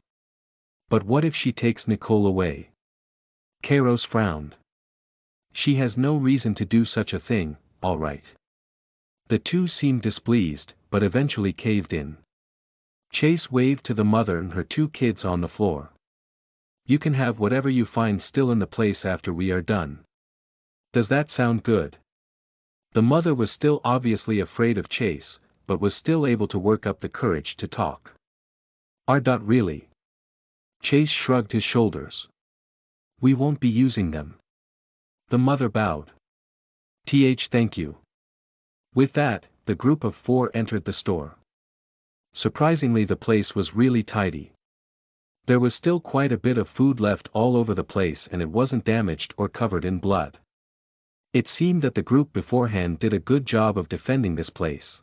But what if she takes Nicole away? Kairos frowned. She has no reason to do such a thing, all right. The two seemed displeased, but eventually caved in. Chase waved to the mother and her two kids on the floor. You can have whatever you find still in the place after we are done. Does that sound good? The mother was still obviously afraid of Chase, but was still able to work up the courage to talk. Really? Chase shrugged his shoulders. We won't be using them. The mother bowed. Thank you. With that, the group of 4 entered the store. Surprisingly, the place was really tidy. There was still quite a bit of food left all over the place, and it wasn't damaged or covered in blood. It seemed that the group beforehand did a good job of defending this place.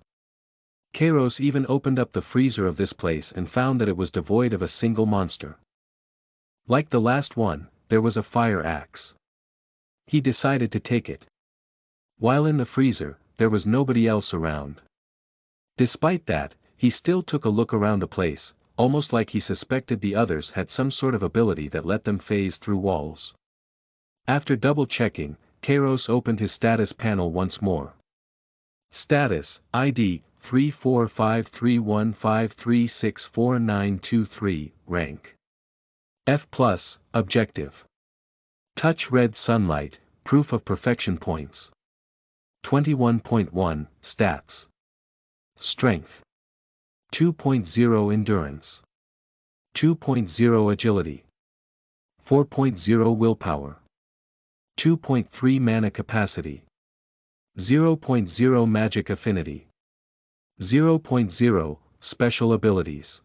Kairos even opened up the freezer of this place and found that it was devoid of a single monster. Like the last one, there was a fire axe. He decided to take it. While in the freezer, there was nobody else around. Despite that, he still took a look around the place, almost like he suspected the others had some sort of ability that let them phase through walls. After double-checking, Kairos opened his status panel once more. Status, ID, 345315364923, rank F+, objective. Touch red sunlight, proof of perfection points. 21.1, stats. Strength. 2.0 endurance. 2.0 agility. 4.0 willpower. 2.3 mana capacity. 0.0 magic affinity. 0.0 special abilities.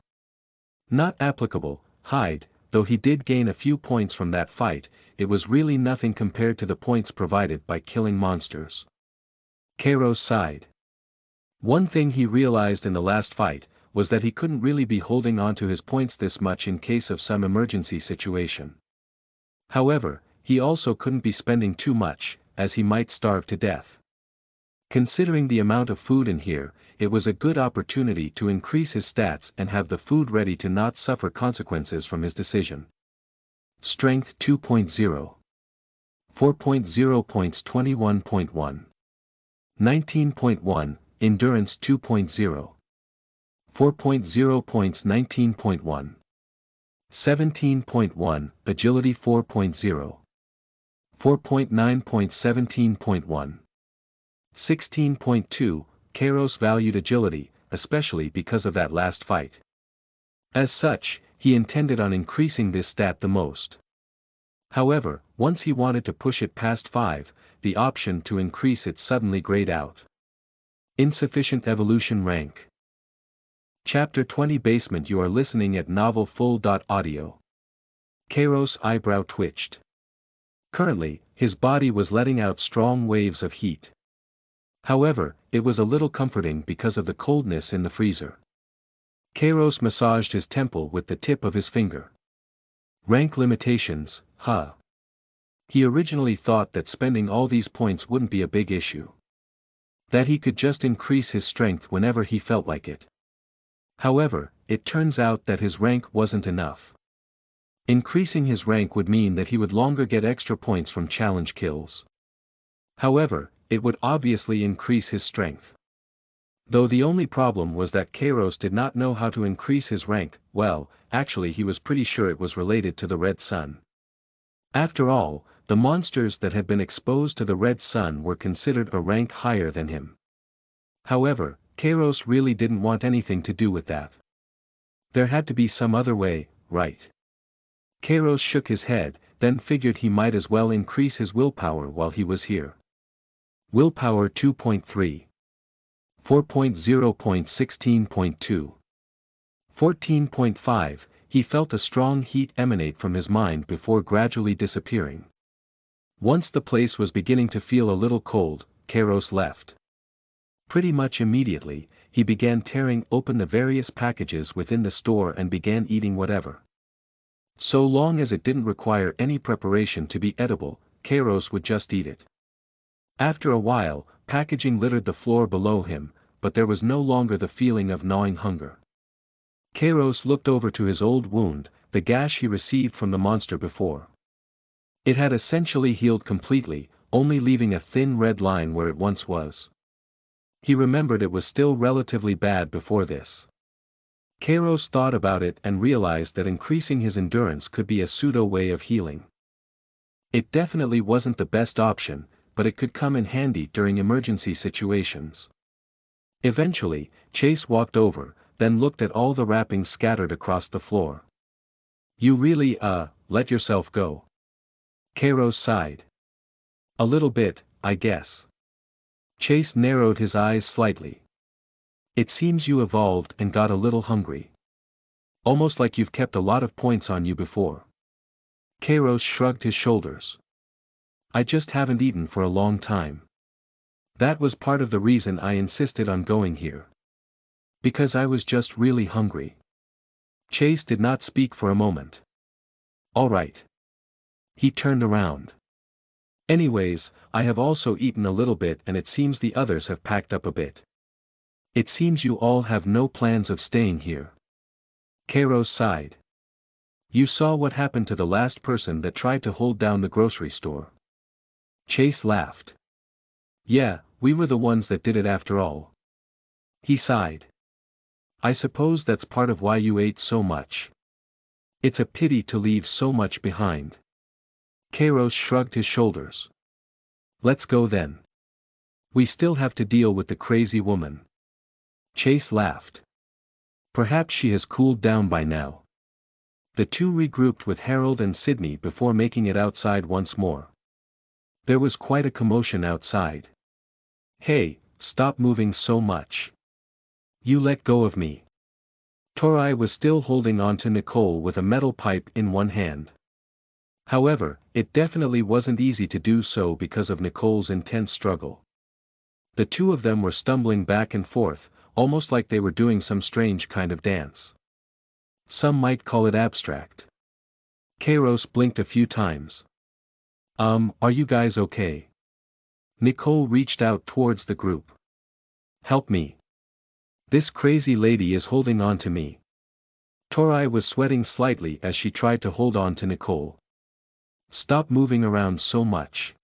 Not applicable. Hide. Though he did gain a few points from that fight, it was really nothing compared to the points provided by killing monsters. Kairos sighed. One thing he realized in the last fight was that he couldn't really be holding on to his points this much in case of some emergency situation. However, he also couldn't be spending too much, as he might starve to death. Considering the amount of food in here, it was a good opportunity to increase his stats and have the food ready to not suffer consequences from his decision. Strength 2.0. 4.0 points 21.1. 19.1, Endurance 2.0. 4.0 points 19.1. 17.1, Agility 4.0. 4.9 points 17.1. 16.2, Kairos valued agility, especially because of that last fight. As such, he intended on increasing this stat the most. However, once he wanted to push it past 5, the option to increase it suddenly grayed out. Insufficient evolution rank. Chapter 20 Basement. You are listening at Novel Full.audio. Kairos' eyebrow twitched. Currently, his body was letting out strong waves of heat. However, it was a little comforting because of the coldness in the freezer. Kairos massaged his temple with the tip of his finger. Rank limitations, huh? He originally thought that spending all these points wouldn't be a big issue. That he could just increase his strength whenever he felt like it. However, it turns out that his rank wasn't enough. Increasing his rank would mean that he would longer get extra points from challenge kills. However, it would obviously increase his strength. Though the only problem was that Kairos did not know how to increase his rank. Well, actually he was pretty sure it was related to the red sun. After all, the monsters that had been exposed to the red sun were considered a rank higher than him. However, Kairos really didn't want anything to do with that. There had to be some other way, right? Kairos shook his head, then figured he might as well increase his willpower while he was here. Willpower 2.3. 4.0.16.2. 14.5, he felt a strong heat emanate from his mind before gradually disappearing. Once the place was beginning to feel a little cold, Kairos left. Pretty much immediately, he began tearing open the various packages within the store and began eating whatever. So long as it didn't require any preparation to be edible, Kairos would just eat it. After a while, packaging littered the floor below him, but there was no longer the feeling of gnawing hunger. Kairos looked over to his old wound, the gash he received from the monster before. It had essentially healed completely, only leaving a thin red line where it once was. He remembered it was still relatively bad before this. Kairos thought about it and realized that increasing his endurance could be a pseudo way of healing. It definitely wasn't the best option, but it could come in handy during emergency situations. Eventually, Chase walked over, then looked at all the wrappings scattered across the floor. You really, let yourself go. Kairos sighed. A little bit, I guess. Chase narrowed his eyes slightly. It seems you evolved and got a little hungry. Almost like you've kept a lot of points on you before. Kairos shrugged his shoulders. I just haven't eaten for a long time. That was part of the reason I insisted on going here. Because I was just really hungry. Chase did not speak for a moment. All right. He turned around. Anyways, I have also eaten a little bit and it seems the others have packed up a bit. It seems you all have no plans of staying here. Kairos sighed. You saw what happened to the last person that tried to hold down the grocery store. Chase laughed. Yeah, we were the ones that did it after all. He sighed. I suppose that's part of why you ate so much. It's a pity to leave so much behind. Kairos shrugged his shoulders. Let's go then. We still have to deal with the crazy woman. Chase laughed. Perhaps she has cooled down by now. The two regrouped with Harold and Sydney before making it outside once more. There was quite a commotion outside. Hey, stop moving so much. You let go of me. Tori was still holding on to Nicole with a metal pipe in one hand. However, it definitely wasn't easy to do so because of Nicole's intense struggle. The two of them were stumbling back and forth, almost like they were doing some strange kind of dance. Some might call it abstract. Kairos blinked a few times. Are you guys okay? Nicole reached out towards the group. Help me. This crazy lady is holding on to me. Tori was sweating slightly as she tried to hold on to Nicole. Stop moving around so much.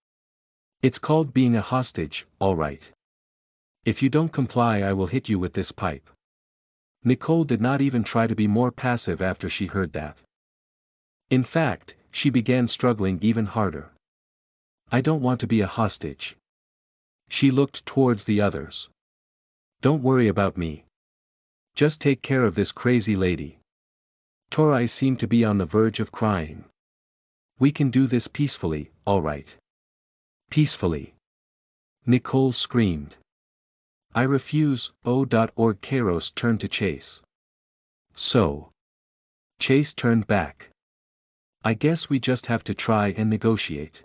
It's called being a hostage, all right. If you don't comply I will hit you with this pipe. Nicole did not even try to be more passive after she heard that. In fact, she began struggling even harder. I don't want to be a hostage. She looked towards the others. Don't worry about me. Just take care of this crazy lady. Tori seemed to be on the verge of crying. We can do this peacefully, all right. Peacefully. Nicole screamed. I refuse, O.org. Kairos turned to Chase. So. Chase turned back. I guess we just have to try and negotiate.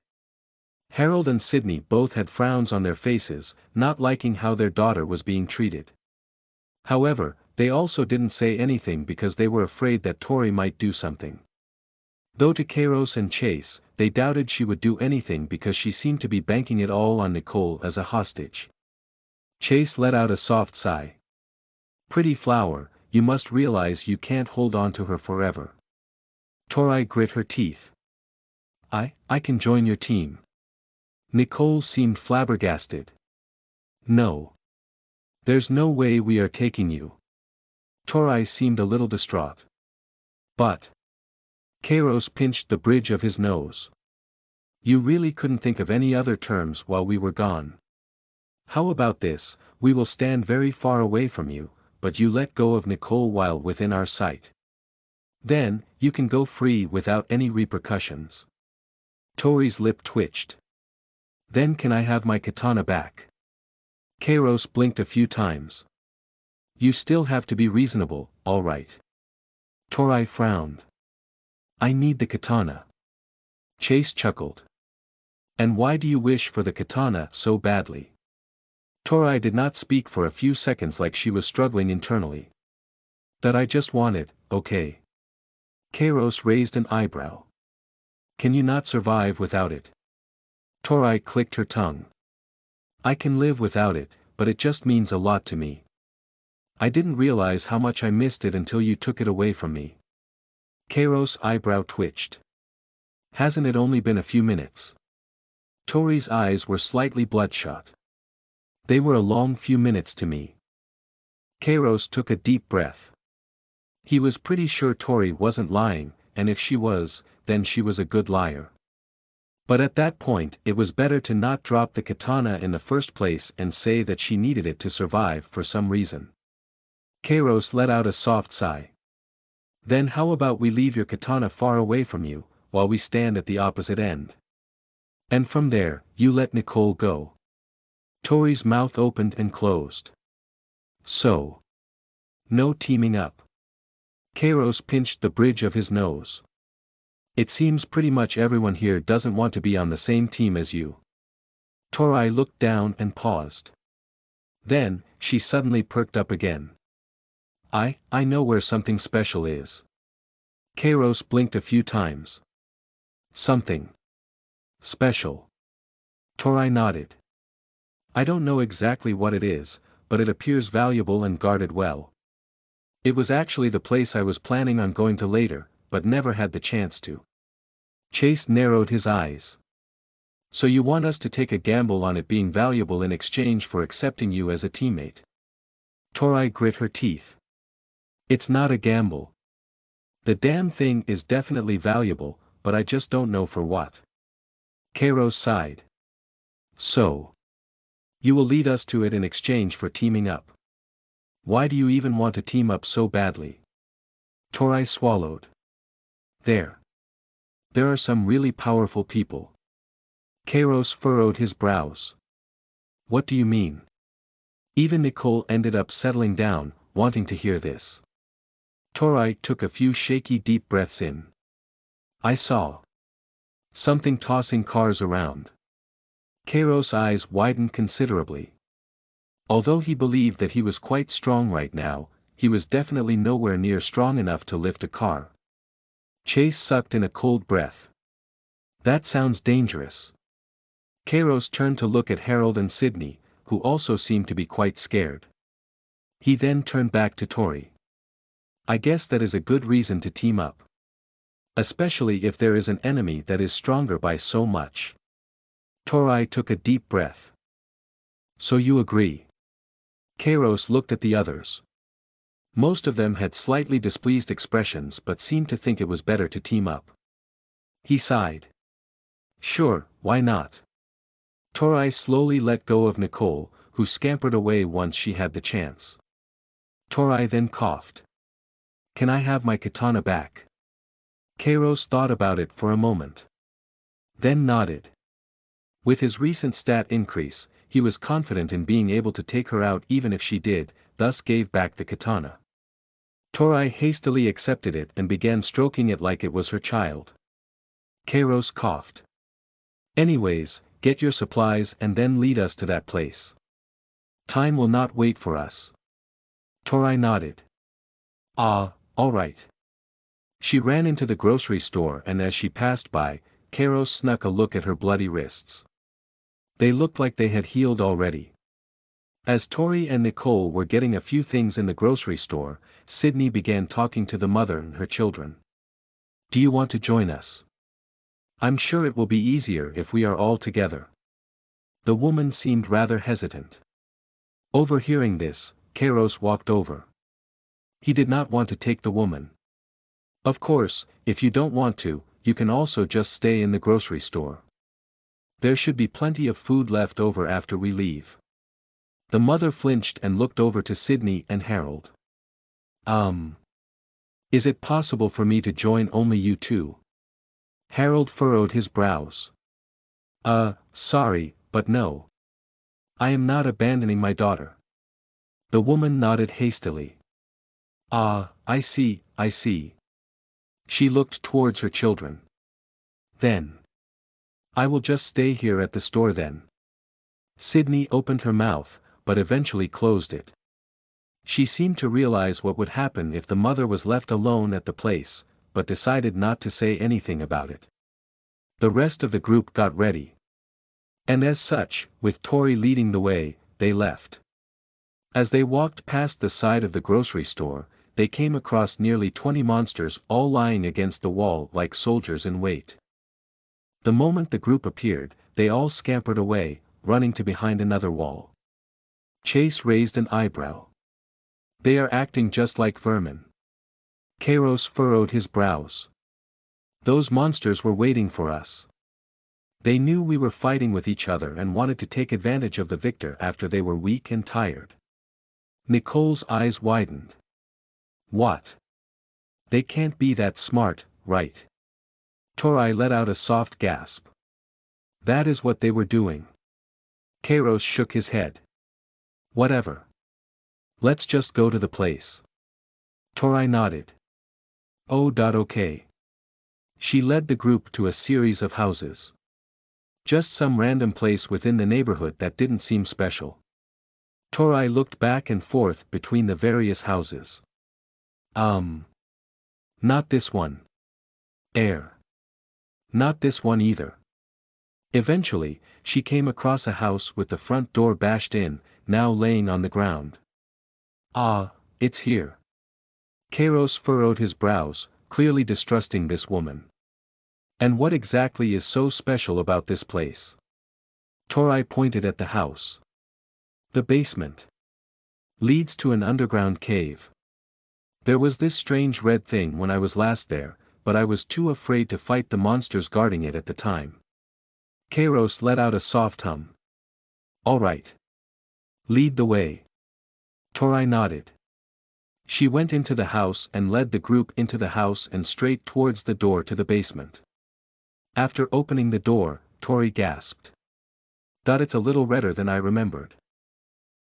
Harold and Sydney both had frowns on their faces, not liking how their daughter was being treated. However, they also didn't say anything because they were afraid that Tori might do something. Though to Kairos and Chase, they doubted she would do anything because she seemed to be banking it all on Nicole as a hostage. Chase let out a soft sigh. Pretty flower, you must realize you can't hold on to her forever. Tori grit her teeth. I can join your team. Nicole seemed flabbergasted. No. There's no way we are taking you. Tori seemed a little distraught. But. Kairos pinched the bridge of his nose. You really couldn't think of any other terms while we were gone. How about this, we will stand very far away from you, but you let go of Nicole while within our sight. Then, you can go free without any repercussions. Tori's lip twitched. Then can I have my katana back? Kairos blinked a few times. You still have to be reasonable, all right. Tori frowned. I need the katana. Chase chuckled. And why do you wish for the katana so badly? Tori did not speak for a few seconds like she was struggling internally. That I just want it, okay. Kairos raised an eyebrow. Can you not survive without it? Tori clicked her tongue. I can live without it, but it just means a lot to me. I didn't realize how much I missed it until you took it away from me. Kairos' eyebrow twitched. Hasn't it only been a few minutes? Tori's eyes were slightly bloodshot. They were a long few minutes to me. Kairos took a deep breath. He was pretty sure Tori wasn't lying, and if she was, then she was a good liar. But at that point it was better to not drop the katana in the first place and say that she needed it to survive for some reason. Kairos let out a soft sigh. Then how about we leave your katana far away from you, while we stand at the opposite end? And from there, you let Nicole go. Tori's mouth opened and closed. So. No teaming up. Kairos pinched the bridge of his nose. It seems pretty much everyone here doesn't want to be on the same team as you. Tori looked down and paused. Then, she suddenly perked up again. I know where something special is. Kairos blinked a few times. Something special. Tori nodded. I don't know exactly what it is, but it appears valuable and guarded well. It was actually the place I was planning on going to later, but never had the chance to. Chase narrowed his eyes. So you want us to take a gamble on it being valuable in exchange for accepting you as a teammate? Tori grit her teeth. It's not a gamble. The damn thing is definitely valuable, but I just don't know for what. Kairos sighed. So. You will lead us to it in exchange for teaming up. Why do you even want to team up so badly? Tori swallowed. There are some really powerful people. Kairos furrowed his brows. What do you mean? Even Nicole ended up settling down, wanting to hear this. Tori took a few shaky deep breaths in. I saw something tossing cars around. Kairos' eyes widened considerably. Although he believed that he was quite strong right now, he was definitely nowhere near strong enough to lift a car. Chase sucked in a cold breath. That sounds dangerous. Kairos turned to look at Harold and Sydney, who also seemed to be quite scared. He then turned back to Tori. I guess that is a good reason to team up. Especially if there is an enemy that is stronger by so much. Tori took a deep breath. So you agree? Kairos looked at the others. Most of them had slightly displeased expressions but seemed to think it was better to team up. He sighed. Sure, why not? Tori slowly let go of Nicole, who scampered away once she had the chance. Tori then coughed. Can I have my katana back? Kairos thought about it for a moment. Then nodded. With his recent stat increase, he was confident in being able to take her out even if she did, thus gave back the katana. Tori hastily accepted it and began stroking it like it was her child. Kairos coughed. Anyways, get your supplies and then lead us to that place. Time will not wait for us. Tori nodded. All right. She ran into the grocery store and as she passed by, Kairos snuck a look at her bloody wrists. They looked like they had healed already. As Tori and Nicole were getting a few things in the grocery store, Sydney began talking to the mother and her children. Do you want to join us? I'm sure it will be easier if we are all together. The woman seemed rather hesitant. Overhearing this, Kairos walked over. He did not want to take the woman. Of course, if you don't want to, you can also just stay in the grocery store. There should be plenty of food left over after we leave. The mother flinched and looked over to Sydney and Harold. Is it possible for me to join only you two? Harold furrowed his brows. Sorry, but no. I am not abandoning my daughter. The woman nodded hastily. I see. She looked towards her children. Then. I will just stay here at the store then. Sydney opened her mouth, but eventually closed it. She seemed to realize what would happen if the mother was left alone at the place, but decided not to say anything about it. The rest of the group got ready. And as such, with Tori leading the way, they left. As they walked past the side of the grocery store, they came across nearly 20 monsters all lying against the wall like soldiers in wait. The moment the group appeared, they all scampered away, running to behind another wall. Chase raised an eyebrow. They are acting just like vermin. Kairos furrowed his brows. Those monsters were waiting for us. They knew we were fighting with each other and wanted to take advantage of the victor after they were weak and tired. Nicole's eyes widened. What? They can't be that smart, right? Torai let out a soft gasp. That is what they were doing. Kairos shook his head. Whatever. Let's just go to the place. Torai nodded. Okay. She led the group to a series of houses. Just some random place within the neighborhood that didn't seem special. Torai looked back and forth between the various houses. Not this one. Not this one either. Eventually, she came across a house with the front door bashed in, now laying on the ground. Ah, it's here. Kairos furrowed his brows, clearly distrusting this woman. And what exactly is so special about this place? Torai pointed at the house. The basement. Leads to an underground cave. There was this strange red thing when I was last there, but I was too afraid to fight the monsters guarding it at the time. Kairos let out a soft hum. All right. Lead the way. Torai nodded. She went into the house and led the group into the house and straight towards the door to the basement. After opening the door, Torai gasped. It's a little redder than I remembered.